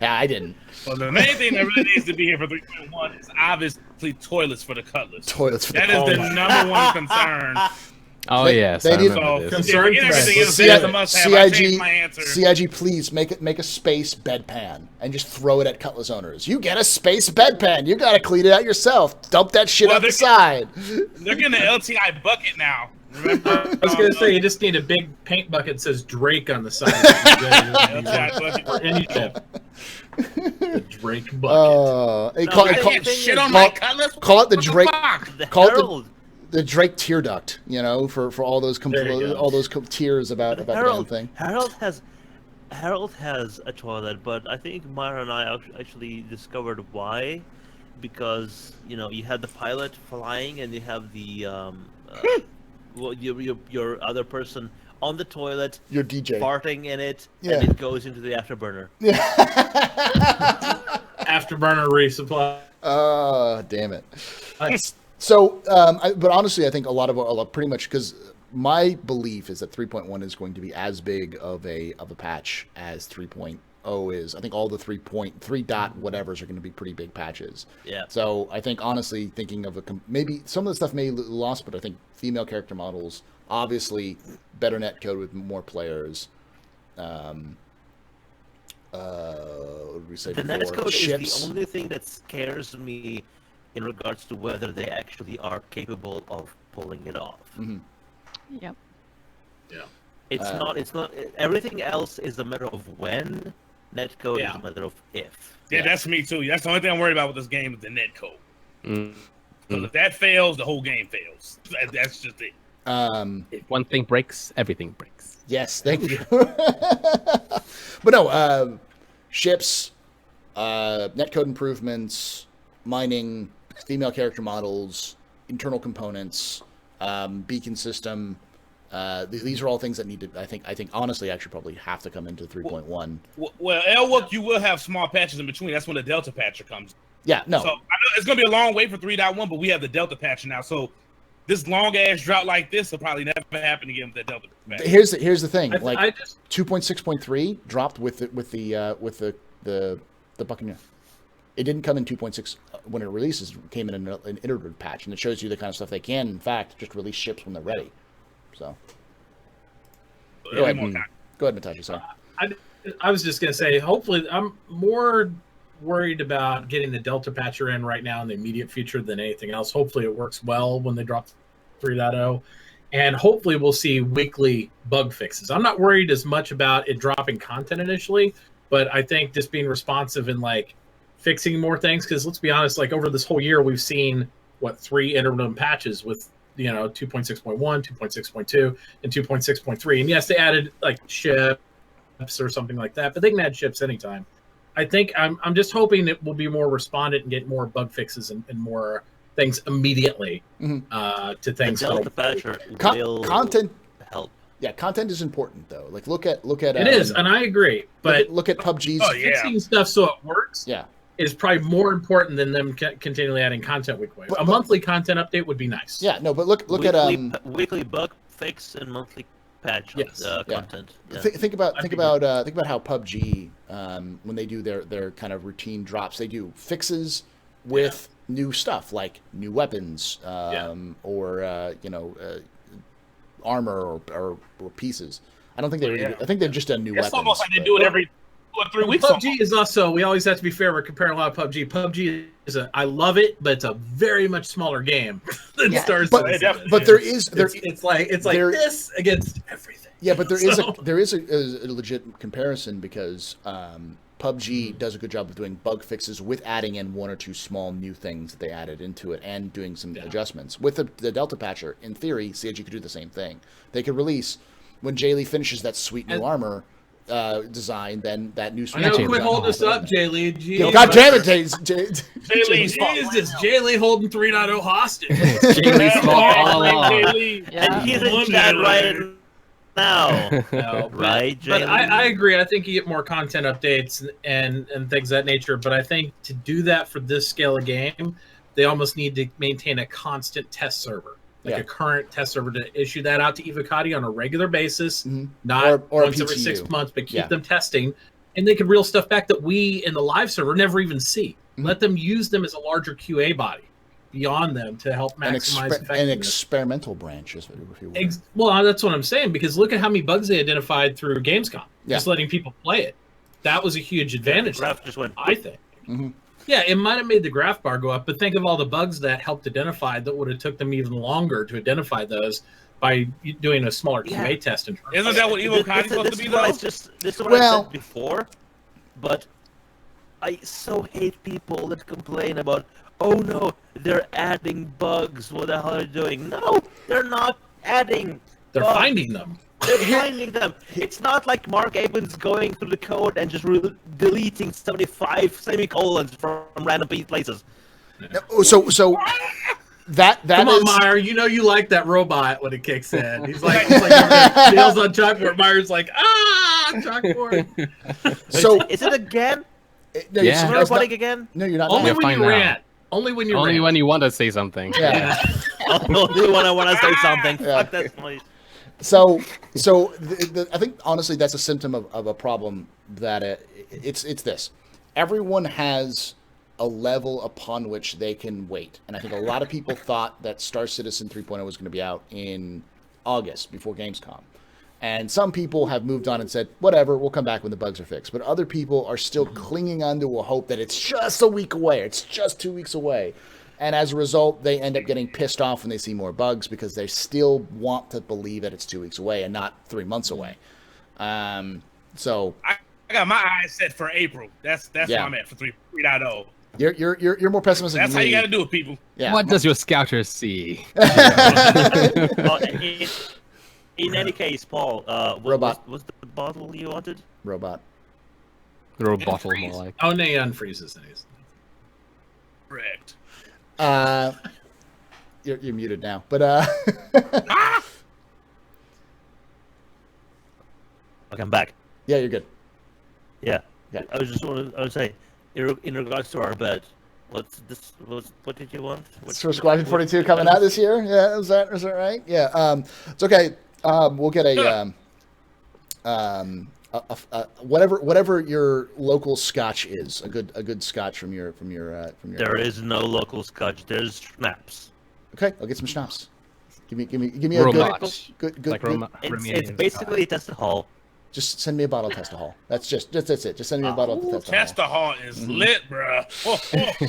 Yeah, I didn't. Well, the main thing that really needs to be here for 3.1 is obviously toilets for the Cutlass. Toilets for That the is the number one concern. Oh They- yes, they I need- remember So, this. yeah, forget everything else. CI That's a must-have. I changed my answer. CIG, please make a space bedpan and just throw it at Cutlass owners. You get a space bedpan. You gotta clean it out yourself. Dump that shit Well, out the they're- side. They're getting an LTI bucket now. Remember? I was gonna say you just need a big paint bucket that says Drake on the side. LTI bucket. For any ship. The Drake bucket. Hey, No, call, I call, can't Shit on call- my Cutlass. call it the What Drake- fuck? The Call it the- Herald. the Drake tear duct, you know, for all those There you go. all those tears about the damn thing. Harold has a toilet, but I think Myra and I actually discovered why, because you know you had the pilot flying and you have the well, your other person on the toilet Your DJ. farting in it, Yeah. and it goes into the afterburner. Afterburner resupply. Oh, damn it. Nice. So, but honestly, I think a lot pretty much because my belief is that 3.1 is going to be as big of a patch as 3.0 is. I think all the 3.3 dot whatevers are going to be pretty big patches. Yeah. So I think honestly, thinking of maybe some of the stuff may lost, but I think female character models, obviously, better netcode with more players. What did we say The before? netcode is Ships. the only thing that scares me in regards to whether they actually are capable of pulling it off. Mhm. Yep. It's Uh, not. It's not. Everything else is a matter of when. Netcode Yeah. is a matter of if. Yeah, Yeah. that's me too. That's the only thing I'm worried about with this game is the net code. Mm. Because if that fails, the whole game fails. That's just it. If one thing breaks, everything breaks. Yes, thank you. But no, ships, netcode improvements, mining, female character models, internal components, beacon system. These are all things that need to. I think honestly, actually probably have to come into 3.1. Well, Elwook, you will have small patches in between. That's when the Delta patcher comes. Yeah, no. So I know it's gonna be a long wait for 3.1, but we have the Delta patcher now. So this long ass drought like this will probably never happen again with the Delta patcher. Here's the thing. I Like just 2.6.3 dropped with the Buccaneer. It didn't come in 2.6 when it releases. It came in an iterative patch, and it shows you the kind of stuff they can, in fact, just release ships when they're ready. So go ahead, Matachi. Sorry. I was just gonna say, hopefully, I'm more worried about getting the Delta patcher in right now in the immediate future than anything else. Hopefully, it works well when they drop 3.0, and hopefully, we'll see weekly bug fixes. I'm not worried as much about it dropping content initially, but I think just being responsive and like fixing more things. Because let's be honest, like over this whole year, we've seen 3 interim patches with 2.6.1, 2.6.2, and 2.6.3. And yes, they added like ships or something like that, but they can add ships anytime. I think I'm just hoping it will be more respondent and get more bug fixes and more things immediately to The things. Delta patcher will Content. help. Yeah, content is important though. Like look at It is, and I agree. But look at PUBG's. Oh, yeah. fixing stuff so it works Yeah. is probably more important than them continually adding content week by week. A monthly content update would be nice. Yeah, no, but look weekly, at weekly bug fix and monthly patch Yes. of Yeah. content. Yeah. think about That'd be good. think about how PUBG when they do their kind of routine drops, they do fixes with new stuff like new weapons or armor or pieces. I don't think they. I think they've just done new It's weapons. almost like they but- do it every 3 weeks. PUBG is also, we always have to be fair, we're comparing a lot of PUBG. PUBG is I love it, but it's a very much smaller game than Star but, Citizen. but there is It's like there- this against everything. Yeah, but there is So- a legit comparison because PUBG does a good job of doing bug fixes with adding in 1 or 2 small new things that they added into it and doing some adjustments. With the Delta Patcher, in theory, CIG could do the same thing. They could release, when Jay Lee finishes that sweet new armor design, then that new I sweet know, Actually, quit holding us up, Jay Lee. Yo, God damn it, Jay. Jay Lee's fault. Jesus, Jay Lee holding 3.0 hostage. Jay Lee's fault all along. Jay Lee. Yeah. And he's in One chat minute right now. No, Right, but I Jalen? agree. I think you get more content updates and things of that nature. But I think to do that for this scale of game, they almost need to maintain a constant test server, like a current test server to issue that out to Evocati on a regular basis, not Or a once every 6 PTU. months, but keep them testing. And they could reel stuff back that we in the live server never even see. Let them use them as a larger QA body beyond them to help maximize effectiveness. An experimental branch, if you will. Well, that's what I'm saying, because look at how many bugs they identified through Gamescom. Just letting people play it. That was a huge advantage. The graph just went. I think. Yeah, it might have made the graph bar go up, but think of all the bugs that helped identify that would have took them even longer to identify those by doing a smaller QA test. Isn't that what Evocati's supposed to be, though? This is what I said before, but I so hate people that complain about, oh no, they're adding bugs. What the hell are they doing? No, they're not adding. They're bugs. finding them. They're finding them. It's not like Mark Abens going through the code and just deleting 75 semicolons from random places. So that Come on, is... Meyer. You know you like that robot when it kicks in. He's like nails on chalkboard. Meyer's like, chalkboard. So is it again? No, Yeah. You're recording again? No, you're not. Only You'll when find you out. rant. Only when you Only rant. when you want to say something. Yeah. Only when I want to say something. Fuck that noise. So I think honestly that's a symptom of a problem that it's this. Everyone has a level upon which they can wait, and I think a lot of people thought that Star Citizen 3.0 was going to be out in August before Gamescom, and some people have moved on and said whatever, we'll come back when the bugs are fixed. But other people are still clinging on to a hope that it's just a week away, it's just 2 weeks away. And as a result, they end up getting pissed off when they see more bugs because they still want to believe that it's 2 weeks away and not 3 months away. So I got my eyes set for April. That's where I'm at for 3.0. you're more pessimistic. That's than how me. you got to do it, people. Yeah. What does your scouter see? In any case, Paul, what Robot. was the bottle you wanted? Robot. Throw a bottle more like. Oh, no, he unfreezes things. Correct. You're muted now, but Okay, I'm back. yeah, you're good. Yeah. Yeah. I was saying, in regards to our bet, what did you want? So Squadron 42 coming out this year. Yeah, is that right? Yeah. It's okay. We'll get whatever your local scotch is, a good scotch from your. There is no local scotch. There's schnapps. Okay, I'll get some schnapps. Give me a Robots. good. Like It's basically a test hall. Just send me a bottle of Testahol. That's it. Just send me a bottle of Testahol. Testahol is lit, bruh.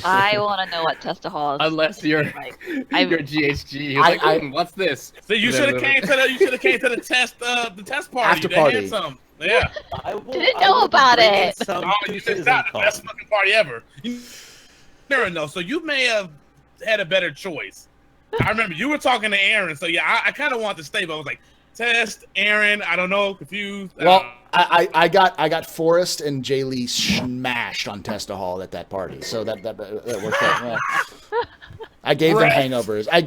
I want to know what Testahol is. Unless you're Like, your GHG, you're like, what's this? So you should have came to the test party. After They party. had some. Yeah. Didn't know about it. Oh, you said it's not the best fucking party ever. You never know. So you may have had a better choice. I remember you were talking to Aaron, so yeah, I kind of wanted to stay, but I was like, Test, Aaron, I don't know, confused. Well, I got Forrest and Jay Lee smashed on Testahol at that party, so that worked out. Yeah. I gave them hangovers. I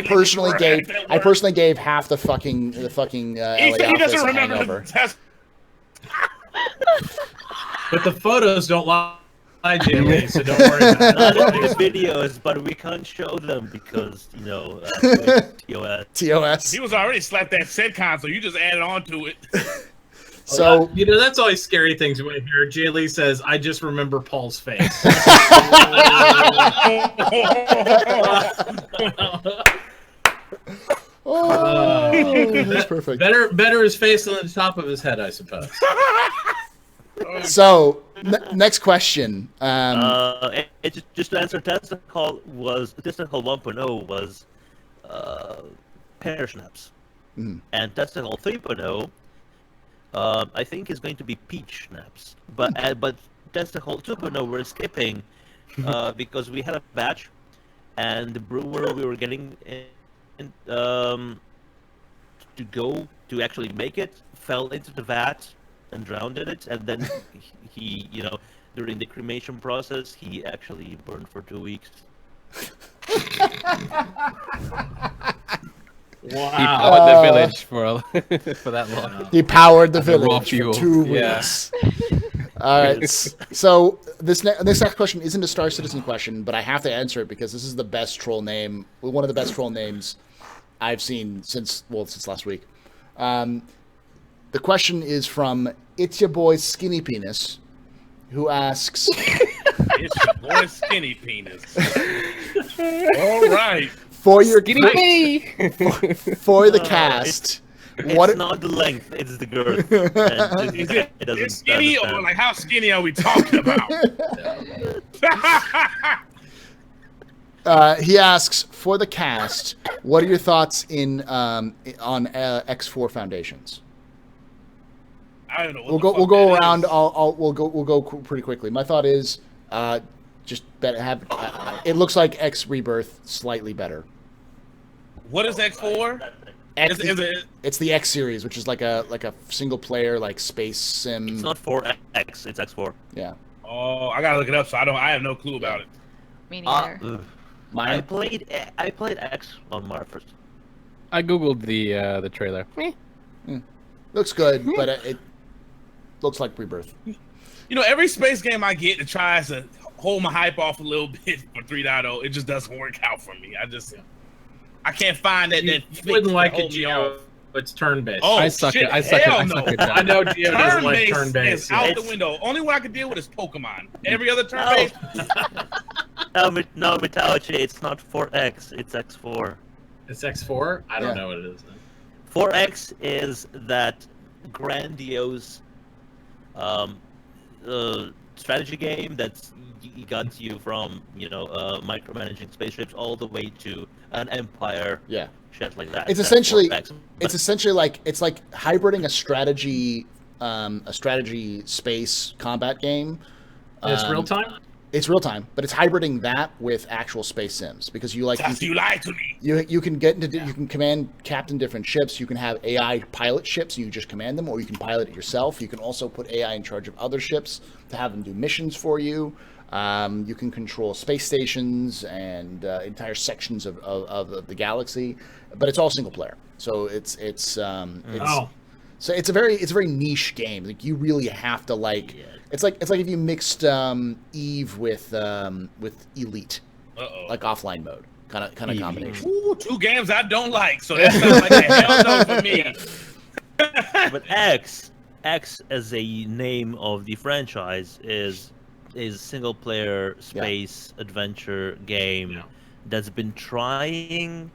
personally gave half the fucking LA He office doesn't a remember hangover. the test. But the photos don't lie, Jay, so don't worry about Not it. in these videos, but we can't show them because TOS. TOS. He was already slapped that set console. You just added on to it. So That's always scary things when you hear Jay Lee says, "I just remember Paul's face." that's perfect. Better his face than the top of his head, I suppose. So next question. Just to answer, Testicle 1.0 was pear schnapps, and Testicle 3.0 I think is going to be peach schnapps, but Testicle 2.0 we're skipping because we had a batch, and the brewer we were getting to actually make it fell into the vat and drowned in it, and then he during the cremation process he actually burned for 2 weeks. He Wow. powered the village for that long. He powered the And the raw village for fuel. 2 Yeah. weeks. All right. So this next question isn't a Star Citizen question, but I have to answer it because this is the best troll name, one of the best troll names I've seen since last week. The question is from It's Your Boy Skinny Penis, who asks, It's your boy Skinny Penis. All right. for your for the It's cast, It's what not the length, it's the girth. And Is it it doesn't it's skinny or understand. like how skinny are we talking about? he asks for the cast, what are your thoughts on X4 Foundations? I don't know. We'll go around. We'll go pretty quickly. My thought is, just it looks like X Rebirth slightly better. What is X4? X, Is it? it's the X series, which is like a single player like space sim. It's not 4X, it's X4. Yeah. Oh, I gotta look it up. So I have no clue about it. Me neither. Ugh. Mine? I played X on my first. I googled the trailer. Looks good, but it looks like Rebirth. You know, every space game I get that tries to hold my hype off a little bit for 3.0, it just doesn't work out for me. I can't find that. You fix wouldn't to like hold it, me Gio. off. It's turn-based. Oh, I suck shit, it. I suck hell it. I no. suck it. I know Gio doesn't like Turn-based turn-based. is out It's- the window. Only one I can deal with is Pokemon. Every other turn-based, No, Metallica, it's not 4X, it's X4. It's X4? I don't Yeah. know what it is. Then. 4X is that grandiose strategy game that's got you from micromanaging spaceships all the way to an empire, Yeah. shit like that. It's That's essentially 4X. it's essentially like hybriding a strategy space combat game. And it's real time? It's real time, but it's hybriding that with actual space sims because you lied to me. you can get into you can captain different ships. You can have AI pilot ships and you just command them, or you can pilot it yourself. You can also put AI in charge of other ships to have them do missions for you. You can control space stations and entire sections of the galaxy, but it's all single player. So it's Oh. so it's a very niche game. Like you really have to like. Yeah. It's like if you mixed Eve with Elite, Uh-oh. like offline mode, kind of combination. Ooh, 2 games I don't like, so that sounds like a hell no for me. But X as a name of the franchise is single player space adventure game Yeah. that's been trying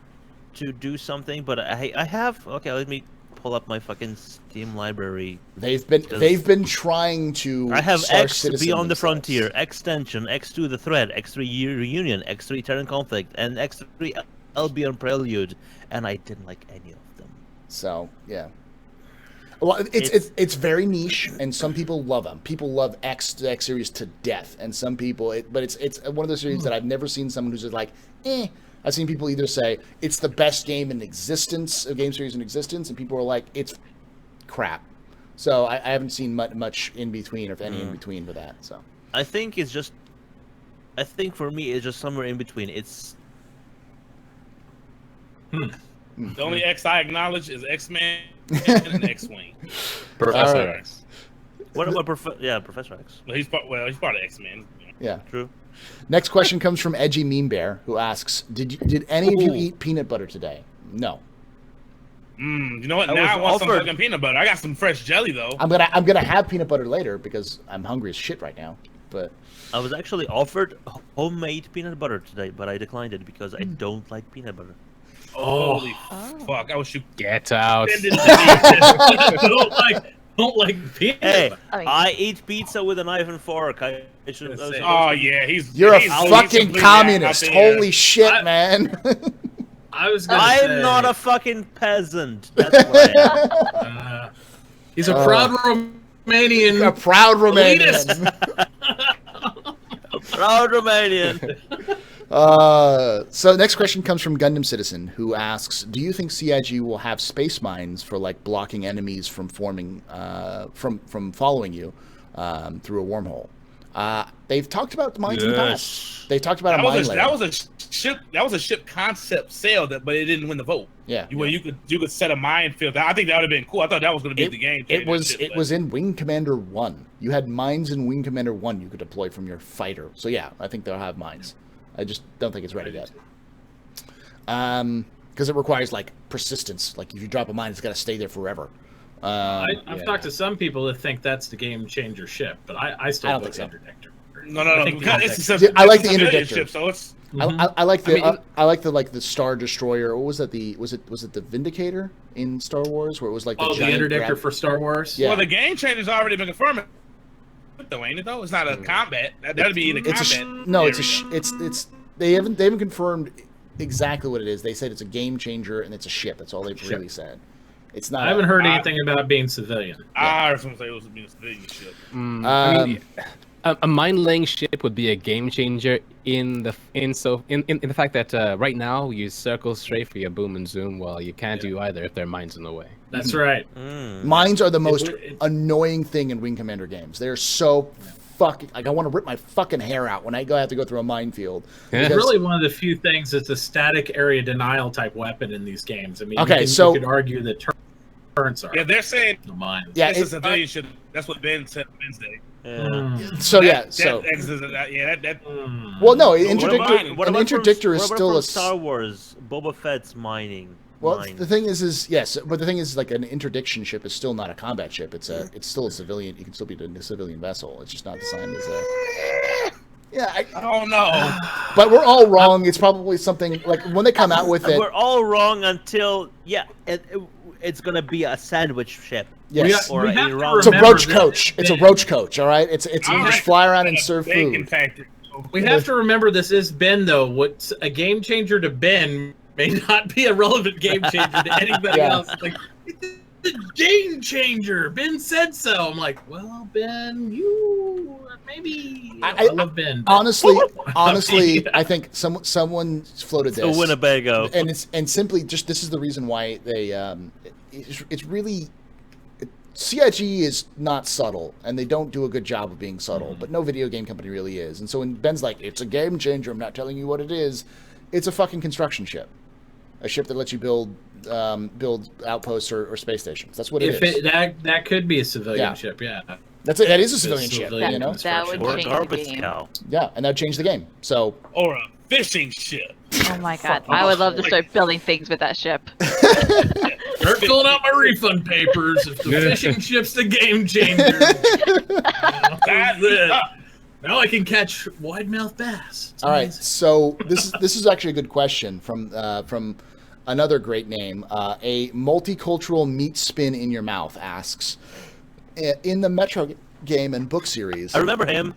to do something, but I have let me pull up my fucking Steam library. They've been trying to. I have Star X Citizen Beyond the themselves. Frontier, Extension, X2 The Thread, X3 Reunion, X3 Terran Conflict, and X3 Albion Prelude, and I didn't like any of them. So yeah. Well, it's very niche, and some people love them. People love the X series to death, and some people. But it's one of those series that I've never seen someone who's just like, eh. I've seen people either say it's the best game in existence, a game series in existence, and people are like, it's crap. So I haven't seen much in between, or if any in between for that. So I think for me it's just somewhere in between. It's The only X I acknowledge is X-Men and X-Wing. Professor All right. X. what about Professor X? Well, he's part of X-Men. yeah. True. Next question comes from Edgy Meme Bear, who asks, "Did any of you eat peanut butter today?" No. You know what? I Now I was want some offered- fucking peanut butter. I got some fresh jelly though. I'm gonna have peanut butter later because I'm hungry as shit right now. But I was actually offered homemade peanut butter today, but I declined it because I don't like peanut butter. Holy fuck! I wish you Get out. send it to me. don't like peanut Hey, butter. I mean- I eat pizza with a knife and fork. I should. Let's see. Oh yeah, you're a he's fucking completely communist. out there. Holy shit, I- man! I was gonna I'm say, not a fucking peasant. That's what I am. He's a proud Romanian. A proud Romanian. elitist. Proud Romanian. So next question comes from Gundam Citizen, who asks, "Do you think CIG will have space mines for like blocking enemies from forming, from following you through a wormhole?" They've talked about mines in the past. They've talked about That a mine was layer. that was a ship concept sale, but it didn't win the vote. Yeah. Where you could set a minefield. I think that would have been cool. I thought that was going to be the game. It was in Wing Commander 1. You had mines in Wing Commander 1 you could deploy from your fighter. So yeah, I think they'll have mines. I just don't think it's ready yet. Because it requires like persistence. Like if you drop a mine, it's got to stay there forever. I've talked to some people that think that's the game changer ship, but I still don't vote think so. interdictor. No. I like the interdictor. Ship, so it's I like the Star Destroyer. What was that? Was it the Vindicator in Star Wars, where it was like the the giant interdictor for Star Wars. Yeah. well, the game changer's already been confirmed. Though, ain't it? Though it's not a combat. That'd be in a combat. It's they haven't confirmed exactly what it is. They said it's a game changer and it's a ship. That's all they've really said. It's not. I haven't heard anything about being civilian. I heard someone say it was a civilian ship. I mean, a mine-laying ship would be a game changer in the fact that right now you circle straight for your boom and zoom. Well, you can't do either if there are mines in the way. That's right. Mines are the most annoying thing in Wing Commander games. They're so fucking like I want to rip my fucking hair out when I have to go through a minefield. It's really one of the few things that's a static area denial type weapon in these games. I mean, so you could argue that turrets are. Yeah, they're saying the mines. Yeah, it's a civilian ship. That's what Ben said Wednesday. So well, no, an interdictor is still a Star Wars. Boba Fett's mining. Well, the thing is yes, but the thing is, like an interdiction ship is still not a combat ship. It's still a civilian. You can still be a civilian vessel. It's just not designed as a. Yeah, I don't know. But we're all wrong. It's probably something like when they come out with it. We're all wrong until it's gonna be a sandwich ship. Yes, or it's a roach coach. It's a roach coach. All right, you just fly around and serve food. We have to remember this is Ben though. What's a game changer to Ben may not be a relevant game changer to anybody else. Like it's a game changer. Ben said so. I'm like, well, Ben, you maybe. I love Ben. Honestly, I think someone floated this. The Winnebago, and simply just this is the reason why they. It's really. CIG is not subtle, and they don't do a good job of being subtle, but no video game company really is. And so when Ben's like, it's a game changer, I'm not telling you what it is, it's a fucking construction ship. A ship that lets you build outposts or space stations. That's what it is. That could be a civilian ship, yeah. That is a civilian ship, you know? That would or a change garbage the game. cow. Yeah, and that would change the game. So or a fishing ship. Oh my god, I would love to start building things with that ship. Start filling out my refund papers. If the fishing ship's the game changer, that's it. Now I can catch wide mouth bass. It's all right, amazing. so this is actually a good question from another great name. A multicultural meat spin in your mouth asks, in the Metro game and book series. I remember him.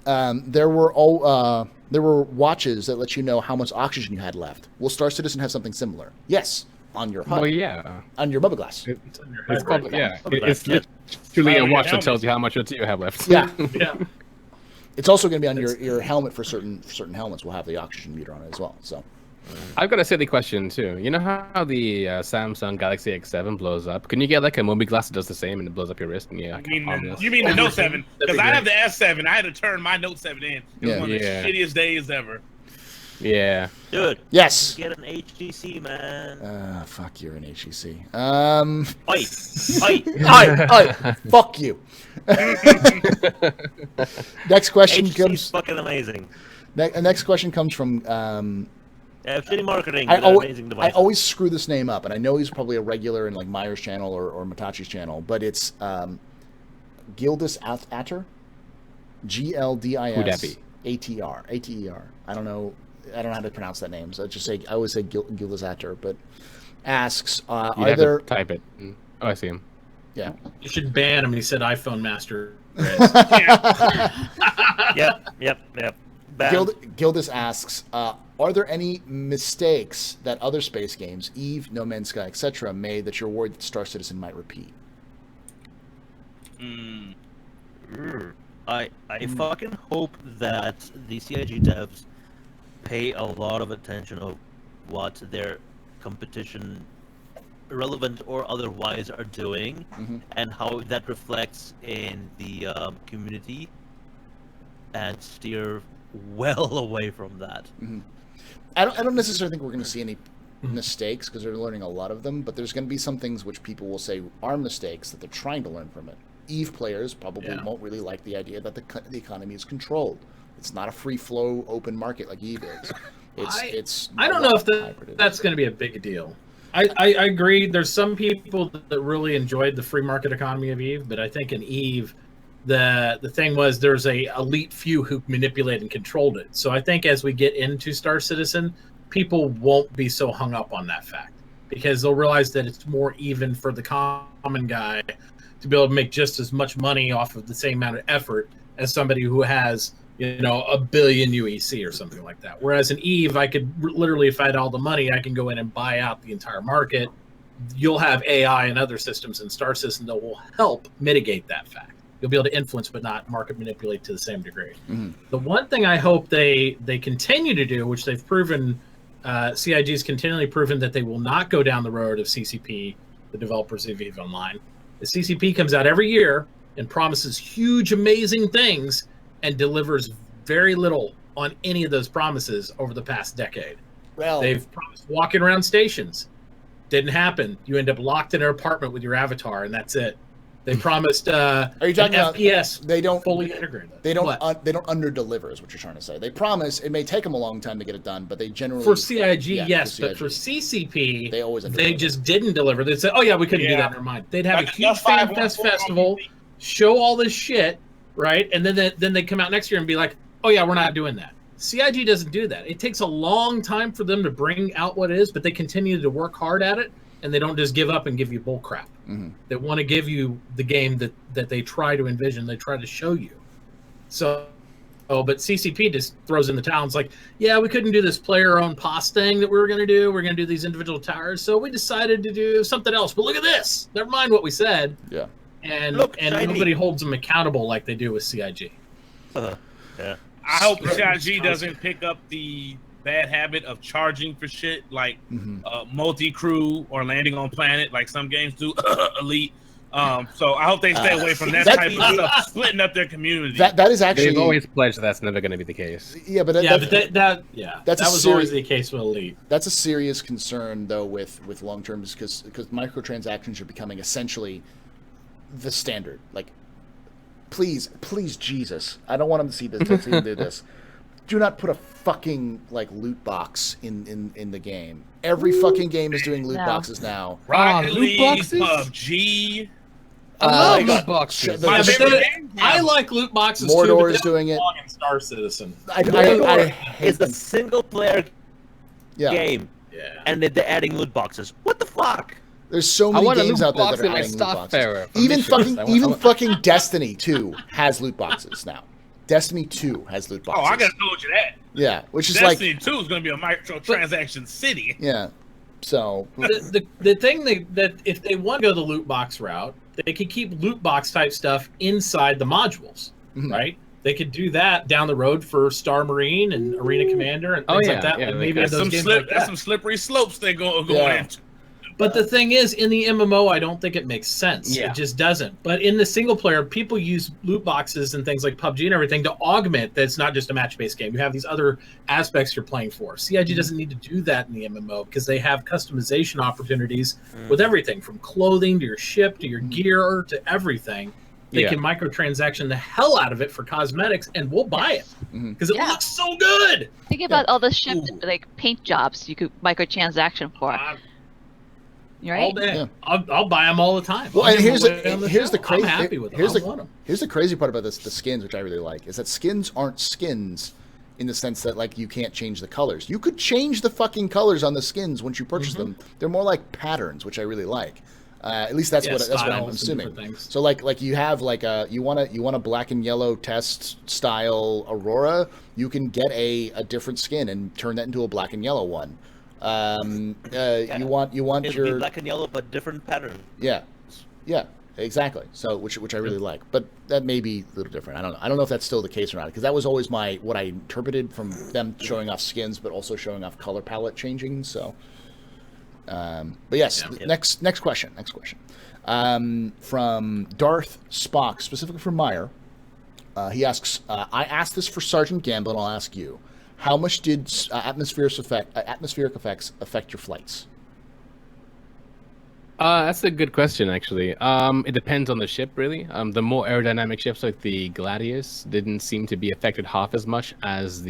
There were watches that let you know how much oxygen you had left. Will Star Citizen have something similar? Yes, on your HUD. Well, yeah. On your Bubba Glass. It's called, it's literally a watch that tells you how much you have left. Yeah. Yeah. It's also going to be on your helmet for certain helmets will have the oxygen meter on it as well. So. I've got a silly question too. You know how the Samsung Galaxy X7 blows up? Can you get like a movie glass that does the same and it blows up your wrist? And you mean the Note 7? Because I have the S7. I had to turn my Note 7 in. It was one of the shittiest days ever. Yeah. Dude. Yes. Get an HTC, man. Fuck, you're an HTC. Oi. Fuck you. Next question HTC's fucking amazing. Next question comes from. Shitty marketing. Amazing device. I always screw this name up, and I know he's probably a regular in like Meyer's channel or Matachi's channel, but it's Gildis Atter, GLDIS ATER. I don't know how to pronounce that name, so I always say Gildis Atter, but asks, are there? Type it. Oh, I see him. Yeah. You should ban him. He said iPhone master. Yep. Gildis asks, are there any mistakes that other space games, Eve, No Man's Sky, etc., made that you're worried that Star Citizen might repeat? I fucking hope that the CIG devs pay a lot of attention of what their competition, relevant or otherwise, are doing, and how that reflects in the community. and steer well away from that. I don't necessarily think we're going to see any mistakes because they're learning a lot of them, but there's going to be some things which people will say are mistakes that they're trying to learn from it. EVE players probably won't really like the idea that the economy is controlled. It's not a free flow open market like EVE is. I don't know if that's going to be a big deal. I agree. There's some people that really enjoyed the free market economy of EVE, but I think in EVE, the thing was there's a elite few who manipulated and controlled it. So I think as we get into Star Citizen, people won't be so hung up on that fact because they'll realize that it's more even for the common guy to be able to make just as much money off of the same amount of effort as somebody who has, $1 billion UEC or something like that. Whereas in EVE, I could literally, if I had all the money, I can go in and buy out the entire market. You'll have AI and other systems in Star Citizen that will help mitigate that fact. You'll be able to influence but not market manipulate to the same degree. The one thing I hope they continue to do, which they've proven, CIG has continually proven that they will not go down the road of CCP, the developers of EVE Online. The CCP comes out every year and promises huge, amazing things and delivers very little on any of those promises over the past decade. Well, they've promised walking around stations. Didn't happen. You end up locked in an apartment with your avatar, and that's it. They promised are you talking about FPS they don't fully integrated. They don't under-deliver is what you're trying to say. They promise it may take them a long time to get it done, but they generally... For CIG, yes, but for CCP, they just didn't deliver. They'd say, oh yeah, we couldn't do that, never mind. They'd have a huge Fan Fest festival, show all this shit, right? And then they come out next year and be like, oh yeah, we're not doing that. CIG doesn't do that. It takes a long time for them to bring out what it is, but they continue to work hard at it, and they don't just give up and give you bull crap. They want to give you the game that they try to envision, they try to show you. So, but CCP just throws in the towel and it's like, yeah, we couldn't do this player-owned POS thing that we were going to do. We're going to do these individual towers, so we decided to do something else. But look at this. Never mind what we said. Yeah. And nobody holds them accountable like they do with CIG. Yeah. I hope CIG doesn't pick up the bad habit of charging for shit like multi-crew or landing on planet like some games do, Elite. So I hope they stay away from that type of stuff, splitting up their community. That is actually... They've always pledged that's never going to be the case. Yeah, but that was always the case with Elite. That's a serious concern, though, with long terms, because microtransactions are becoming essentially the standard. Like, please, Jesus, I don't want them to see this. To do this. Do not put a fucking loot box in the game. Every fucking game is doing loot boxes now. Rocket loot League, boxes? PUBG. I love loot boxes. I like loot boxes Mordor too. But is doing it. In Star Citizen. I hate It's a them. single player game, and they're adding loot boxes. What the fuck? There's so many games out there that are adding loot boxes. Even fucking Destiny 2 has loot boxes now. Destiny 2 has loot boxes. Oh, I gotta told you that. Yeah, which is Destiny 2 is gonna be a microtransaction city. Yeah. So the thing that if they want to go the loot box route, they could keep loot box type stuff inside the modules, right? They could do that down the road for Star Marine and Arena Commander and things like that. Yeah, maybe That's some slippery slopes they're going into. But the thing is, in the MMO, I don't think it makes sense. Yeah. It just doesn't. But in the single player, people use loot boxes and things like PUBG and everything to augment that it's not just a match-based game. You have these other aspects you're playing for. CIG doesn't need to do that in the MMO because they have customization opportunities with everything from clothing to your ship to your gear to everything. They can microtransaction the hell out of it for cosmetics, and we'll buy it because it looks so good. Think about all the ship paint jobs you could microtransaction for. Right? All day. I'll buy them all the time. Well, and here's the crazy. I'm happy with them. Here's the crazy part about this: the skins, which I really like, is that skins aren't skins in the sense that you can't change the colors. You could change the fucking colors on the skins once you purchase them. They're more like patterns, which I really like. At least that's what I'm assuming. So you have you want a black and yellow test style Aurora, you can get a different skin and turn that into a black and yellow one. You want It'll your be black and yellow but different pattern. Yeah, exactly. So which I really like, but that may be a little different. I don't know if that's still the case or not, because that was always what I interpreted from them showing off skins, but also showing off color palette changing. So, but yes, next question. From Darth Spock, specifically from Meyer. He asks, I asked this for Sergeant Gamble, and I'll ask you. How much did atmospheric effects affect your flights? That's a good question, actually. It depends on the ship, really. The more aerodynamic ships, like the Gladius, didn't seem to be affected half as much as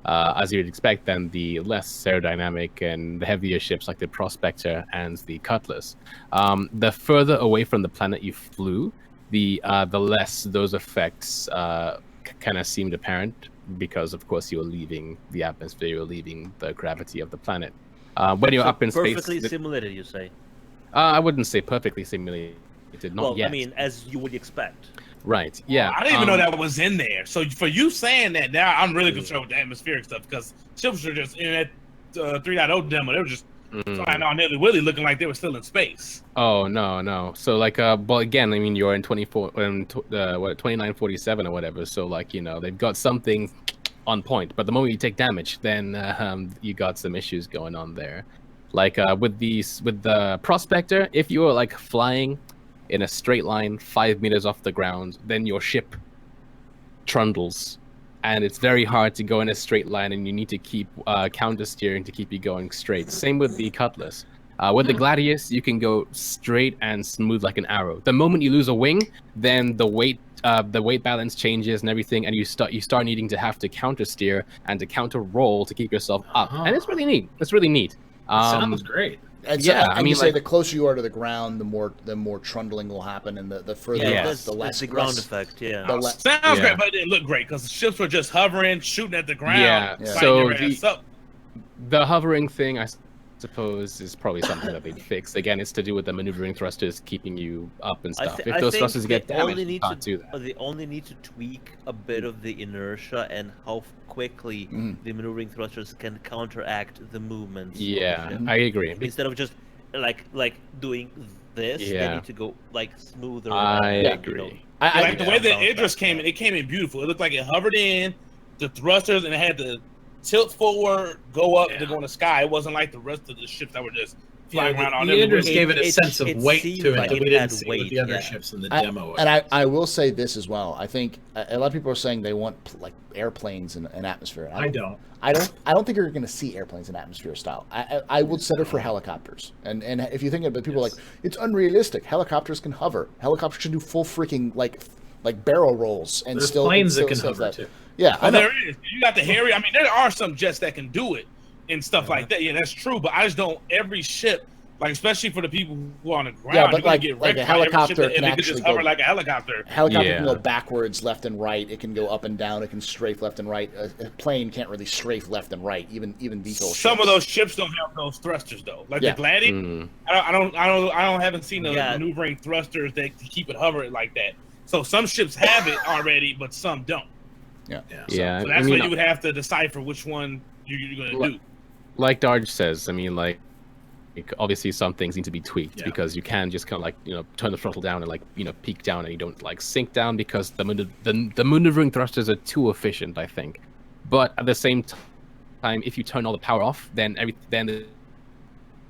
as you'd expect, than the less aerodynamic and the heavier ships, like the Prospector and the Cutlass. The further away from the planet you flew, the less those effects kind of seemed apparent, because, of course, you're leaving the atmosphere, you're leaving the gravity of the planet. When you're up in space, perfectly simulated, you say? I wouldn't say perfectly simulated, not yet. I mean, as you would expect. Right, yeah. I didn't even know that was in there. So for you saying that now, I'm really concerned with the atmospheric stuff, because ships are just in that 3.0 demo. They were just flying on Nilly Willy, looking like they were still in space. Oh, no. So, like, but again, I mean, you're in 2947 or whatever. So, like, they've got something on point. But the moment you take damage, then you got some issues going on there. Like with the Prospector, if you're like flying in a straight line 5 meters off the ground, then your ship trundles, and it's very hard to go in a straight line, and you need to keep counter steering to keep you going straight. Same with the Cutlass. With the Gladius, you can go straight and smooth like an arrow. The moment you lose a wing, then the weight balance changes and everything, and you start needing to have to counter steer and to counter roll to keep yourself up. And it's really neat. It's really neat. Sounds great. And so, I mean, you say the closer you are to the ground, the more trundling will happen, and the further the less the ground effect. Yeah, sounds great, but it didn't look great because the ships were just hovering, shooting at the ground. Yeah. So the hovering thing, I suppose, is probably something that they'd fix. Again, it's to do with the maneuvering thrusters keeping you up and stuff. If those thrusters get damaged, you can't do that. They only need to tweak a bit of the inertia and how quickly the maneuvering thrusters can counteract the movements. Yeah, I agree. Instead of just like doing this, they need to go like smoother. I agree. I like the way the Idris came in. It came in beautiful. It looked like it hovered in the thrusters, and it had the tilt forward, go up to go in the sky. It wasn't like the rest of the ships that were just flying around on the Idris gave it a sense of weight to it that we didn't see with the other ships in the demo. And I will say this as well. I think a lot of people are saying they want like airplanes in atmosphere. I don't think you're going to see airplanes in atmosphere style. I would settle for helicopters. And if you think about people like, it's unrealistic. Helicopters can hover. Helicopters can do full freaking like barrel rolls, and there's still planes that can hover too. Yeah, well, there is. You got the Harry. I mean, there are some jets that can do it and stuff like that. Yeah, that's true. But I just don't. Every ship, like especially for the people who are on the ground, yeah, but like a helicopter can actually hover like a helicopter. Helicopter can go backwards, left and right. It can go up and down. It can strafe left and right. A plane can't really strafe left and right. Even VTOL. Some of those ships don't have those thrusters though. Like the Gladiator, I haven't seen the maneuvering thrusters that keep it hovering like that. So some ships have it already, but some don't. Yeah. So that's why you would have to decipher which one you're going to do. Like Darge says, I mean, like obviously some things need to be tweaked because you can just kind of like turn the throttle down and peak down, and you don't like sink down because the maneuvering thrusters are too efficient, I think. But at the same time, if you turn all the power off, then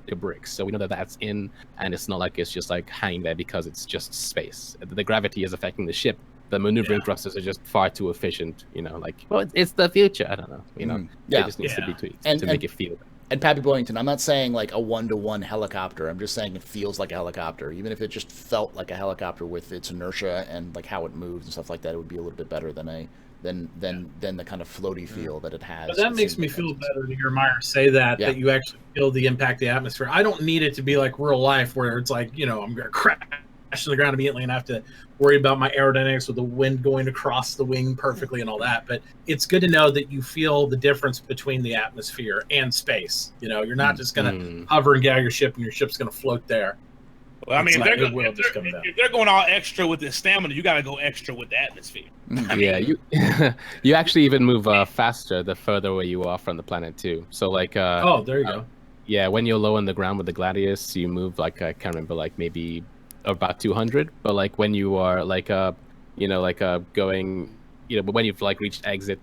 it breaks. So we know that that's in, and it's not like it's just like hanging there because it's just space. The gravity is affecting the ship. The maneuvering thrusters are just far too efficient. It's the future. I don't know. It just needs to be tweaked to make it feel. And Pappy Boyington, I'm not saying like a 1-to-1 helicopter. I'm just saying it feels like a helicopter. Even if it just felt like a helicopter with its inertia and like how it moves and stuff like that, it would be a little bit better than the kind of floaty feel that it has. But that makes me feel better to hear Meyer say that you actually feel the impact of the atmosphere. I don't need it to be like real life where it's like, I'm going to crash to the ground immediately and I have to worry about my aerodynamics with the wind going across the wing perfectly and all that. But it's good to know that you feel the difference between the atmosphere and space. You're not just going to hover and get out of your ship and your ship's going to float there. Well, I mean, if they're going all extra with the stamina, you got to go extra with the atmosphere. You actually even move faster the further away you are from the planet too. So like, there you go. Yeah, when you're low on the ground with the Gladius, you move like I can't remember, like maybe about 200. But like when you are like going, but when you've like reached exit,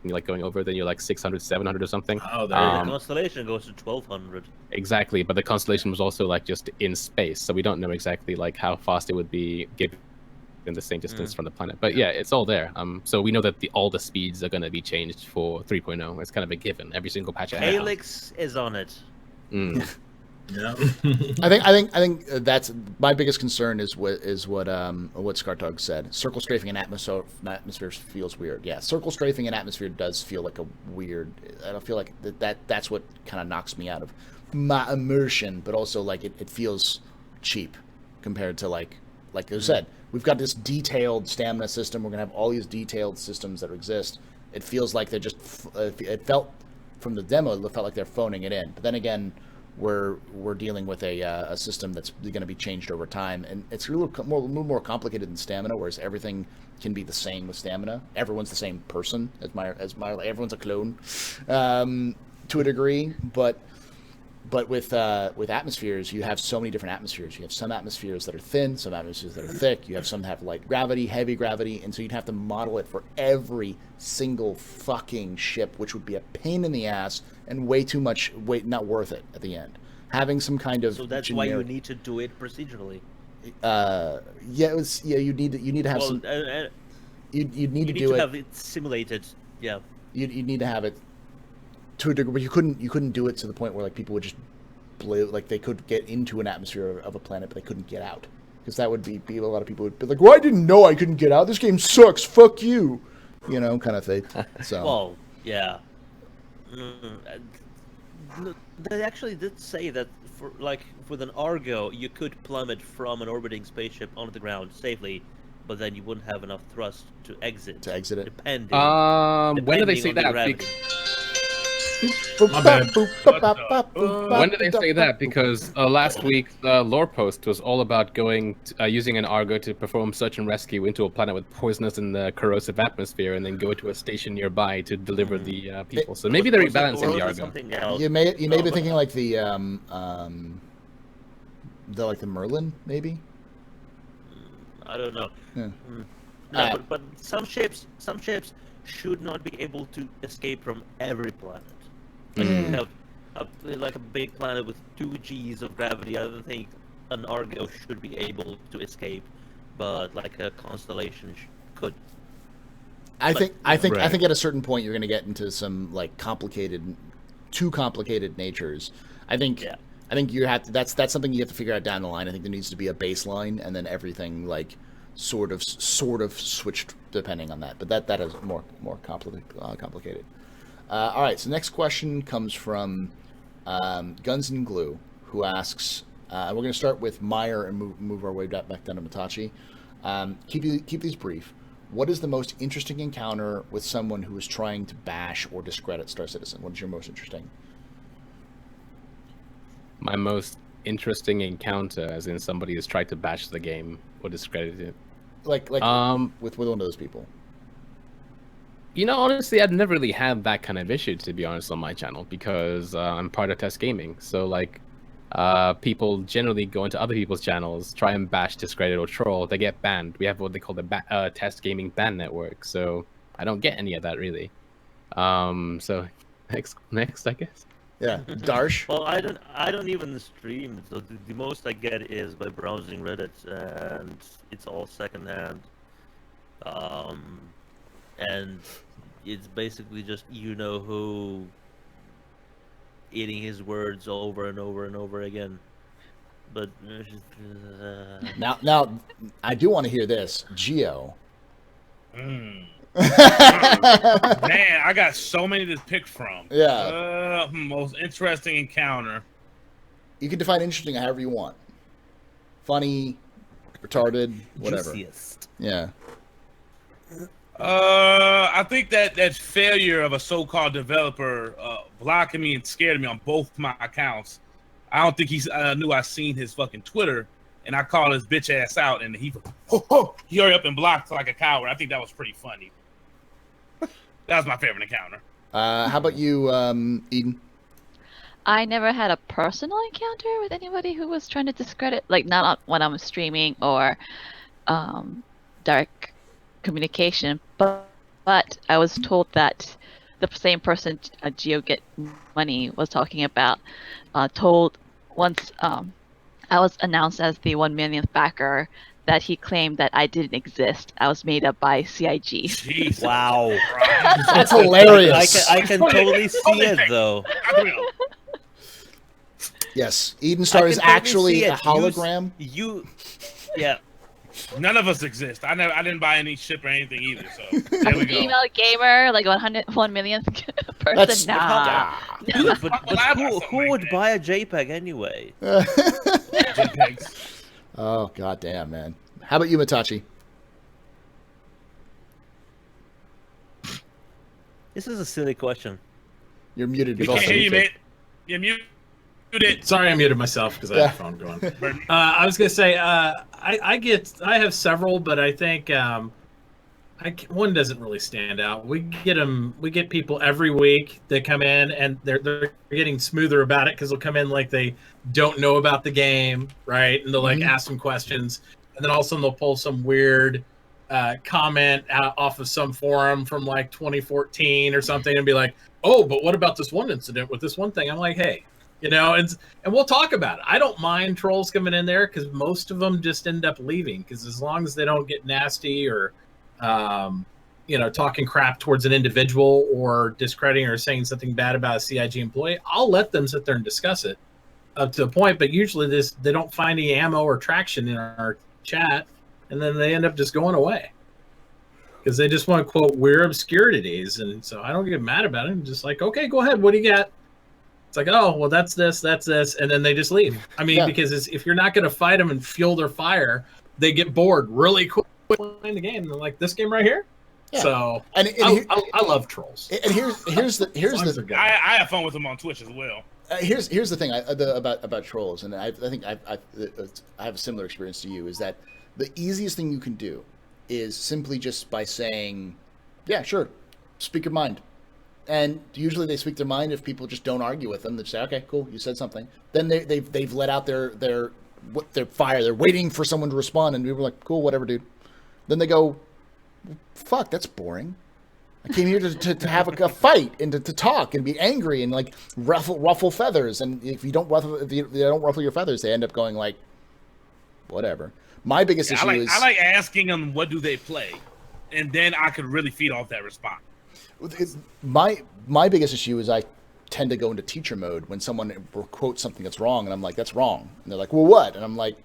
and you're like going over, then you're like 600, 700 or something. Oh, there you go. Constellation goes to 1200. Exactly, but the Constellation was also like just in space, so we don't know exactly like how fast it would be given in the same distance from the planet. But yeah, it's all there. So we know that all the speeds are going to be changed for 3.0. It's kind of a given. Every single patch ahead. Helix is on it. Yeah. I think that's my biggest concern is what Skartog said. Circle strafing in atmosphere feels weird. Yeah, circle strafing in atmosphere does feel like a weird. I don't feel like that's what kind of knocks me out of my immersion, but also like it feels cheap compared to like you said. We've got this detailed stamina system. We're gonna have all these detailed systems that exist. It feels like they're just. It felt from the demo. It felt like they're phoning it in. But then again, we're dealing with a system that's going to be changed over time, and it's a little more complicated than stamina, whereas everything can be the same with stamina. Everyone's the same person as my everyone's a clone to a degree, but with atmospheres, you have so many different atmospheres. You have some atmospheres that are thin, some atmospheres that are thick. You have some that have light gravity, heavy gravity, and so you'd have to model it for every single fucking ship, which would be a pain in the ass and way too much, not worth it at the end. Having some kind of so that's why you need to do it procedurally. You need to have some. You need to do it. Have it simulated. Yeah. You need to have it to a degree, but you couldn't do it to the point where like people would just blow, like they could get into an atmosphere of a planet, but they couldn't get out, because that would be a lot of people would be like, well, I didn't know I couldn't get out. This game sucks. Fuck you, kind of thing. So. Well, yeah. They actually did say that with an Argo, you could plummet from an orbiting spaceship onto the ground safely, but then you wouldn't have enough thrust to exit. Depending. When did they say that? When did they say that? Because last week the lore post was all about using an Argo to perform search and rescue into a planet with poisonous and corrosive atmosphere, and then go to a station nearby to deliver the people. So maybe they're rebalancing the Argo. You may be thinking like the Merlin, maybe. I don't know. Yeah. No, but some ships should not be able to escape from every planet. Like you have like a big planet with 2 Gs of gravity. I don't think an Argo should be able to escape, but like a constellation could. I think at a certain point you're going to get into some like too complicated natures. I think you have to. That's something you have to figure out down the line. I think there needs to be a baseline, and then everything like sort of switched depending on that. But that is more complicated. All right. So next question comes from Guns and Glue, who asks. We're going to start with Meyer and move our way back down to Matachi. Keep these brief. What is the most interesting encounter with someone who is trying to bash or discredit Star Citizen? What is your most interesting? My most interesting encounter, as in somebody has tried to bash the game or discredit it. Like with one of those people. Honestly, I've never really had that kind of issue, to be honest, on my channel, because I'm part of Test Gaming. So, people generally go into other people's channels, try and bash, discredit, or troll. They get banned. We have what they call the Test Gaming ban network. So I don't get any of that, really. So next, I guess. Yeah, Darsh. Well, I don't even stream, so the most I get is by browsing Reddit, and it's all secondhand. And it's basically just who eating his words over and over and over again. But now I do want to hear this, Geo. Man, I got so many to pick from. Yeah. Most interesting encounter. You can define interesting however you want. Funny, retarded, whatever. Juiciest. Yeah. I think that failure of a so-called developer blocking me and scared me on both my accounts. I don't think he knew I seen his fucking Twitter, and I called his bitch ass out, and he hurry up and blocked like a coward. I think that was pretty funny. That was my favorite encounter. How about you, Eden? I never had a personal encounter with anybody who was trying to discredit, like not when I'm streaming or direct communication, but I was told that the same person Geo Get Money was talking about told once I was announced as the 1 millionth backer that he claimed that I didn't exist. I was made up by CIG. Jesus Wow. Christ. That's hilarious. I can totally see it though. Not real. Yes, Eden Star I is can totally actually see a it. hologram. Yeah. None of us exist. I didn't buy any ship or anything either. So there we go. Female gamer, like 1 millionth person. That's- Nah. Dude, but Well, I bought who something would like buy a JPEG anyway? JPEGs. Oh goddamn, man! How about you, Matachi? This is a silly question. You're muted. We because can't hear you, mate. You're muted. Sorry, I muted myself because I had the phone going. I was gonna say I have several, but I think one doesn't really stand out. We get people every week that come in and they're getting smoother about it because they'll come in like they don't know about the game, right? And they'll like ask some questions, and then all of a sudden they'll pull some weird comment off of some forum from like 2014 or something and be like, oh, but what about this one incident with this one thing? I'm like, hey, and we'll talk about it. I don't mind trolls coming in there because most of them just end up leaving because as long as they don't get nasty or talking crap towards an individual or discrediting or saying something bad about a CIG employee, I'll let them sit there and discuss it up to a point. But usually they don't find any ammo or traction in our chat, and then they end up just going away because they just want to quote we're obscurities. And so I don't get mad about it. I'm just like, okay, go ahead. What do you got? It's like, oh, well, that's this. And then they just leave. I mean, because if you're not going to fight them and fuel their fire, they get bored really quick playing the game. And they're like, this game right here? Yeah. So I love trolls. And here's the I have fun with them on Twitch as well. Here's the thing about trolls, and I think I have a similar experience to you, is that the easiest thing you can do is simply just by saying, yeah, sure, speak your mind. And usually they speak their mind if people just don't argue with them. They say, okay, cool, you said something. Then they've let out their fire. They're waiting for someone to respond, and we were like, cool, whatever, dude. Then they go, fuck, that's boring. I came here to have a fight and to talk and be angry and like ruffle feathers. And if you don't ruffle your feathers, they end up going like, whatever. My biggest issue is I like asking them what do they play, and then I could really feed off that response. My biggest issue is I tend to go into teacher mode when someone quotes something that's wrong, and I'm like, that's wrong. And they're like, well, what? And I'm like,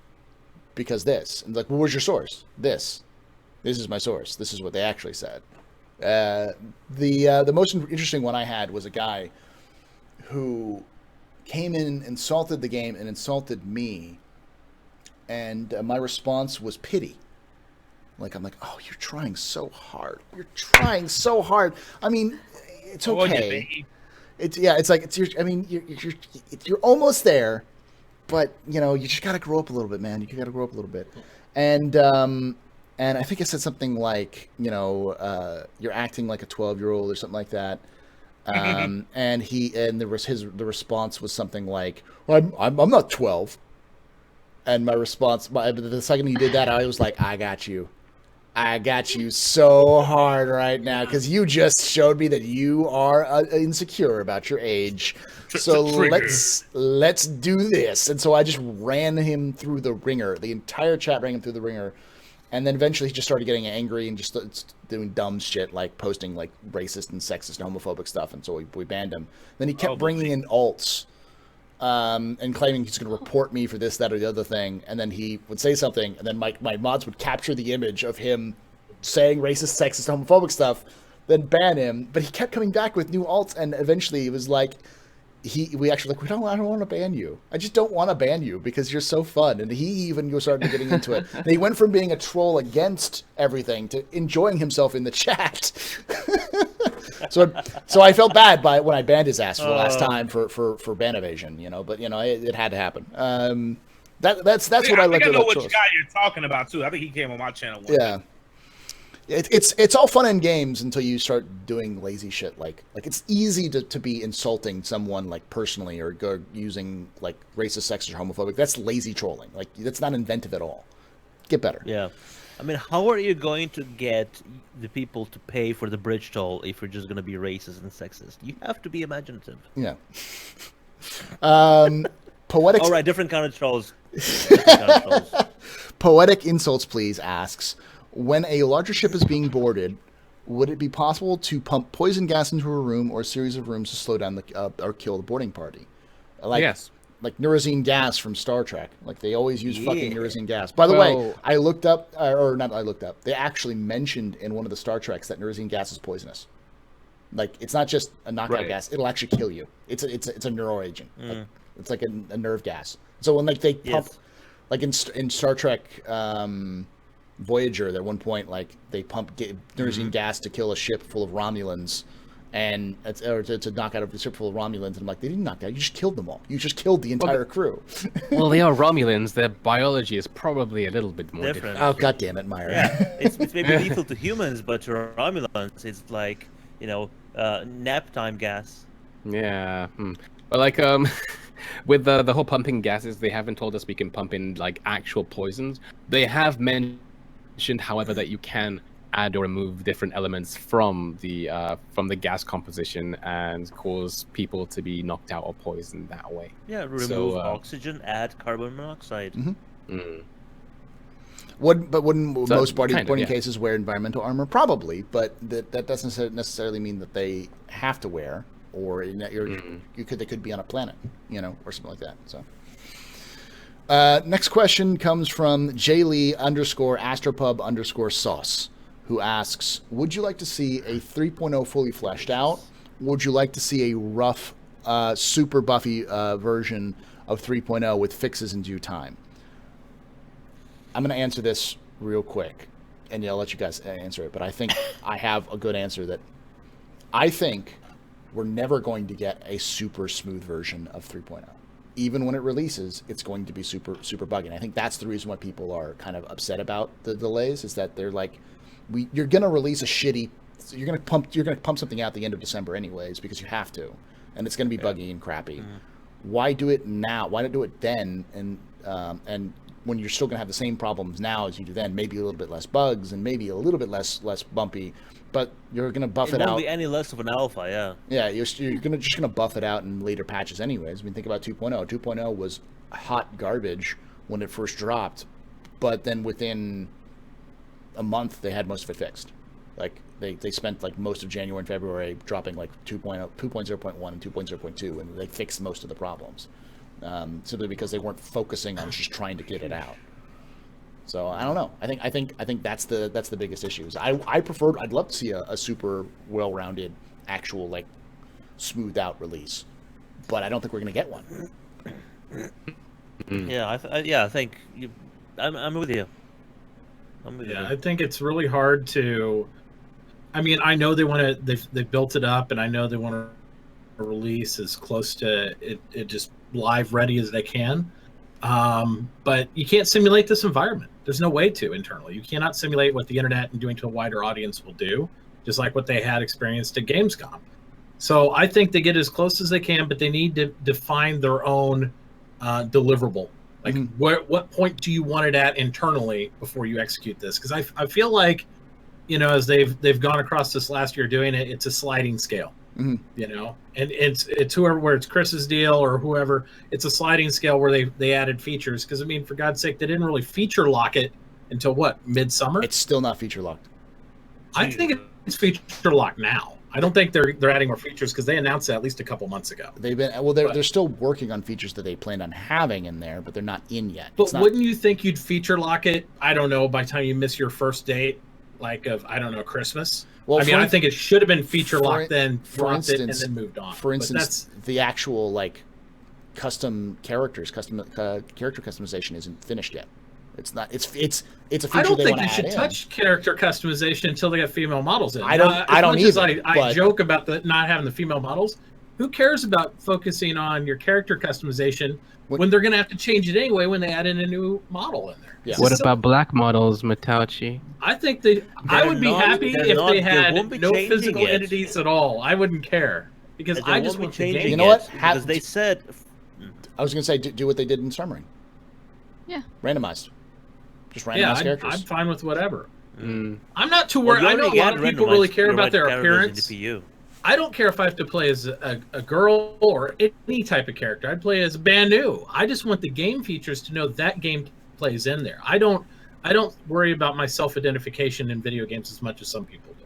because this. And they're like, well, where's your source? This is my source. This is what they actually said. The most interesting one I had was a guy who came in and insulted the game and insulted me, and my response was pity. I'm like, oh, you're trying so hard. You're trying so hard. I mean, it's okay. You're almost there, but you just got to grow up a little bit, man. You got to grow up a little bit, and I think I said something like, you're acting like a 12-year-old or something like that. And the response was something like, well, I'm not 12. And my response, the second he did that, I was like, I got you so hard right now because you just showed me that you are insecure about your age. So let's do this. And so I just ran him through the ringer. The entire chat ran him through the ringer. And then eventually he just started getting angry and just doing dumb shit like posting like racist and sexist and homophobic stuff. And so we banned him. Then he kept bringing in alts and claiming he's going to report me for this, that, or the other thing. And then he would say something, and then my mods would capture the image of him saying racist, sexist, homophobic stuff, then ban him. But he kept coming back with new alts, and eventually it was like we actually I don't want to ban you. I just don't want to ban you because you're so fun. And he even started getting into it. And he went from being a troll against everything to enjoying himself in the chat. So I felt bad when I banned his ass for the last time for ban evasion, but it had to happen. That's what I like about trolls. I know which guy you're talking about too. I think he came on my channel once. Yeah. It's all fun and games until you start doing lazy shit like it's easy to be insulting someone like personally or using like racist, sexist, or homophobic. That's lazy trolling. Like that's not inventive at all. Get better. Yeah. I mean, how are you going to get the people to pay for the bridge toll if you're just going to be racist and sexist? You have to be imaginative. Yeah. Poetic. All right, different kind of trolls. Poetic Insults Please asks, when a larger ship is being boarded, would it be possible to pump poison gas into a room or a series of rooms to slow down the or kill the boarding party? Yes. Like Neurozine gas from Star Trek. Like they always use fucking Neurozine gas. By the way, I looked up, or not I looked up, they actually mentioned in one of the Star Treks that Neurozine gas is poisonous. Like it's not just a knockout gas; it'll actually kill you. It's a neuro agent. Like, it's like a nerve gas. So when like they pump, like in Star Trek Voyager, at one point like they pump Neurozine gas to kill a ship full of Romulans. And or to knock out a ship full of Romulans, and I'm like, they didn't knock out. You just killed them all. You just killed the entire crew. Well, they are Romulans. Their biology is probably a little bit more Different. Oh, God damn it, Myra. Yeah, it's maybe lethal to humans, but to Romulans, it's like nap time gas. Yeah. But like with the whole pumping gases, they haven't told us we can pump in like actual poisons. They have mentioned, however, that you can add or remove different elements from the gas composition and cause people to be knocked out or poisoned that way. Yeah, remove oxygen, add carbon monoxide. Wouldn't most boarding cases wear environmental armor? Probably, but that doesn't necessarily mean that they have to wear, or they could be on a planet, or something like that. So. Next question comes from jlee_astropub_sauce, who asks, would you like to see a 3.0 fully fleshed out? Would you like to see a rough, super buffy version of 3.0 with fixes in due time? I'm going to answer this real quick, and I'll let you guys answer it, but I think I have a good answer that I think we're never going to get a super smooth version of 3.0. Even when it releases, it's going to be super, super buggy. And I think that's the reason why people are kind of upset about the delays, is that they're like, you're going to release you're going to pump something out at the end of December anyways, because you have to, and it's going to be buggy and crappy. Why do it now? Why not do it then? And when you're still going to have the same problems now as you do then, maybe a little bit less bugs and maybe a little bit less bumpy, but you're going to buff it out. It won't be any less of an alpha, yeah. Yeah, you're just going to buff it out in later patches anyways. I mean, think about 2.0. 2.0 was hot garbage when it first dropped, but then within a month they had most of it fixed. Like they spent like most of January and February dropping like 2.0, 2.0.1 and 2.0.2, and they fixed most of the problems. Simply because they weren't focusing on just trying to get it out. So I don't know. I think that's the biggest issues. I'd love to see a super well-rounded, actual like smoothed out release, but I don't think we're gonna get one. Yeah, I think I'm with you. I think it's really hard to. I mean, I know they want to. They built it up, and I know they want to release as close to it just live ready as they can. But you can't simulate this environment. There's no way to internally. You cannot simulate what the internet and doing to a wider audience will do, just like what they had experienced at Gamescom. So I think they get as close as they can, but they need to define their own deliverable. Like, what point do you want it at internally before you execute this? Because I feel like, as they've gone across this last year doing it, it's a sliding scale. And it's whoever, where it's Chris's deal or whoever, it's a sliding scale where they added features. Because I mean, for God's sake, they didn't really feature lock it until what, midsummer? It's still not feature locked. I think it's feature locked now. I don't think they're adding more features because they announced that at least a couple months ago. They're still working on features that they planned on having in there, but they're not in yet. But wouldn't you think you'd feature lock it? I don't know. By the time you miss your first date, like of Christmas. Well, I think it should have been feature locked then, dropped it, and then moved on. For instance, the actual like custom character customization isn't finished yet. It's not. It's a feature they want to add in. I don't think you should touch character customization until they get female models in. I don't either. I joke about the not having the female models. Who cares about focusing on your character customization when they're going to have to change it anyway when they add in a new model in there? Yeah. What about black models, Matauchi? I think I would be happy if they had no physical entities at all. I wouldn't care because I just want to change. You know what? Because they said. I was going to say do what they did in Summering. Yeah. Randomized. Just randomized characters. I'm fine with whatever. I'm not too worried. I know a lot of people really care about their appearance. I don't care if I have to play as a girl or any type of character. I'd play as Banu. I just want the game features to know that game plays in there. I don't worry about my self-identification in video games as much as some people do.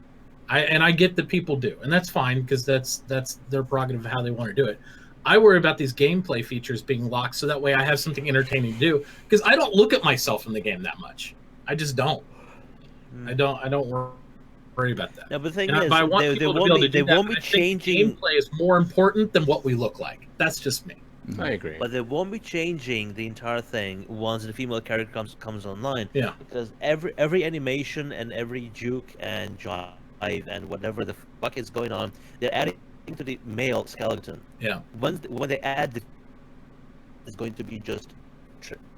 I get that people do, and that's fine because that's their prerogative of how they want to do it. I worry about these gameplay features being locked so that way I have something entertaining to do, because I don't look at myself in the game that much. I just don't. I don't worry about that. Yeah, but the thing And is, I want they people to be able to do that, won't be but I think changing. gameplay is more important than what we look like. That's just me. I agree. But they won't be changing the entire thing once the female character comes online. Yeah. Because every animation and every juke and jive and whatever the fuck is going on, they're adding to the male skeleton. Yeah. When they add it's going to be just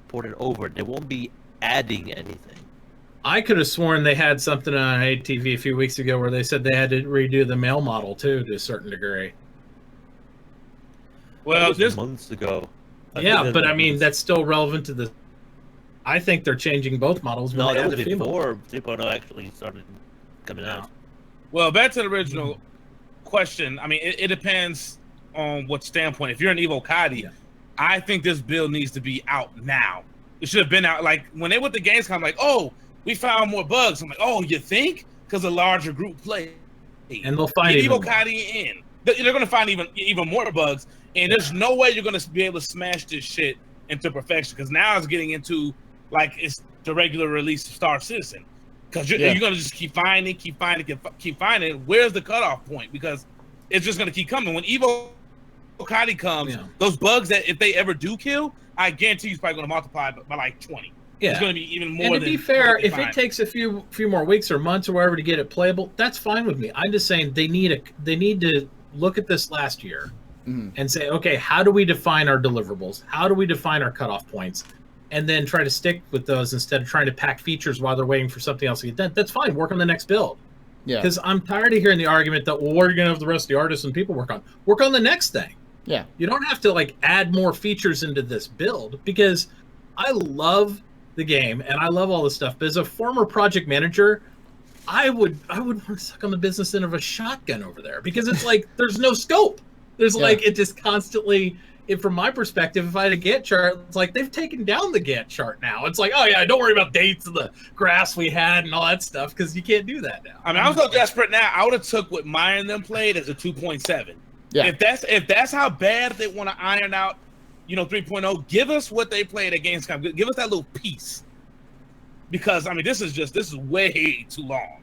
ported over. They won't be adding anything. I could have sworn they had something on ATV a few weeks ago where they said they had to redo the male model too to a certain degree. That Well, was this months ago. Yeah, but I mean that's still relevant to the. I think they're changing both models. When No, they that add was the female. before 3.0 actually started coming out. well, back to the original question. I mean, it depends on what standpoint. If you're an Evo Kadi, Yeah. I think this build needs to be out now. It should have been out like when they went to Gamescom. Like, oh, we found more bugs. I'm like, oh, you think? Because a larger group play, And they'll find Get even Evo Kadi in. They're going to find even more bugs, and there's no way you're going to be able to smash this shit into perfection. Because now it's getting into like it's the regular release of Star Citizen. Because you're going to just keep finding. Where's the cutoff point? Because it's just going to keep coming. When Evo Kadi comes, those bugs that if they ever do kill, I guarantee it's probably going to multiply by like 20. Yeah. It's going to be even more. And to than be fair, what they if it find. takes a few more weeks or months or whatever to get it playable, that's fine with me. I'm just saying they need to look at this last year and say, okay, how do we define our deliverables? How do we define our cutoff points? And then try to stick with those instead of trying to pack features while they're waiting for something else to get done. That's fine. Work on the next build. Yeah. Because I'm tired of hearing the argument that, well, what are you going to have the rest of the artists and people work on? Work on the next thing. Yeah. You don't have to like add more features into this build, because I love the game and I love all this stuff. But as a former project manager, I would want to suck on the business end of a shotgun over there, because it's like there's no scope. There's like it just constantly. From my perspective, if I had a Gantt chart, it's like they've taken down the Gantt chart now. It's like, oh yeah, don't worry about dates of the grass we had and all that stuff, because you can't do that now. I mean, I was so desperate now. I would have took what Meyer and them played as a 2.7. Yeah. If that's how bad they want to iron out, 3.0, give us what they played at Gamescom. Give us that little piece. Because I mean, this is way too long.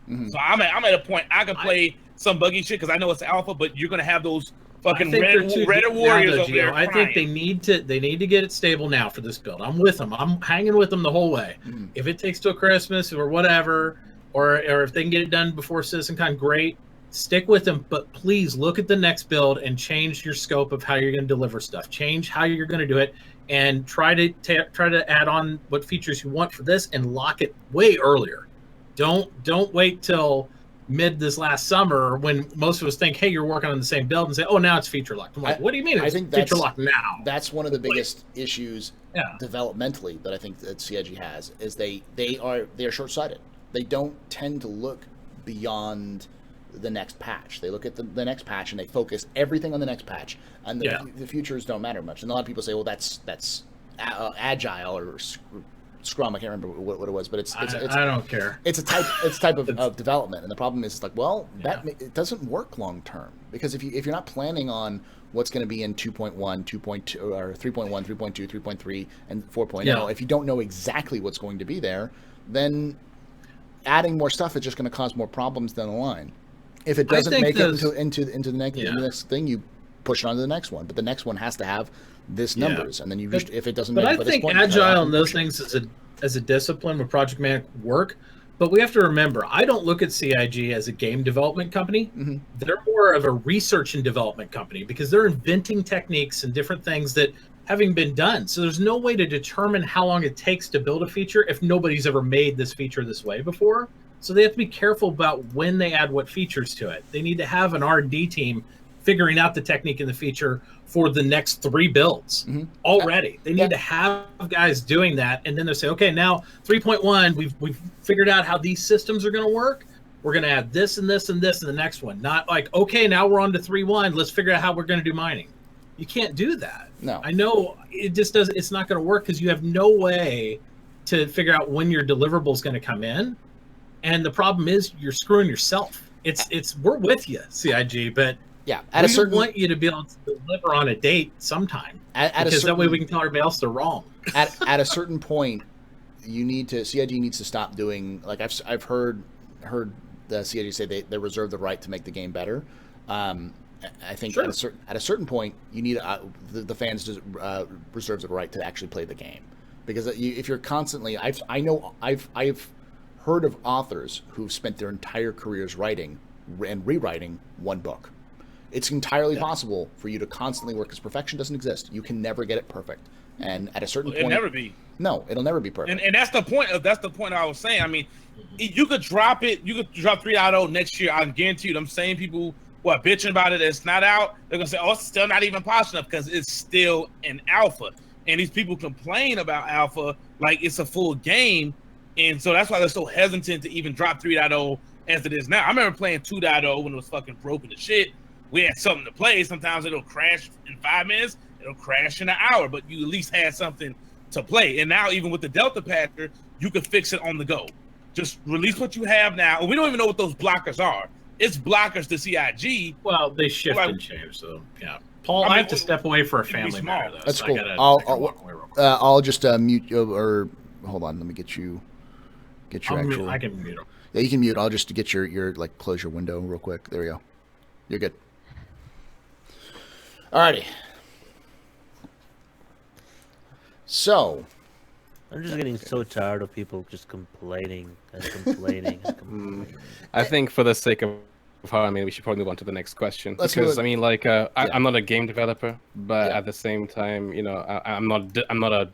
Mm-hmm. So I'm at a point I can play some buggy shit because I know it's alpha, but you're gonna have those fucking red warriors over there. I think they need to get it stable now for this build. I'm with them. I'm hanging with them the whole way. Mm-hmm. If it takes till Christmas or whatever, or if they can get it done before CitizenCon, great. Stick with them, but please look at the next build and change your scope of how you're going to deliver stuff. Change how you're going to do it, and try to add on what features you want for this, and lock it way earlier. Don't wait till mid this last summer when most of us think, hey, you're working on the same build, and say, oh, now it's feature locked. I'm like, what do you mean it's feature locked now? That's one of the biggest issues developmentally that I think that CIG has, is they are short-sighted. They don't tend to look beyond the next patch. They look at the next patch and they focus everything on the next patch, and the futures don't matter much. And a lot of people say, well, that's agile or Scrum. I can't remember what it was, but it's I don't care. It's a type of development, and the problem is like, well, it doesn't work long term, because if you're not planning on what's going to be in 2.1, 2.2, or 3.1, 3.2, 3.3, and 4.0, if you don't know exactly what's going to be there, then adding more stuff is just going to cause more problems down the line. If it doesn't make it into the next thing, you push it on to the next one. But the next one has to have this numbers, and then if it doesn't. But make I think agile and those things as a discipline with project management work. But we have to remember, I don't look at CIG as a game development company. Mm-hmm. They're more of a research and development company, because they're inventing techniques and different things that having been done. So there's no way to determine how long it takes to build a feature if nobody's ever made this feature this way before. So they have to be careful about when they add what features to it. They need to have an R&D team figuring out the technique and the feature for the next 3 builds already. They need to have guys doing that, and then they say, okay, now 3.1, we've figured out how these systems are going to work. We're going to add this and this and this in the next one. Not like, okay, now we're on to 3.1. Let's figure out how we're going to do mining. You can't do that. No. I know it just doesn't. It's not going to work because you have no way to figure out when your deliverable is going to come in, and the problem is you're screwing yourself. It's we're with you, CIG, but Yeah, we want you to be able to deliver on a date sometime, because that way we can tell everybody else they're wrong. at a certain point, CIG needs to stop doing, like I've heard the CIG say they reserve the right to make the game better. I think Sure. at a certain point, you need the fans reserves the right to actually play the game, because if you're constantly, I've heard of authors who've spent their entire careers writing and rewriting one book. It's entirely possible for you to constantly work, because perfection doesn't exist. You can never get it perfect, and at a certain point, It'll never be. No, it'll never be perfect. And that's the point. That's the point I was saying. I mean, you could drop it. You could drop 3.0 next year. I guarantee you. I'm saying people who are bitching about it, it's not out. They're gonna say, "Oh, it's still not even polished enough," because it's still an alpha. And these people complain about alpha like it's a full game, and so that's why they're so hesitant to even drop 3.0 as it is now. I remember playing 2.0 when it was fucking broken to shit. We had something to play. Sometimes it'll crash in 5 minutes. It'll crash in an hour, but you at least had something to play. And now, even with the Delta Patcher, you can fix it on the go. Just release what you have now. And we don't even know what those blockers are. It's blockers to CIG. Well, they shift and change, so yeah. Paul, I have to step away for a family matter, though. That's so cool. I gotta walk away real quick. I'll just mute you, or hold on. Let me get your actual. I can mute him. Yeah, you can mute. I'll just get your like close your window real quick. There we go. You're good. Alrighty. So, I'm just getting so tired of people just complaining and complaining and complaining. I think for the sake of how, I mean, we should probably move on to the next question. Because I mean, like, I'm not a game developer, but at the same time, you know, I'm not a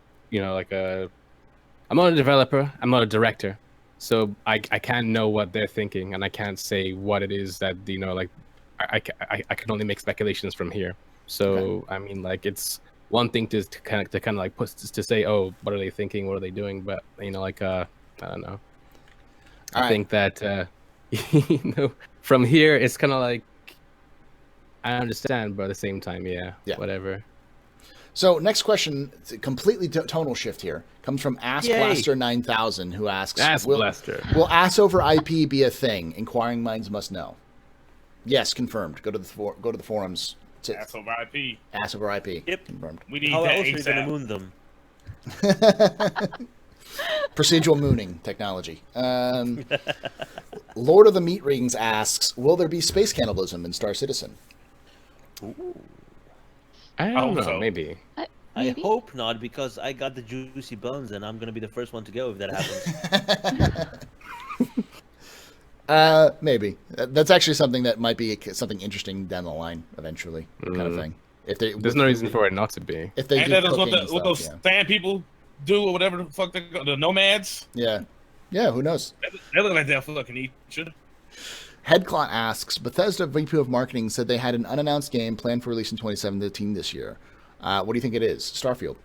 developer. I'm not a director, so I can't know what they're thinking, and I can't say what it is that, you know, like, I can only make speculations from here. So I mean, like, it's one thing to kind of like to say, oh, what are they thinking? What are they doing? But, you know, like, I don't know. I think that you know, from here it's kind of like, I understand, but at the same time, whatever. So next question, it's a completely tonal shift here, comes from AskBlaster9000, who asks, will ass over IP be a thing? Inquiring minds must know. Yes, confirmed. Go to the forums. Ass over IP. Ass over IP. Yep. Confirmed. We need How that else are you ASAP. gonna moon them? Procedural mooning technology. Lord of the Meat Rings asks, will there be space cannibalism in Star Citizen? I don't know, so. maybe. I hope not, because I got the juicy bones, and I'm gonna be the first one to go if that happens. Maybe. That's actually something that might be something interesting down the line eventually, kind of thing. There's no reason for it not to be. If they And do that is cooking what those stuff, fan people do, or whatever the fuck they call the nomads. yeah, who knows? They look like they'll fucking eat you. Headclot asks, Bethesda VP of Marketing said they had an unannounced game planned for release in 2017 this year. What do you think it is? Starfield.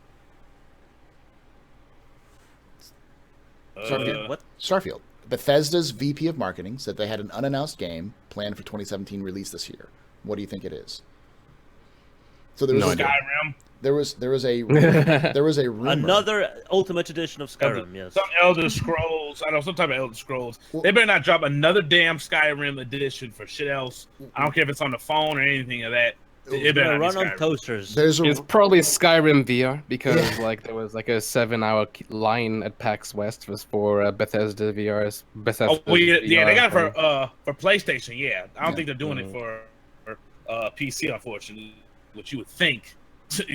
What? Starfield. Bethesda's VP of Marketing said they had an unannounced game planned for 2017 release this year. What do you think it is? So there was Skyrim. There was a rumor. Another Ultimate Edition of Skyrim. Yes. Some Elder Scrolls. I don't know, some type of Elder Scrolls. They better not drop another damn Skyrim edition for shit else. I don't care if it's on the phone or anything of that. It better not Run be on Skyrim. toasters. It's probably Skyrim VR, because like there was like a 7-hour line at PAX West was for Bethesda VR's. Oh, well, yeah, they got it for PlayStation. Yeah, I don't think they're doing it for PC, unfortunately. Which you would think,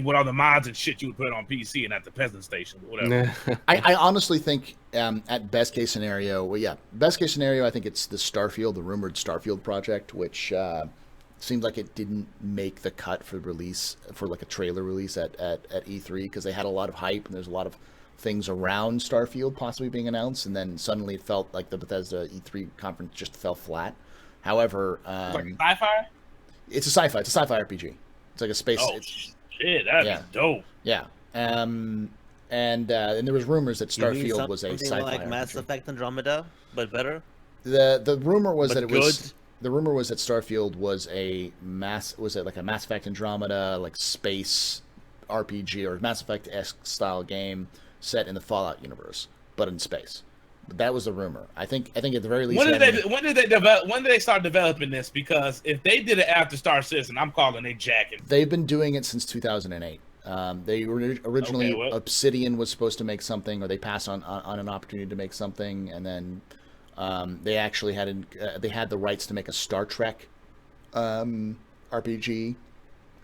with all the mods and shit, you would put it on PC and at the peasant station, or whatever. I honestly think, at best case scenario, best case scenario, I think it's the Starfield, the rumored Starfield project, which seems like it didn't make the cut for release, for like a trailer release at E3, because they had a lot of hype and there's a lot of things around Starfield possibly being announced, and then suddenly it felt like the Bethesda E3 conference just fell flat. However, Like sci-fi? it's a sci-fi. It's a sci-fi RPG. It's like a space. Oh shit, that'd be dope. Yeah. And there was rumors that Starfield was a sci-fi like RPG. Mass Effect Andromeda, but better. The rumor was But that it was good? the rumor was that Starfield was a Mass Effect Andromeda, like space RPG or Mass Effect-esque style game set in the Fallout universe, but in space. But that was the rumor. I think at the very least. When did they start developing this? Because if they did it after Star Citizen, I'm calling they jacking. They've been doing it since 2008. They were originally Obsidian was supposed to make something, or they passed on an opportunity to make something, and then they actually had the rights to make a Star Trek RPG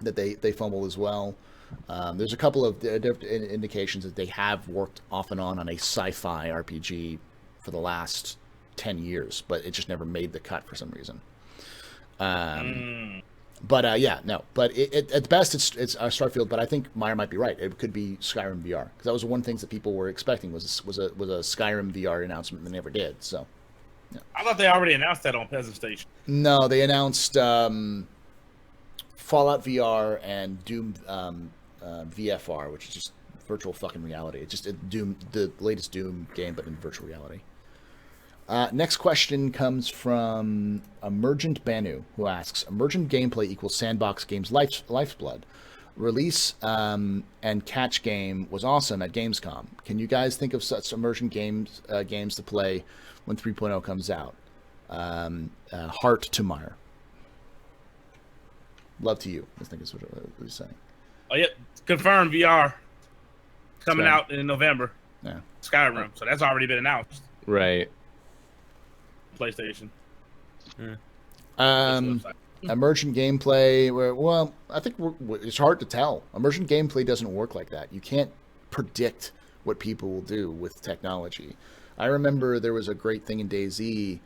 that they fumbled as well. There's a couple of different indications that they have worked off and on a sci-fi RPG for the last 10 years, but it just never made the cut for some reason. But at best it's Starfield. But I think Meyer might be right. It could be Skyrim VR, because that was one of the things that people were expecting was a Skyrim VR announcement, and they never did. So, yeah. I thought they already announced that on Peasant Station. No, they announced Fallout VR and Doom VFR, which is just virtual fucking reality. It's just the latest Doom game, but in virtual reality. Next question comes from Emergent Banu, who asks, emergent gameplay equals sandbox games lifeblood. Release and catch game was awesome at Gamescom. Can you guys think of such emergent games to play when 3.0 comes out? Heart to Meyer. Love to you, I think is what he's saying. Oh, yep. Confirmed VR. Coming out in November. Yeah. Skyrim. So that's already been announced. Right. PlayStation. Emergent gameplay, I think it's hard to tell. Emergent gameplay doesn't work like that. You can't predict what people will do with technology. I remember there was a great thing in DayZ,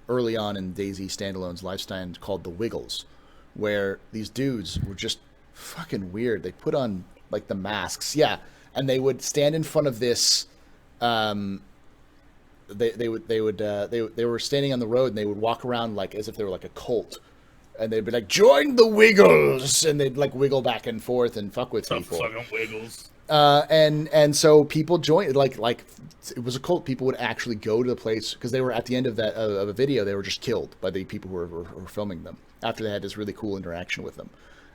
early on in DayZ Standalone's lifespan, called the Wiggles, where these dudes were just fucking weird. They put on like the masks, and they would stand in front of this. They were standing on the road, and they would walk around like as if they were like a cult, and they'd be like, "Join the Wiggles," and they'd like wiggle back and forth and fuck with people. Fucking Wiggles. And so people joined, like it was a cult. People would actually go to the place because they were at the end of of a video. They were just killed by the people who were filming them after they had this really cool interaction with them.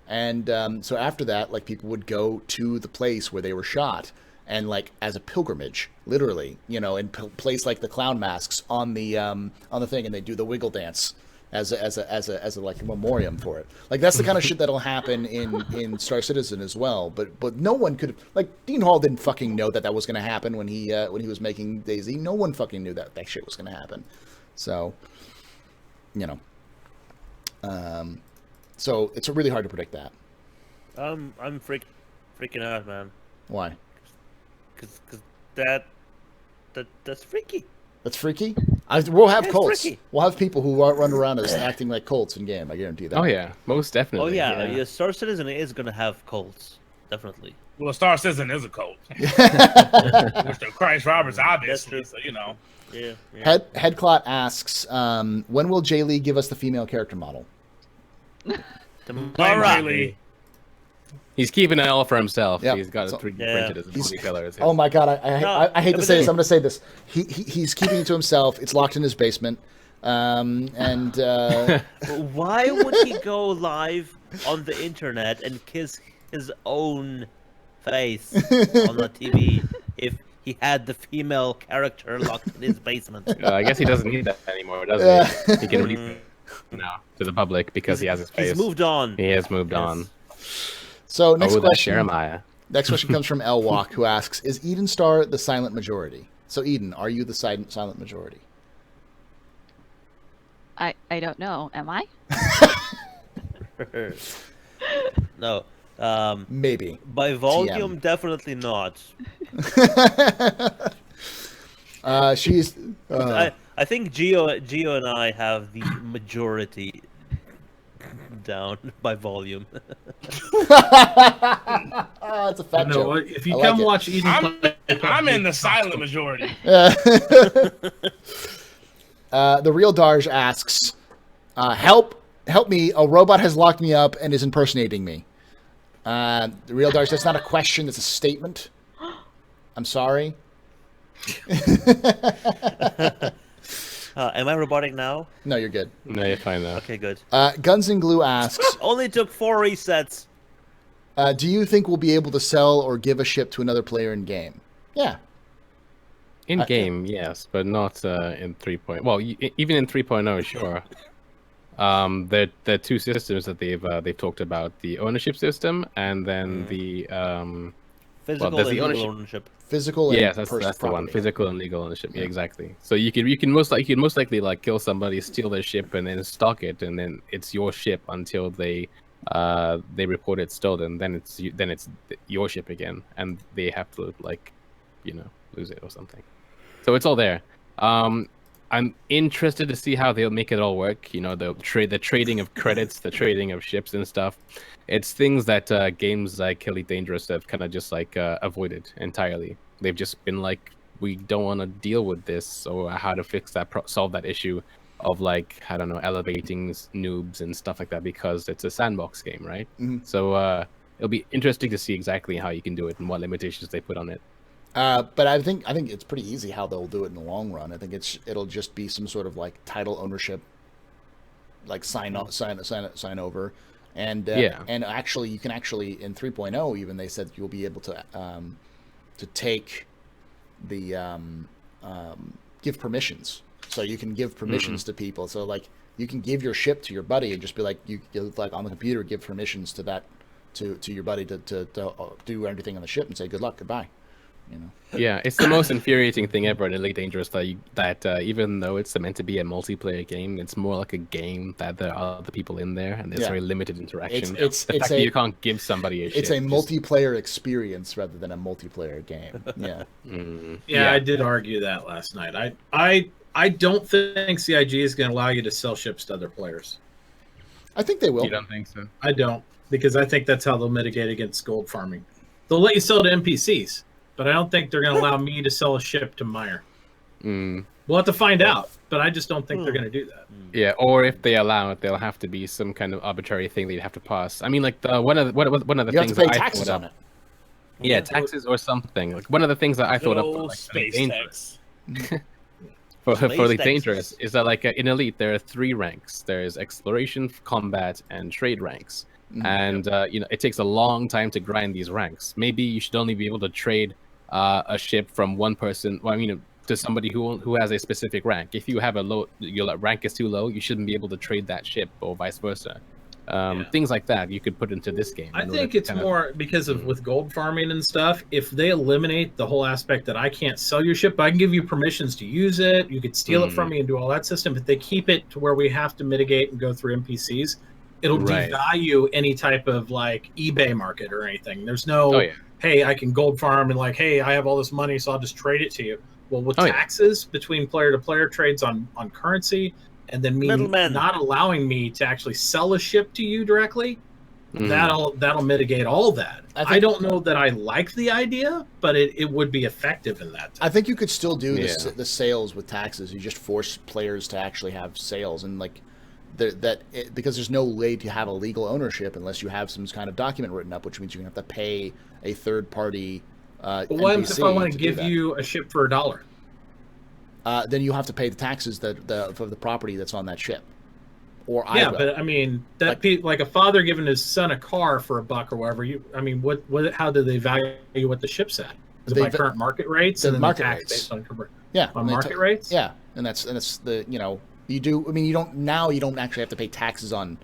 And so after that, like people would go to the place where they were shot. And like as a pilgrimage, literally, and place like the clown masks on the thing, and they do the wiggle dance as a like a memoriam for it. Like that's the kind of shit that'll happen in Star Citizen as well. But no one could, like, Dean Hall didn't fucking know that was going to happen when he was making DayZ. No one fucking knew that shit was going to happen. So, so it's really hard to predict that. I'm freaking out, man. Why? Because that's freaky. That's freaky? We'll have cults. Freaky. We'll have people who run around as acting like cults in game. I guarantee that. Oh yeah, most definitely. Oh yeah. Star Citizen is gonna have cults, definitely. Well, Star Citizen is a cult. Mr. Christ Roberts, obviously. So Yeah. Headclot asks, when will Jay Lee give us the female character model? Tomorrow. He's keeping it all for himself. Yep. He's got it 3D printed as a body color. Oh my god! I hate to say this. I'm going to say this. He's keeping it to himself. It's locked in his basement. And why would he go live on the internet and kiss his own face on the TV if he had the female character locked in his basement? I guess he doesn't need that anymore, does he? He can release it now to the public because he has his face. He's moved on. He has moved on. So next question. Jeremiah. Next question comes from El Walk, who asks, "Is Eden Star the silent majority?" So Eden, are you the silent majority? I don't know. Am I? No. Maybe. By volume, definitely not. She's. I think Gio and I have the majority down by volume. It's a fat joke. If you come watch Eden play, I'm in the silent majority. The real Darj asks, help me, a robot has locked me up and is impersonating me. The real Darj, that's not a question, it's a statement. I'm sorry. Am I robotic now? No, you're good. No, you're fine now. Okay, good. Guns and Glue asks, Only took 4 resets. do you think we'll be able to sell or give a ship to another player in game? Yeah. In game, yes, but not in 3.0. Well, even in 3.0, sure. There are two systems that they've talked about: the ownership system, and then the Physical there's and the legal ownership. ownership. Physical and Yes, that's the one. property. Physical and legal ownership. Yeah, exactly. So you can most likely like kill somebody, steal their ship, and then stock it, and then it's your ship until they report it stolen. Then it's your ship again, and they have to like, lose it or something. So it's all there. I'm interested to see how they'll make it all work. The trading of credits, the trading of ships and stuff. It's things that games like Elite Dangerous have kind of just like avoided entirely. They've just been like, we don't want to deal with this, or how to fix that, solve that issue of like, I don't know, elevating noobs and stuff like that, because it's a sandbox game, right? Mhm. So it'll be interesting to see exactly how you can do it and what limitations they put on it. But I think it's pretty easy how they'll do it in the long run. I think it'll just be some sort of like title ownership, like sign over, and and actually you can actually in 3.0 even they said you'll be able to take the give permissions. So you can give permissions to people. So like you can give your ship to your buddy and just be like you like on the computer give permissions to that to your buddy to do everything on the ship and say good luck, goodbye. Yeah, it's the most infuriating thing ever in Elite Dangerous that even though it's meant to be a multiplayer game, it's more like a game that there are other people in there and there's very limited interaction. It's the fact that you can't give somebody a ship. It's a multiplayer experience rather than a multiplayer game. Yeah. Yeah, I did argue that last night. I don't think CIG is going to allow you to sell ships to other players. I think they will. You don't think so? I don't, because I think that's how they'll mitigate against gold farming. They'll let you sell to NPCs. But I don't think they're going to allow me to sell a ship to Meyer. We'll have to find out, but I just don't think they're going to do that. Yeah, or if they allow it, there'll have to be some kind of arbitrary thing that you'd have to pass. I mean, like one of the You have things to pay that taxes I on it. Yeah, taxes or something. Like one of the things that I thought of for, like, space dangerous tax. for Elite taxes. Dangerous is that like in Elite there are 3 ranks. There's exploration, combat, and trade ranks. And it takes a long time to grind these ranks. Maybe you should only be able to trade a ship from one person. Well, I mean, to somebody who has a specific rank. If you have your rank is too low, you shouldn't be able to trade that ship, or vice versa. Things like that you could put into this game. I think it's more because of with gold farming and stuff. If they eliminate the whole aspect that I can't sell your ship, but I can give you permissions to use it. You could steal it from me and do all that system. If they keep it to where we have to mitigate and go through NPCs, it'll devalue any type of like eBay market or anything. There's no, hey, I can gold farm and like, hey, I have all this money, so I'll just trade it to you. Well, with taxes between player to player trades on currency, and then me not allowing me to actually sell a ship to you directly, that'll mitigate all that. I don't know that I like the idea, but it would be effective in that. I think you could still do the sales with taxes. You just force players to actually have sales, and like because there's no way to have a legal ownership unless you have some kind of document written up, which means you're gonna have to pay a third party. But what if I want to give you a ship for $1? Then you have to pay the taxes for the property that's on that ship. Or but I mean like a father giving his son a car for $1 or whatever. How do they value what the ship's at? Is it by current market rates and then market the tax rates. based on market rates? Yeah, and that's the you do. I mean, you don't actually have to pay taxes on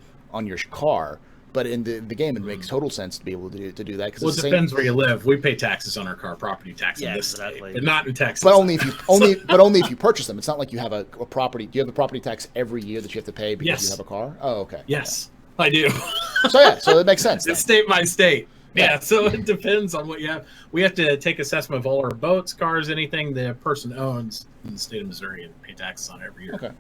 your car. But in the game, it makes total sense to be able to do that. Well, it depends where you live. We pay taxes on our car, property tax in this state, but not in Texas. But only if you purchase them. It's not like you have a property. Do you have a property tax every year that you have to pay because you have a car? Oh, okay. Yes, I do. So it makes sense. It's state by state. Yeah, so it depends on what you have. We have to take assessment of all our boats, cars, anything the person owns in the state of Missouri, and pay taxes on it every year. Okay.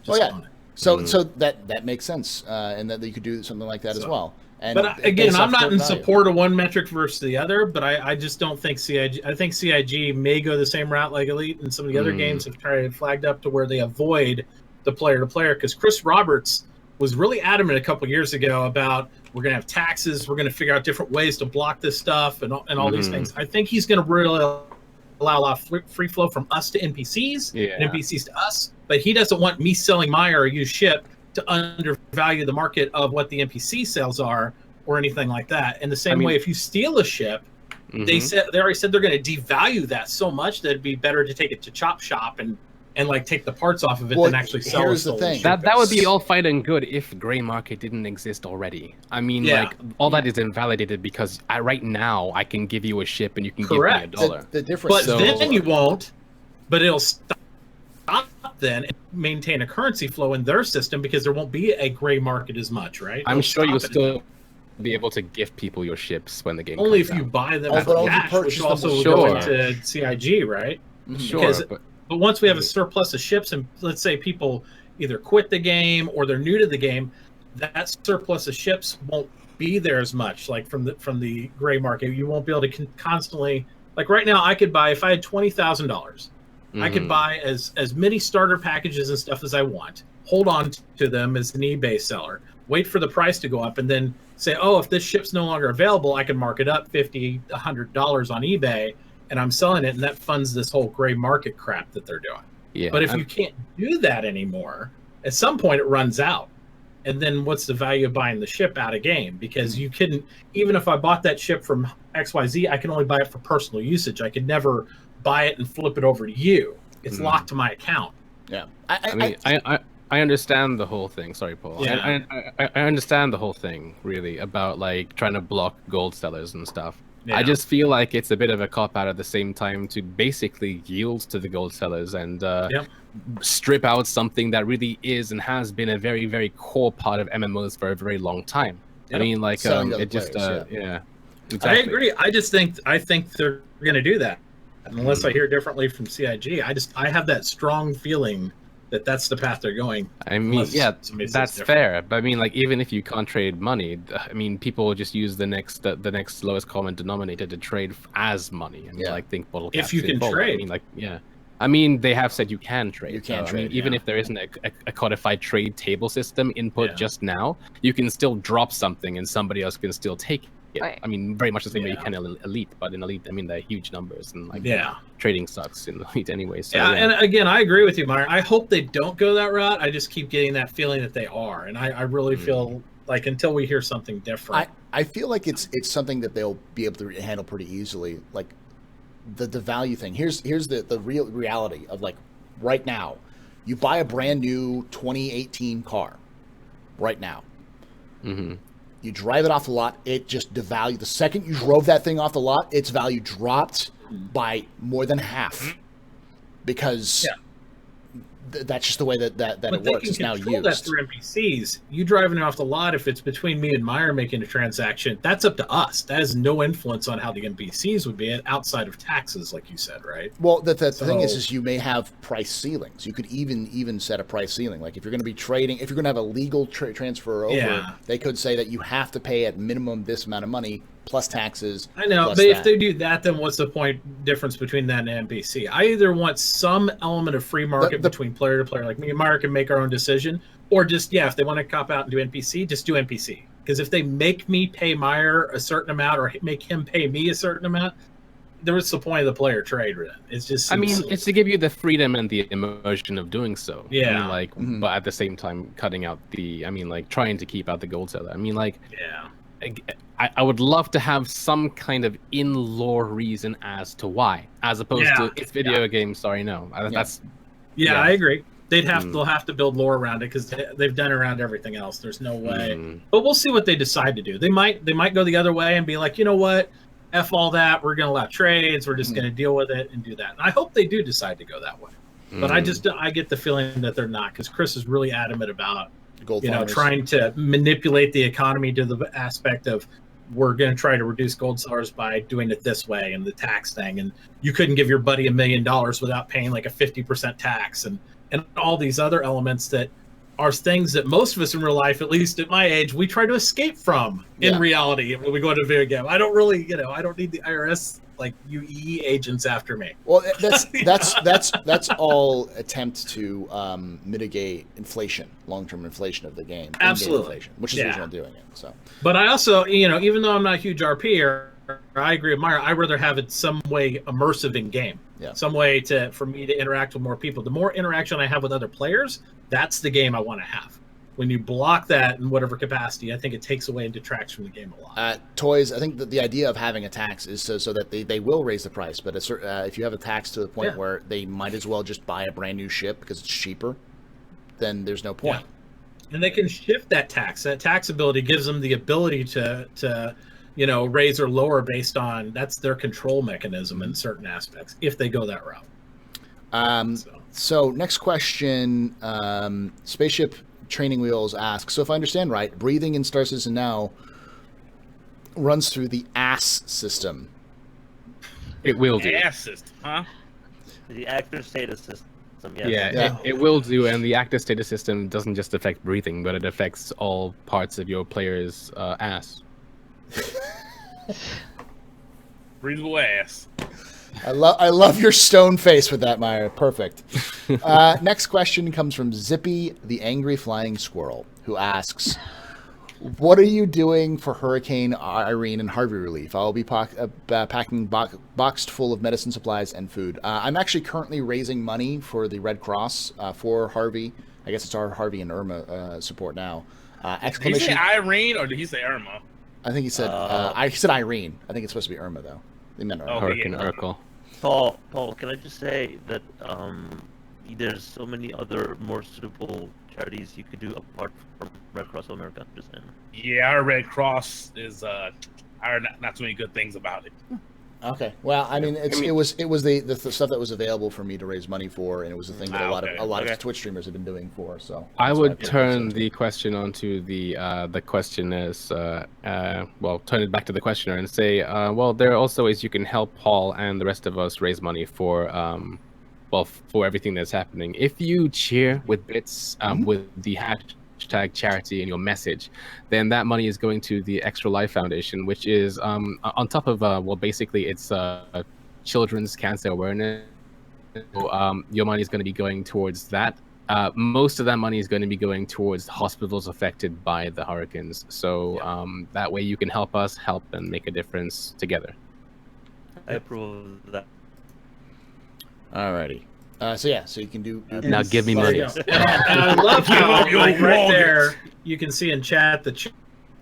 So that makes sense, and that you could do something like that as well. But again, I'm not in support of one metric versus the other, but I just don't think CIG. I think CIG may go the same route like Elite, and some of the other games have flagged up to where they avoid the player to player. Because Chris Roberts was really adamant a couple years ago about we're going to have taxes, we're going to figure out different ways to block this stuff and all these things. I think he's going to really allow a lot of free flow from us to NPCs, and NPCs to us, but he doesn't want me selling Meyer a used ship to undervalue the market of what the NPC sales are or anything like that. In the same way, if you steal a ship, they already said they're going to devalue that so much that it'd be better to take it to Chop Shop and like take the parts off of it than actually sell it. Here's the thing. That would be all fine and good if gray market didn't exist already. I mean, like all that is invalidated because right now I can give you a ship and you can give me $1. The difference, but then you won't. But it'll stop then and maintain a currency flow in their system because there won't be a gray market as much, right? I'm sure you'll still be able to gift people your ships when the game only comes if you out. buy them for cash, which also will go into CIG, right? Sure, but once we have a surplus of ships, and let's say people either quit the game or they're new to the game, that surplus of ships won't be there as much. Like from the gray market, you won't be able to constantly. Like right now, I could buy if I had $20,000, I could buy as many starter packages and stuff as I want. Hold on to them as an eBay seller. Wait for the price to go up, and then say, "Oh, if this ship's no longer available, I can mark it up $50, $100 on eBay." And I'm selling it, and that funds this whole gray market crap that they're doing. Yeah. But if you can't do that anymore, at some point it runs out. And then what's the value of buying the ship out of game? Because you couldn't, even if I bought that ship from XYZ, I can only buy it for personal usage. I could never buy it and flip it over to you. It's locked to my account. Yeah. I understand the whole thing. Sorry, Paul. Yeah. I understand the whole thing, really, about like trying to block gold sellers and stuff. Yeah. I just feel like it's a bit of a cop-out at the same time to basically yield to the gold sellers and strip out something that really is and has been a very, very core part of MMOs for a very long time. Yep. I mean, like, it just, exactly. I agree. I think they're going to do that. Unless I hear differently from CIG, I have that strong feeling that that's the path they're going. I mean, that's fair. But I mean, like, even if you can't trade money, I mean, people will just use the next lowest common denominator to trade as money. I mean, like, think bottle caps. If you can trade. I mean, like, I mean, they have said you can trade. You can trade. I mean, even if there isn't a codified trade table system input just now, you can still drop something and somebody else can still take it. Right. I mean, very much the same way you can in Elite, but in Elite, I mean, they're huge numbers and like trading sucks in Elite anyway. So, and again, I agree with you, Meyer. I hope they don't go that route. I just keep getting that feeling that they are, and I really feel like until we hear something different, I feel like it's something that they'll be able to handle pretty easily. Like the value thing. Here's the real reality of like right now, you buy a brand new 2018 car right now. Mm-hmm. You drive it off the lot, it just devalued. The second you drove that thing off the lot, its value dropped by more than half because that's just the way that it works. It's now used. That through NPCs. You driving it off the lot, if it's between me and Meyer making a transaction, that's up to us. That has no influence on how the NPCs would be outside of taxes, like you said, right? Well, the thing is you may have price ceilings. You could even set a price ceiling. Like if you're going to be trading, if you're going to have a legal transfer over, they could say that you have to pay at minimum this amount of money plus taxes. I know, but if they do that, then what's the difference between that and NPC? I either want some element of free market between player to player, like me and Meyer can make our own decision, or just if they want to cop out and do NPC, just do NPC. Because if they make me pay Meyer a certain amount or make him pay me a certain amount, there was the point of the player trade. Then it's just. It's to give you the freedom and the emotion of doing so. Yeah. I mean, like, but at the same time, cutting out trying to keep out the gold seller. I mean, like. Yeah. I would love to have some kind of in-lore reason as to why, as opposed to it's video games. Sorry, no. That's. Yeah, I agree. They'll have to build lore around it because they've done it around everything else. There's no way. But we'll see what they decide to do. They might go the other way and be like, you know what, F all that. We're going to allow trades. We're just going to deal with it and do that. And I hope they do decide to go that way. But I get the feeling that they're not, because Chris is really adamant about trying to manipulate the economy to the aspect of we're going to try to reduce gold sellers by doing it this way and the tax thing. And you couldn't give your buddy $1 million without paying like a 50% tax and all these other elements that are things that most of us in real life, at least at my age, we try to escape from in reality when we go into a video game. I don't really, I don't need the IRS like UEE agents after me. Well, that's all attempts to mitigate inflation, long-term inflation of the game. Absolutely, inflation, which is the reason I'm doing it. So, but I also, even though I'm not a huge RPer, I agree with Meyer. I'd rather have it some way immersive in game. Yeah. some way for me to interact with more people. The more interaction I have with other players, that's the game I want to have. When you block that in whatever capacity, I think it takes away and detracts from the game a lot. Toys, I think that the idea of having a tax is so that they will raise the price, but if you have a tax to the point where they might as well just buy a brand new ship because it's cheaper, then there's no point. Yeah. And they can shift that tax. That tax ability gives them the ability to raise or lower based on, that's their control mechanism in certain aspects if they go that route. So next question, Spaceship Training Wheels asks, so if I understand right, breathing in Star Citizen now runs through the ASS system. It will do. Ass system, huh? The actor status system. Yes. Yeah, it will do, and the active status system doesn't just affect breathing, but it affects all parts of your player's ass. Breathable ass. I love your stone face with that, Meyer. Perfect. Next question comes from Zippy, the Angry Flying Squirrel, who asks, what are you doing for Hurricane Irene and Harvey relief? I'll be packing boxed full of medicine supplies and food. I'm actually currently raising money for the Red Cross for Harvey. I guess it's our Harvey and Irma support now. Did he say Irene or did he say Irma? I think he said he said Irene. I think it's supposed to be Irma, though. They meant Irma. Hurricane Urkel. Paul, can I just say that there's so many other more suitable charities you could do apart from Red Cross of America. Just saying. Yeah, our Red Cross is I heard not too many good things about it. Okay. Well, I mean, it was the stuff that was available for me to raise money for, and it was the thing that a lot of Twitch streamers have been doing for. So I would turn the question onto the question as turn it back to the questioner and say, well, there are also ways you can help Paul and the rest of us raise money for for everything that's happening. If you cheer with bits with the hashtag charity in your message, then that money is going to the Extra Life Foundation, which is on top of basically it's children's cancer awareness. So, your money is going to be going towards that. Most of that money is going to be going towards hospitals affected by the hurricanes. So that way you can help us help and make a difference together. I approve of that. Alrighty. So you can do now give me money. And I love how right there you can see in chat the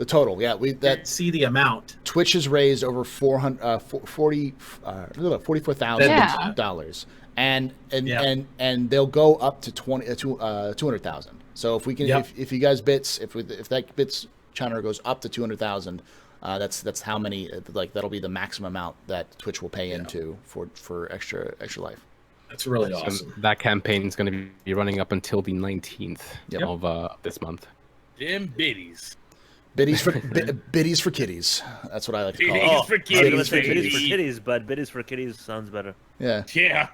total. Yeah, see the amount. Twitch has raised over $44,000, and they'll go up to 200,000. So if we can, if you guys bits, if that bits channel goes up to 200,000, that's how many that'll be the maximum amount that Twitch will pay into for extra life. That's really awesome. And that campaign is going to be running up until the 19th of this month. Them biddies. Biddies for kitties. That's what I like to call it. Biddies for kitties. Biddies for kitties, but biddies for kitties sounds better. Yeah. Yeah.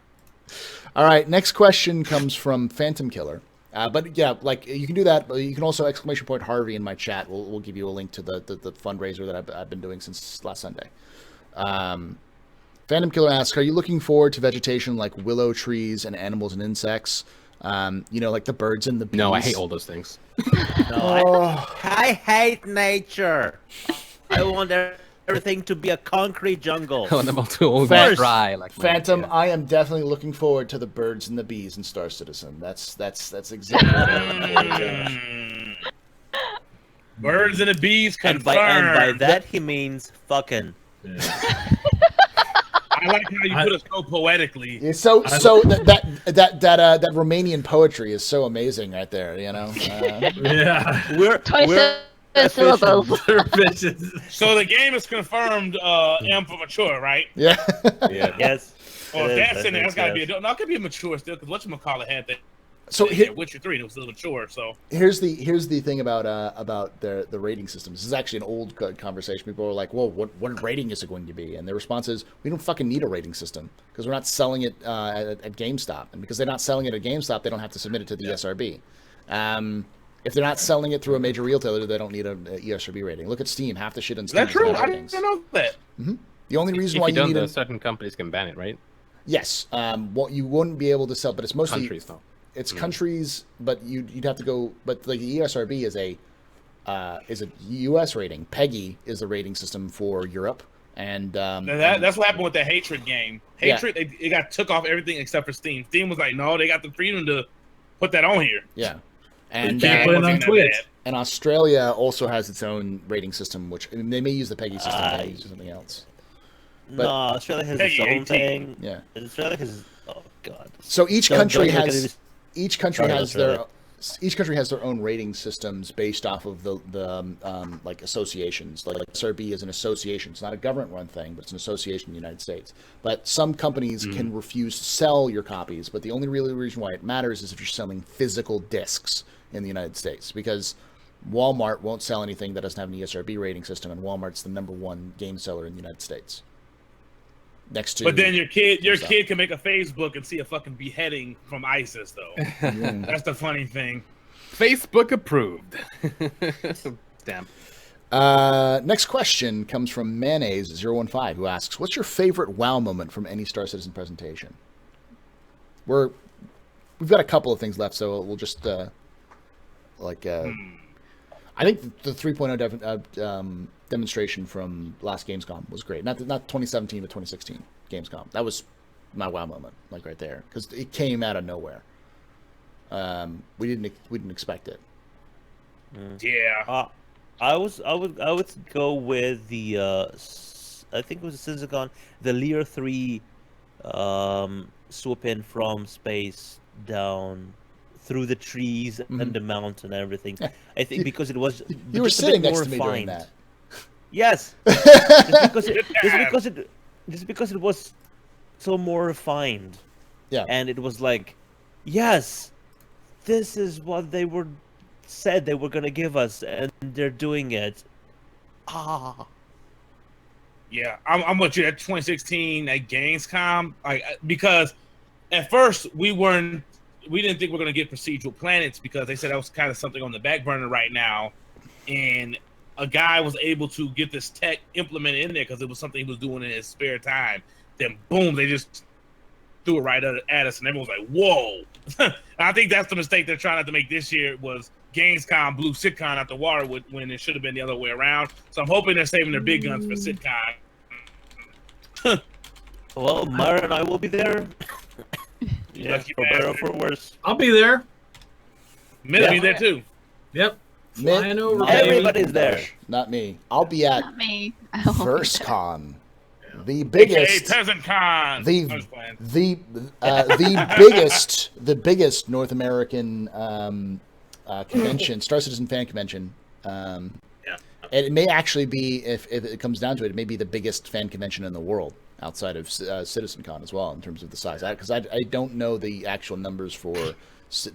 All right. Next question comes from Phantom Killer. But yeah, you can do that. But you can also !Harvey in my chat. We'll give you a link to the fundraiser that I've been doing since last Sunday. Phantom Killer asks, are you looking forward to vegetation like willow trees and animals and insects? Like the birds and the bees? No, I hate all those things. I hate nature. I want everything to be a concrete jungle. I want them all to all dry. Phantom, I am definitely looking forward to the birds and the bees in Star Citizen. That's exactly what I'm looking forward to. Birds and the bees confirmed. And by that he means fucking. Yeah. I like how you put it so poetically. Yeah, so that Romanian poetry is so amazing right there. Yeah, we're syllables. So the game is confirmed. M for mature, right? Yeah. Yes. Oh, if that's in there, that's gotta be adult. No, it could be mature still, because whatchamacallit had that. So Witcher 3, it was still mature. So here's the thing about the rating systems. This is actually an old conversation. People are like, "Well, what rating is it going to be?" And their response is, "We don't fucking need a rating system because we're not selling it at GameStop, and because they're not selling it at GameStop, they don't have to submit it to the ESRB. If they're not selling it through a major retailer, they don't need a ESRB rating. Look at Steam. Half the shit on Steam. That's true. I didn't know that. Mm-hmm. The only reason why you need certain companies can ban it, right? Yes. What you wouldn't be able to sell, but it's mostly countries though. It's countries, but you'd have to go. But like the ESRB is a U.S. rating. PEGI is the rating system for Europe, And That's what happened with the Hatred game. Hatred, it got took off everything except for Steam. Steam was like, no, they got the freedom to put that on here. yeah, and You can't put it on Twitch. and Australia also has its own rating system, which they may use the PEGI system, they may use something else. But- no, Australia has its Peggy own 18. thing. Yeah. Australia has. Oh god. So each Don't country look at has it. each country Sorry, has their Australia. each country has their own rating systems based off of the like associations. Like SRB is an association. It's not a government-run thing, but it's an association in the United States. But some companies can refuse to sell your copies. But the only real reason why it matters is if you're selling physical discs in the United States, because Walmart won't sell anything that doesn't have an ESRB rating system, and Walmart's the #1 game seller in the United States. Next to, But then your kid can make a Facebook and see a fucking beheading from ISIS, though. That's the funny thing. Facebook approved. Damn. Next question comes from Mayonnaise015, who asks, "What's your favorite WoW moment from any Star Citizen presentation?" We've got a couple of things left, so we'll just I think the 3.0 demonstration from last Gamescom was great. Not 2017, but 2016 Gamescom. That was my WoW moment, like right there, because it came out of nowhere. We didn't expect it. Yeah. I would go with the I think it was a Syzygon, the Lear 3 swoop in from space down through the trees and the mountain and everything. I think because it was You were just a sitting bit next more to me refined. during that. Yes. just because it was so more refined. Yeah. And it was like, yes, this is what they said they were gonna give us, and they're doing it. Ah. Yeah, I'm with you at 2016 at Gamescom, because at first we didn't think we were going to get procedural planets because they said that was kind of something on the back burner right now, and a guy was able to get this tech implemented in there because it was something he was doing in his spare time. Then boom, they just threw it right at us, and everyone was like, "Whoa!" I think that's the mistake they're trying not to make this year. Was Gamescom blew SitCon out the water when it should have been the other way around. So I'm hoping they're saving their big guns for SitCon. Well, Myra and I will be there. Yeah, Lucky for better or bastard. for worse. I'll be there. Mitt will be there too. Yep. Mitt, Flying over, not baby. Everybody's there. Not me. I'll be at Not me. VerseCon, the AKA biggest, Peasant Con. the I'm just playing. the biggest North American convention, Star Citizen fan convention. And it may actually be, if it comes down to it, it may be the biggest fan convention in the world outside of CitizenCon as well in terms of the size. Because I don't know the actual numbers for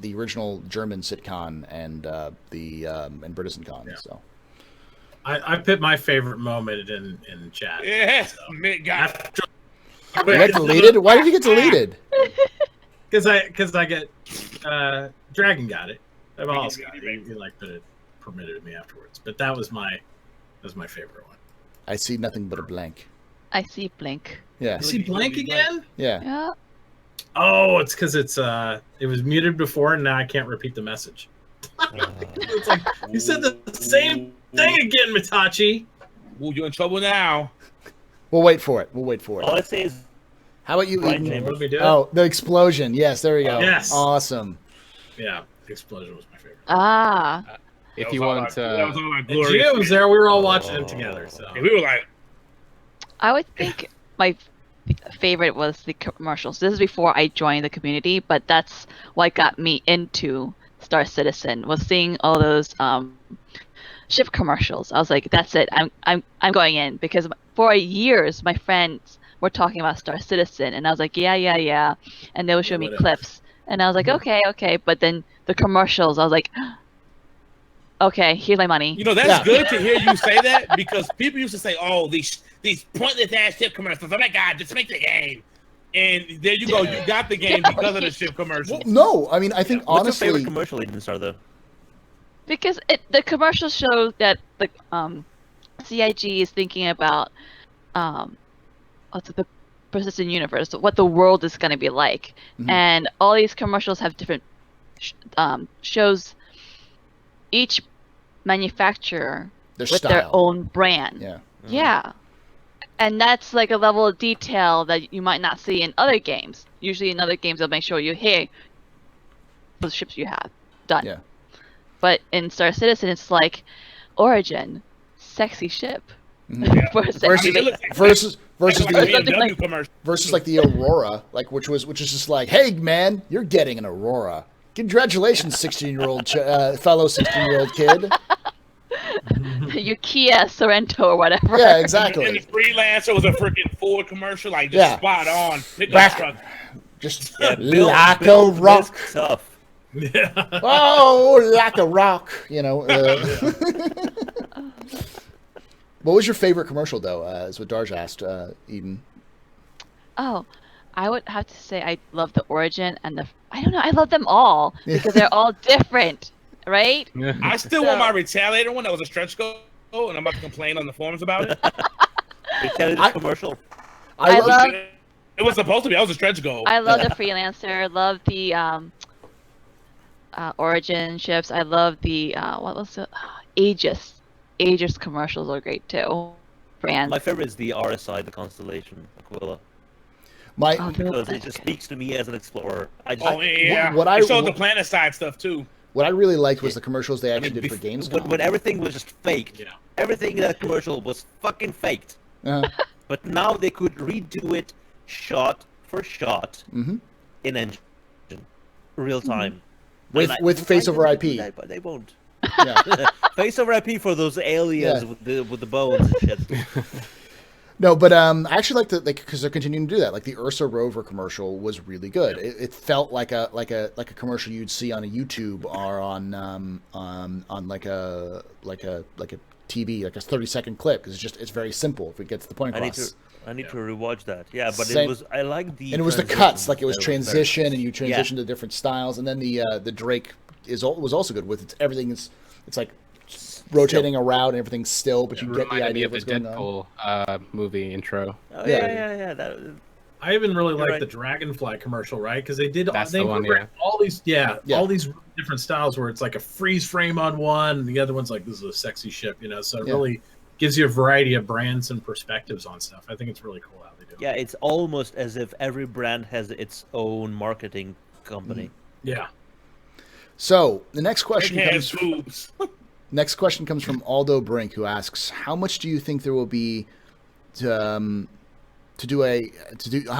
the original German SitCon and and BritizenCon. Yeah. So I put my favorite moment in chat. Yes, Mitt got it. you got deleted. Why did you get deleted? Because I get Dragon got it. Well, else got it. He like put it permitted me afterwards. But that was my favorite one. I see nothing but a blank. I see Blink. Yeah, Is he blank again? yeah. Yeah. Oh, it's because it was muted before and now I can't repeat the message. It's like you said the same thing again, Mitachi. Ooh, you're in trouble now. We'll wait for it. All I say is How about you, Brian Eden? Chambers. What did we do? Oh, the explosion. Yes, there we go. Yes. Awesome. Yeah, the explosion was my favorite. Ah. If That you was all want that was all our And glory. Gio was there. We were all watching it together. So And we were like, I would think my favorite was the commercials. This is before I joined the community, but that's what got me into Star Citizen, was seeing all those ship commercials. I was like, that's it. I'm going in, because for years my friends were talking about Star Citizen, and I was like, yeah, and they would show me Whatever. clips, and I was like, okay, but then the commercials, I was like, okay, here's my money. you know, that's Yeah. good to hear you say that, because people used to say, "Oh, these pointless ass ship commercials. Oh my god, just make the game." And there you go, you got the game because of the ship commercials. No, I mean, I think what's honestly, your favorite commercial, Eden Star, though? Because the commercials show that the CIG is thinking about the persistent universe, what the world is going to be like, and all these commercials have different shows each manufacturer their with style. their own brand. Yeah. Yeah. And that's like a level of detail that you might not see in other games. Usually in other games, they'll make sure you hey, those ships you have done. Yeah. But in Star Citizen, it's like Origin, sexy ship. Mhm. For a sexy Versus like a like- BMW commercial. versus like the Aurora, like which is just like, hey man, you're getting an Aurora. Congratulations, 16-year-old fellow 16-year-old kid. your Kia Sorento or whatever. Yeah, And exactly. the Freelancer was a freaking Ford commercial, like just Yeah. spot on pickup Back- truck. Just Bill- like Bill a rock. is tough. Yeah. Oh, like a rock. You know. What was your favorite commercial though? Is what Darj asked. Eden. Oh, I would have to say I love the Origin and the. I don't know. I love them all because they're all different, right? I still want my Retaliator one that was a stretch goal, and I'm about to complain on the forums about it. Retaliator commercial. I love. It was supposed to be. That was a stretch goal. I love the Freelancer. Love the Origin ships. I love the what was it? Aegis. Aegis commercials are great too. Brands. My favorite is the RSI, the Constellation Aquila, My Oh, because that's it just okay. speaks to me as an explorer. I just, Oh yeah. What I- It showed the planet side stuff too. what I really liked was the commercials they I actually mean, did for Gamescom. when everything was just faked, Yeah. everything in that commercial was fucking faked. Uh, But now they could redo it shot for shot mhm. in engine, real time. With And with I face over wanted to do IP. that, but they won't. Yeah. Face over IP for those aliens Yeah. with the bones and shit. No, but I actually like the because they're continuing to do that. Like the Ursa rover commercial was really good. It felt like a commercial you'd see on a YouTube or on like a TV, like a 30-second clip. Because it's very simple if it gets the point I need across. to rewatch that. Yeah, but Same- I like the And it was the transition. cuts, like it was They were very- transition, and you transition to different styles. And then the Drake was also good with everything. It's like rotating around and everything's still, but you get the Reminded me idea of of the what's going on. Deadpool movie intro. Oh, Yeah. yeah. That, I even really You're like right. the Dragonfly commercial, right? Because they did That's they the one, incorporate all these Yeah. all these different styles where it's like a freeze frame on one, and the other one's like this is a sexy ship, you know. So it Yeah. really gives you a variety of brands and perspectives on stuff. I think it's really cool how they do it. yeah, it's almost as if every brand has its own marketing company. Yeah. So the next question Big comes. ass boobs. Next question comes from Aldo Brink, who asks, "How much do you think there will be how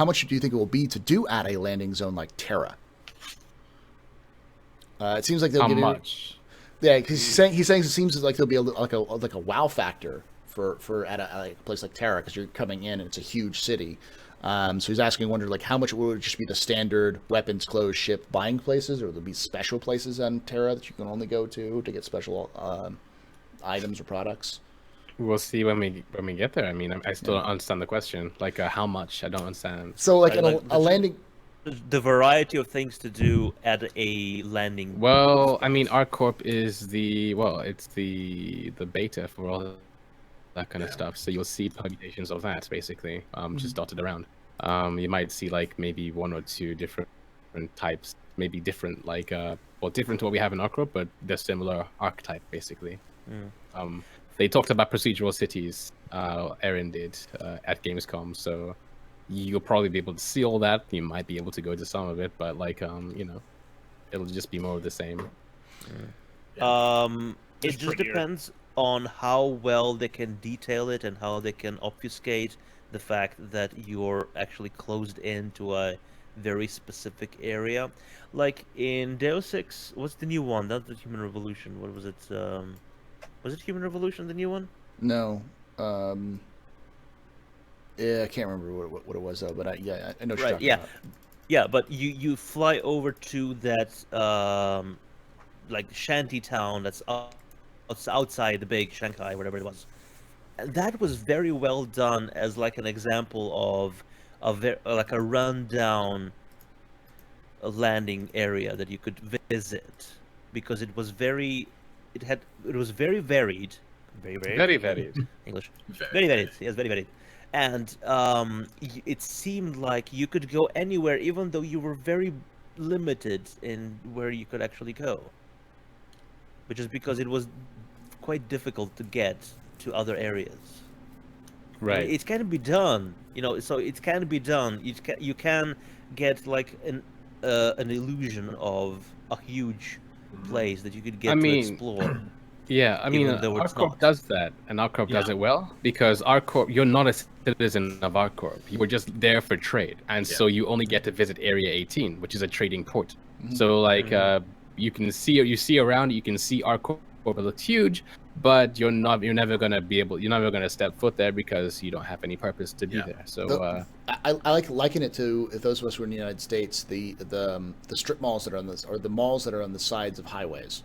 much do you think it will be to do at a landing zone like Terra?" It seems like they'll How give much? Yeah, because he's saying it seems like there'll be like a wow factor for at a place like Terra because you're coming in and it's a huge city. So he's asking, wondering like how much would it just be the standard weapons, clothes, ship buying places, or will there be special places on Terra that you can only go to get special items or products? We'll see when we get there. I mean, I still don't understand the question. Like, how much? I don't understand. So like I in like a landing. The variety of things to do at a landing. Well, I mean, ArcCorp is it's the beta for all that kind of stuff. So you'll see permutations of that basically, just dotted around. You might see like maybe one or two different types, maybe different different to what we have in ArcCorp, but they're similar archetype basically. They talked about procedural cities. Erin did at Gamescom, so you'll probably be able to see all that. You might be able to go to some of it, but it'll just be more of the same. It Just just prettier. depends on how well they can detail it and how they can obfuscate the fact that you're actually closed into a very specific area. Like in Deus Ex, what's the new one? Not the Human Revolution. What was it? Was it Human Revolution, the new one? No. Yeah, I can't remember what it was though, but I know what you're Right, talking yeah. about. Yeah, but you fly over to that like shanty town that's outside the big Shanghai, whatever it was. And that was very well done as like an example of like a rundown landing area that you could visit because it was very varied, Very varied. English. Very varied. Yes, very varied. And it seemed like you could go anywhere, even though you were very limited in where you could actually go. Which is because it was quite difficult to get to other areas. Right. It can be done, so it can be done. You can get like an illusion of a huge place that you could I get to mean, explore, Yeah, I mean, even though it's ArcCorp not. does that, and ArcCorp does Yeah. it well because ArcCorp, you're not a citizen of ArcCorp. You were just there for trade, and so you only get to visit Area 18, which is a trading port. So like, you can see around, you can see ArcCorp. It looks huge, but you're never gonna step foot there because you don't have any purpose to be Yeah. there. So I like liken it to, if those of us who are in the United States, the strip malls that are on this, or the malls that are on the sides of highways.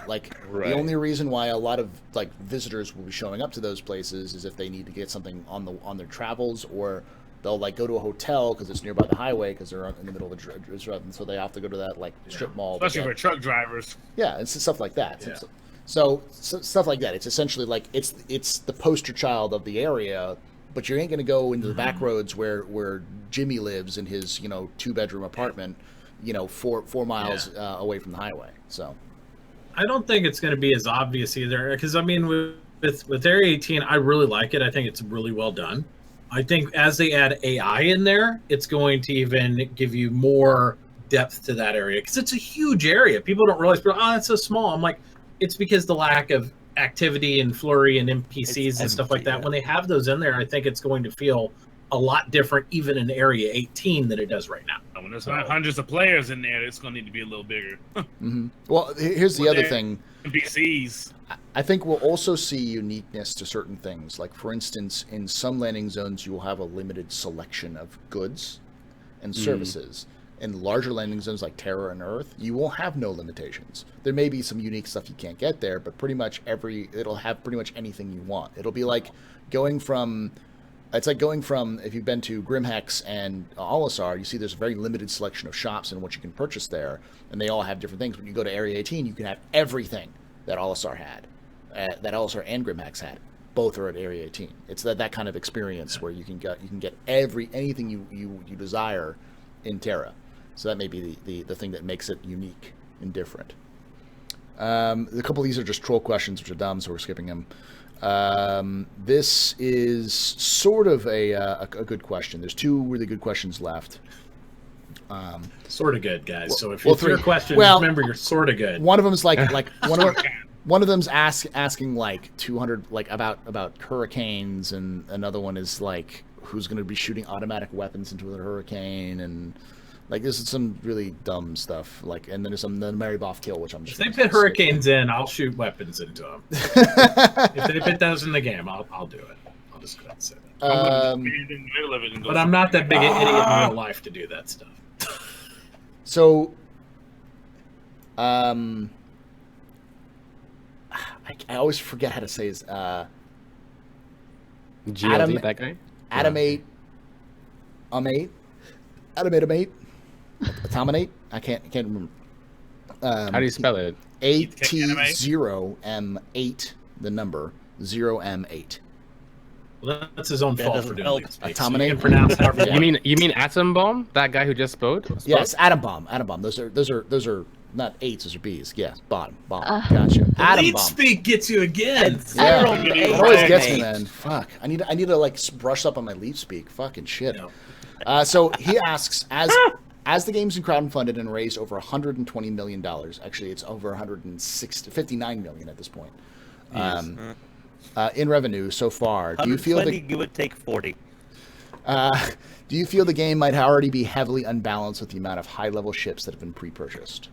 Like the only reason why a lot of like visitors will be showing up to those places is if they need to get something on their travels, or they'll like go to a hotel because it's nearby the highway because they're in the middle of a and so they have to go to that like strip mall. to Especially get- for truck drivers. Yeah, it's stuff like that. Yeah. So stuff like that. It's essentially like it's the poster child of the area, but you ain't gonna go into the back roads where Jimmy lives in his 2-bedroom apartment, 4 miles away from the highway. So I don't think it's going to be as obvious either, because I mean, with Area 18, I really like it. I think it's really well done. I think as they add AI in there, it's going to even give you more depth to that area, because it's a huge area. People don't realize, oh, it's so small. I'm like, it's because the lack of activity and flurry and NPCs It's and stuff like empty, that. yeah. When they have those in there, I think it's going to feel a lot different, even in Area 18, than it does right now. When there's hundreds of players in there, it's going to need to be a little bigger. well, here's the Well, other there- thing. NPCs. I think we'll also see uniqueness to certain things. Like, for instance, in some landing zones, you will have a limited selection of goods and services. In larger landing zones like Terra and Earth, you will have no limitations. There may be some unique stuff you can't get there, but pretty much it'll have pretty much anything you want. It'll be like going from, if you've been to Grimhex and Olisar, you see there's a very limited selection of shops and what you can purchase there, and they all have different things. When you go to Area 18, you can have everything that Olisar had, that Olisar and Grimhex had. Both are at Area 18. It's that kind of experience where you can get anything you desire in Terra. So that may be the thing that makes it unique and different. A couple of these are just troll questions, which are dumb, so we're skipping them. This is sort of a good question. There's 2 really good questions left. Sort of good, guys. So if well, it's your 3. question, Well, remember you're sort of good. One of them's one of them's asking like 200 like about hurricanes, and another one is like who's going to be shooting automatic weapons into a hurricane, and like this is some really dumb stuff. Like, and then there's the Mary Boff kill, which I'm If just they gonna put skip. hurricanes in, I'll shoot weapons into them. If they put those in the game, I'll do it. I'll just go ahead and say that. Um, Be in the middle of it and go But I'm not that big an idiot in real life to do that stuff. So, I always forget how to say his GLD, Adam- that guy. Atomate, Atominate. I can't remember. How do you spell it? AT0M8, the number 0M8. Well, that's his own That fault doesn't for doing help. these things. Atominate? You can pronounce however Yeah. You mean Atom Bomb? That guy who just spoke? Yes, Atom Bomb. Those are not 8s, those are B's. Yes, bomb. Gotcha. Atom Lead Bomb. speak gets you again. Yeah, Zero it eight. always gets me, Right. man. Fuck. I need to like brush up on my leaf speak. Fucking shit. No. So he asks, as the game's been crowdfunded and raised over $120 million. Actually, it's over 59 million at this point. In revenue so far. Do you feel 120, give or take 40. do you feel the game might already be heavily unbalanced with the amount of high-level ships that have been pre-purchased?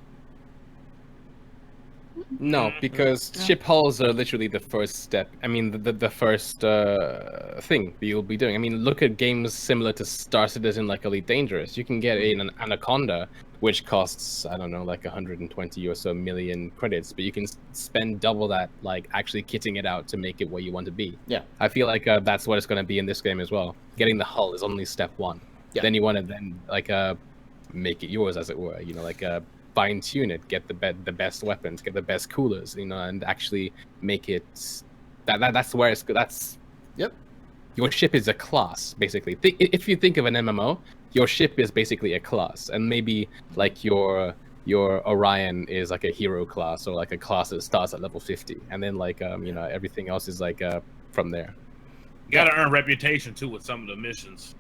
No, because ship hulls are literally the first step. I mean, the first thing that you'll be doing. I mean, look at games similar to Star Citizen, like Elite Dangerous. You can get an Anaconda, which costs, I don't know, like 120 or so million credits, but you can spend double that, like actually kitting it out to make it what you want to be. Yeah. I feel like that's what it's going to be in this game as well. Getting the hull is only step 1. Yeah. Then you want to make it yours, as it were. Fine tune it, get the best weapons, get the best coolers, and actually make it. That's where that's. Yep. Your ship is a class, basically. If you think of an MMO, your ship is basically a class, and maybe like your Orion is like a hero class, or like a class that starts at level 50, and then everything else is like from there. You got to earn reputation too with some of the missions.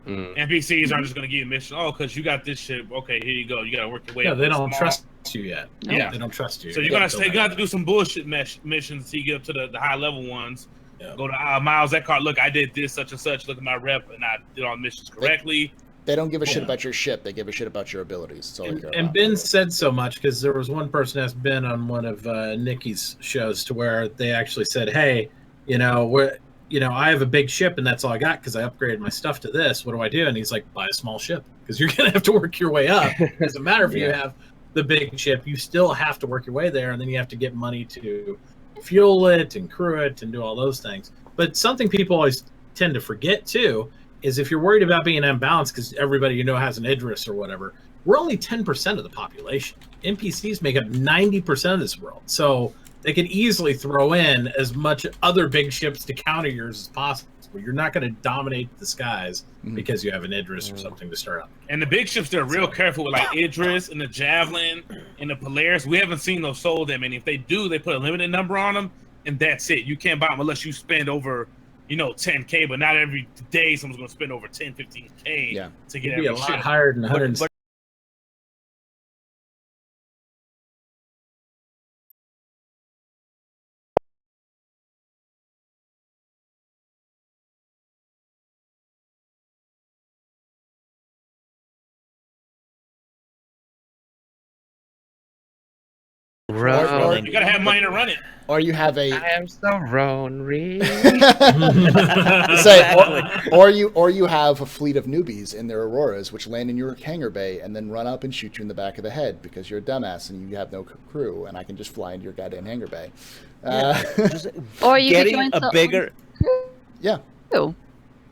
NPCs aren't just going to give you a mission. Oh, because you got this ship. Okay, here you go. You got to work your way up. They don't trust you yet. Yeah, they don't trust you. So you're gonna have to do some bullshit missions to get up to the high level ones. Yeah. Go to Miles Eckhart. Look, I did this such and such. Look at my rep, and I did all the missions correctly. They don't give a shit about your ship. They give a shit about your abilities. That's all they care and about. Ben said so much because there was one person that's been on one of Nikki's shows to where they actually said, "Hey, I have a big ship and that's all I got because I upgraded my stuff to this. What do I do?" And he's like, "Buy a small ship because you're gonna have to work your way up. It doesn't matter if you have the big ship, you still have to work your way there, and then you have to get money to fuel it and crew it and do all those things." But something people always tend to forget too is if you're worried about being unbalanced because everybody has an Idris or whatever, we're only 10% of the population. NPCs make up 90% of this world, so they could easily throw in as much other big ships to counter yours as possible. You're not going to dominate the skies because you have an Idris or something to start up. And the big ships, they're real careful with like Idris and the Javelin and the Polaris. We haven't seen those sold that many. If they do, they put a limited number on them, and that's it. You can't buy them unless you spend over, 10K. But not every day someone's going to spend over 10, 15K to get every a lot ship. higher than 100. You gotta have money to run it. Or you have a. I am so Ronry. or you have a fleet of newbies in their Auroras, which land in your hangar bay and then run up and shoot you in the back of the head because you're a dumbass and you have no crew, and I can just fly into your goddamn hangar bay. Or you getting could join a bigger Yeah.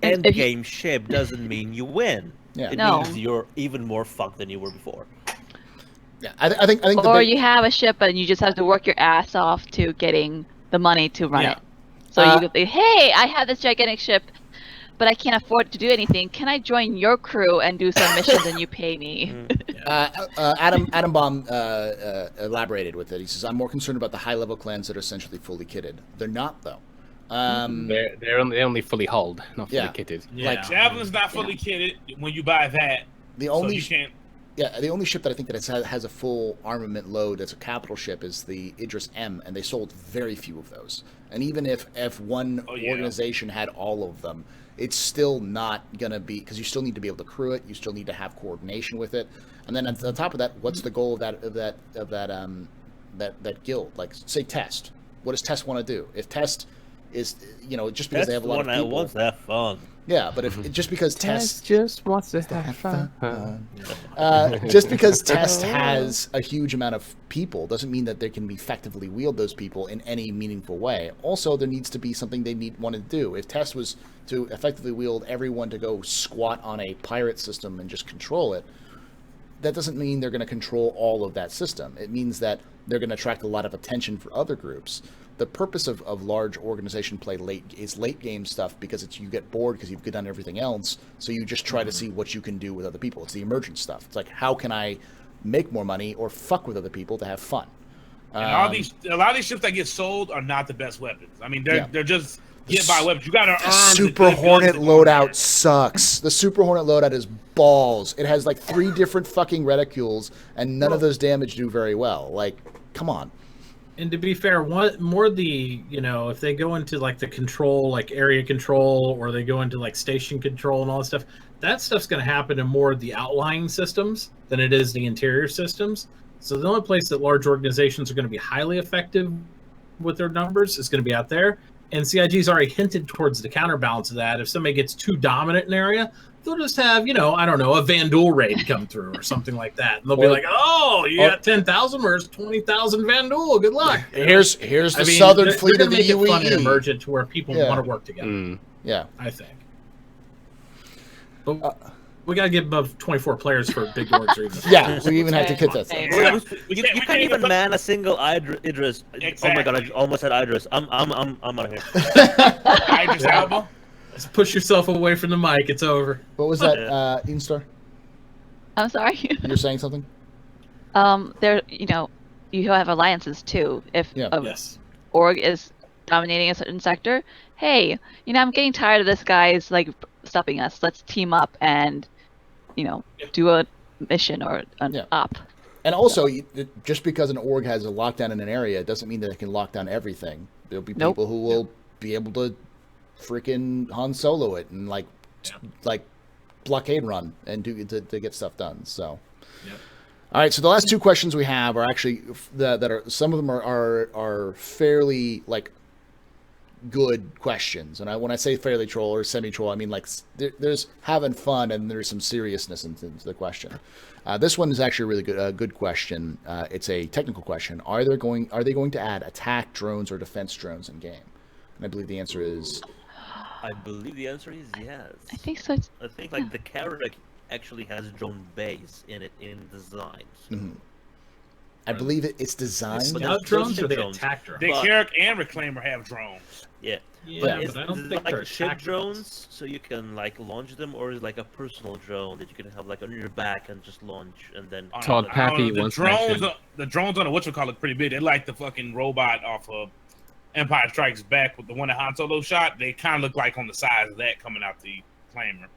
end game ship doesn't mean you win. Yeah. It No. means you're even more fucked than you were before. Yeah, I think. Or you have a ship and you just have to work your ass off to getting the money to run it. So you could say, "Hey, I have this gigantic ship, but I can't afford to do anything. Can I join your crew and do some missions and you pay me?" Adam Baum elaborated with it. He says, "I'm more concerned about the high-level clans that are essentially fully kitted. They're not, though. They're only fully hulled, not fully kitted. Yeah. Like Javelin's not fully kitted when you buy that. The only so you can't. Yeah, the only ship that I think that has a full armament load that's a capital ship is the Idris M, and they sold very few of those. And even if one organization had all of them, it's still not gonna be, because you still need to be able to crew it, you still need to have coordination with it, and then on top of that, what's the goal of that guild? Like, say Test. What does Test want to do? If Test is, just because they have a lot of people. That wants to have fun. Yeah, but if just because Test just wants to have fun. just because Test has a huge amount of people doesn't mean that they can effectively wield those people in any meaningful way. Also, there needs to be something they want to do. If Test was to effectively wield everyone to go squat on a pirate system and just control it, that doesn't mean they're going to control all of that system. It means that they're going to attract a lot of attention for other groups. The purpose of large organization play is late game stuff because you get bored because you've done everything else, so you just try to see what you can do with other people. It's the emergent stuff. It's like, how can I make more money or fuck with other people to have fun? And a lot of these ships that get sold are not the best weapons. I mean, they're just get by weapons. You gotta earn. Super Hornet loadout sucks. The Super Hornet loadout is balls. It has like 3 different fucking reticules, and none of those damage do very well. Like, come on. And to be fair, if they go into like the control, like area control, or they go into like station control and all that stuff's going to happen in more of the outlying systems than it is the interior systems. So the only place that large organizations are going to be highly effective with their numbers is going to be out there. And CIG's already hinted towards the counterbalance of that. If somebody gets too dominant in an area, they'll just have, I don't know, a Vandal raid come through or something like that. And they'll be like, "Oh, you got 10,000, where's 20,000 Vandal? Good luck." Here's the southern fleet of the UAE. Make it fun and UAE. emergent to where people want to work together. Yeah. I think. But we got to get above 24 players for big orgs or even. Yeah, we even had to kit that stuff. You can't even man a single Idris. Exactly. Oh my god, I almost said Idris. I'm out of here. Idris Elba. Just push yourself away from the mic. It's over. What was that, Eenstar? I'm sorry. You're saying something? You have alliances too. If Yeah. a Yes. org is dominating a certain sector, hey, I'm getting tired of this guy's like stopping us. Let's team up and, do a mission or an op. And also, just because an org has a lockdown in an area doesn't mean that it can lock down everything. There'll be people who will be able to freaking Han Solo it and like blockade run and to get stuff done. So, all right. So the last two questions we have are actually that are some of them are fairly like good questions. And when I say fairly troll or semi troll, I mean like there's having fun and there's some seriousness into the question. This one is actually a really good question. It's a technical question. Are they going to add attack drones or defense drones in game? And I believe the answer is. I believe the answer is yes. I think so. I think like the character actually has drone base in it in design. So. Mm-hmm. I believe it's designed. Scout drones or the attack drones? The Carrick and Reclaimer have drones. Yeah, but I don't think like they're ship attack drones, so you can like launch them, or is like a personal drone that you can have like on your back and just launch and then. Todd Pappy the once drones, mentioned. the drones on the whatchamacallit pretty big. They're like the fucking robot off of Empire Strikes Back with the one that Han Solo shot. They kind of look like on the size of that coming out the Claimer.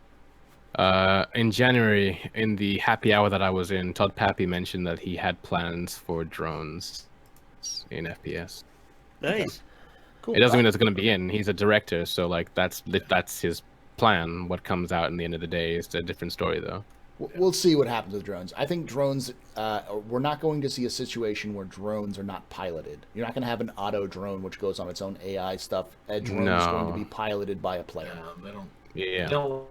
In January, in the happy hour that I was in, Todd Pappy mentioned that he had plans for drones in FPS. Nice. Cool. It doesn't mean it's going to be in. He's a director, so like that's his plan. What comes out in the end of the day is a different story, though. We'll see what happens with drones. I think drones. We're not going to see a situation where drones are not piloted. You're not going to have an auto drone which goes on its own AI stuff. A drone is going to be piloted by a player. They don't. Yeah. They don't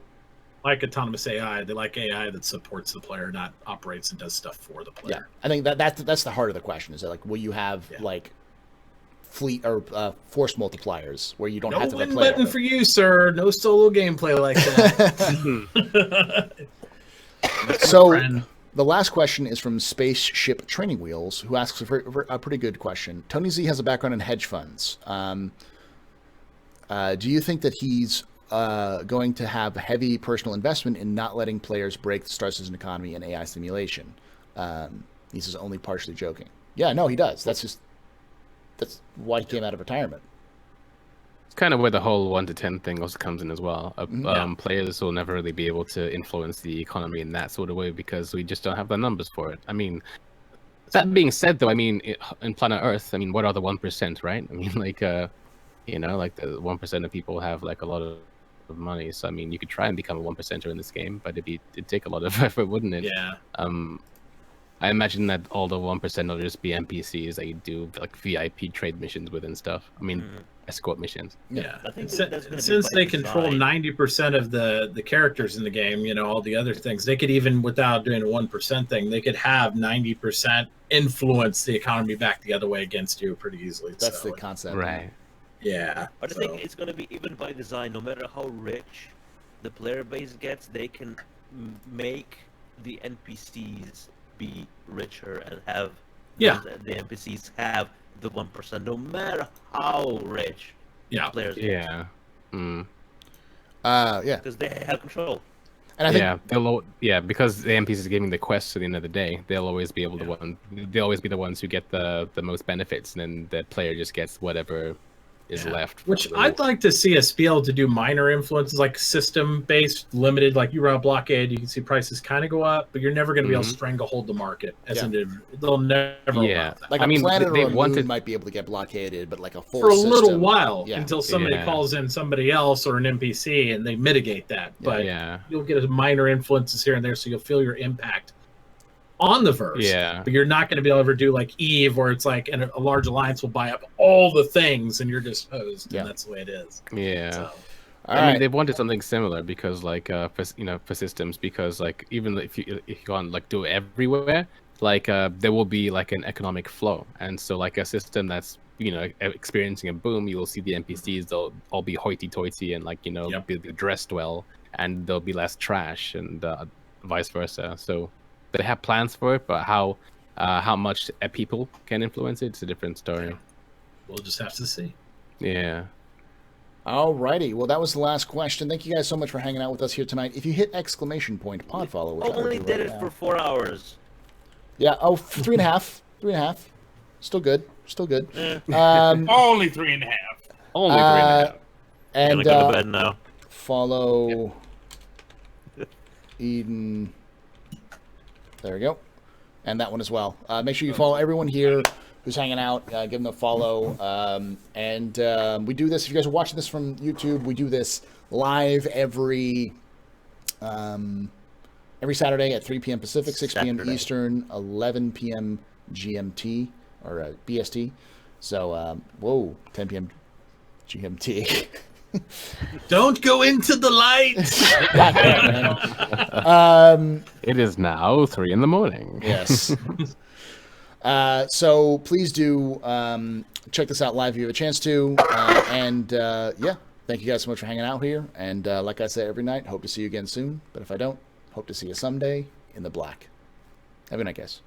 like autonomous AI. They like AI that supports the player, not operates and does stuff for the player. Yeah, I think that's the heart of the question. Is that like, will you have like fleet or force multipliers where you don't have to No have a win player? button for you, sir. No solo gameplay like that. So the last question is from Spaceship Training Wheels, who asks a pretty good question. Tony Z has a background in hedge funds. Do you think that he's going to have heavy personal investment in not letting players break the Star Citizen economy and AI simulation? He says only partially joking. Yeah, no, he does. That's why he came out of retirement. It's kind of where the whole 1 to 10 thing also comes in as well. Players will never really be able to influence the economy in that sort of way because we just don't have the numbers for it. I mean, that being said, though, I mean, in planet Earth, I mean, what are the 1%, right? I mean, like, like the 1% of people have like a lot of money. So I mean, you could try and become a 1%er in this game, but it'd take a lot of effort, wouldn't it? Yeah. I imagine that all the 1% will just be NPCs that you do like VIP trade missions with and stuff. I mean, escort missions. Yeah. I think Since they control 90% of the characters in the game, all the other things, they could even, without doing a 1% thing, they could have 90% influence the economy back the other way against you pretty easily. That's the concept, right? Yeah. But I think it's going to be even by design. No matter how rich the player base gets, they can make the NPCs be richer and have the NPCs have the 1%, no matter how rich players get. Yeah. Because they have control. And I think, because the NPCs are giving the quests at the end of the day, they'll always be able to they'll always be the ones who get the most benefits, and then the player just gets whatever is left. Which I'd like to see us be able to do minor influences, like system-based, limited. Like you run a blockade, you can see prices kind of go up, but you're never going to be able to stranglehold the market. They'll never allow that. Like a planet or a moon might be able to get blockaded, but like a full for a system, little while until somebody calls in somebody else or an NPC and they mitigate that. But you'll get minor influences here and there, so you'll feel your impact on the verse. But you're not going to be able to do like Eve, where it's like a large alliance will buy up all the things and you're just hosed. And that's the way it is. So. I mean, they wanted something similar because, like, for systems, because like even if you can't like do it everywhere, like there will be like an economic flow, and so like a system that's experiencing a boom, you will see the NPCs, they'll all be hoity-toity and like be dressed well, and there'll be less trash, and vice versa. So they have plans for it, but how much people can influence it's a different story. We'll just have to see. Yeah. Alrighty, well that was the last question. Thank you guys so much for hanging out with us here tonight. If you hit ! Pod follow, which I only did it for 4 hours. Yeah, 3.5. 3.5. Still good. Only 3.5. Only 3.5. And Gonna go to bed now. follow Eden. There we go. And that one as well. Make sure you follow everyone here who's hanging out. Give them a follow. We do this. If you guys are watching this from YouTube, we do this live every Saturday at 3 p.m. Pacific, 6 p.m. Saturday. Eastern, 11 p.m. GMT or BST. So, 10 p.m. GMT. Don't go into the light. It is now 3 in the morning. Yes. So please do check this out live if you have a chance to. Thank you guys so much for hanging out here. And like I say every night, hope to see you again soon. But if I don't, hope to see you someday in the black. Have a good night, guys.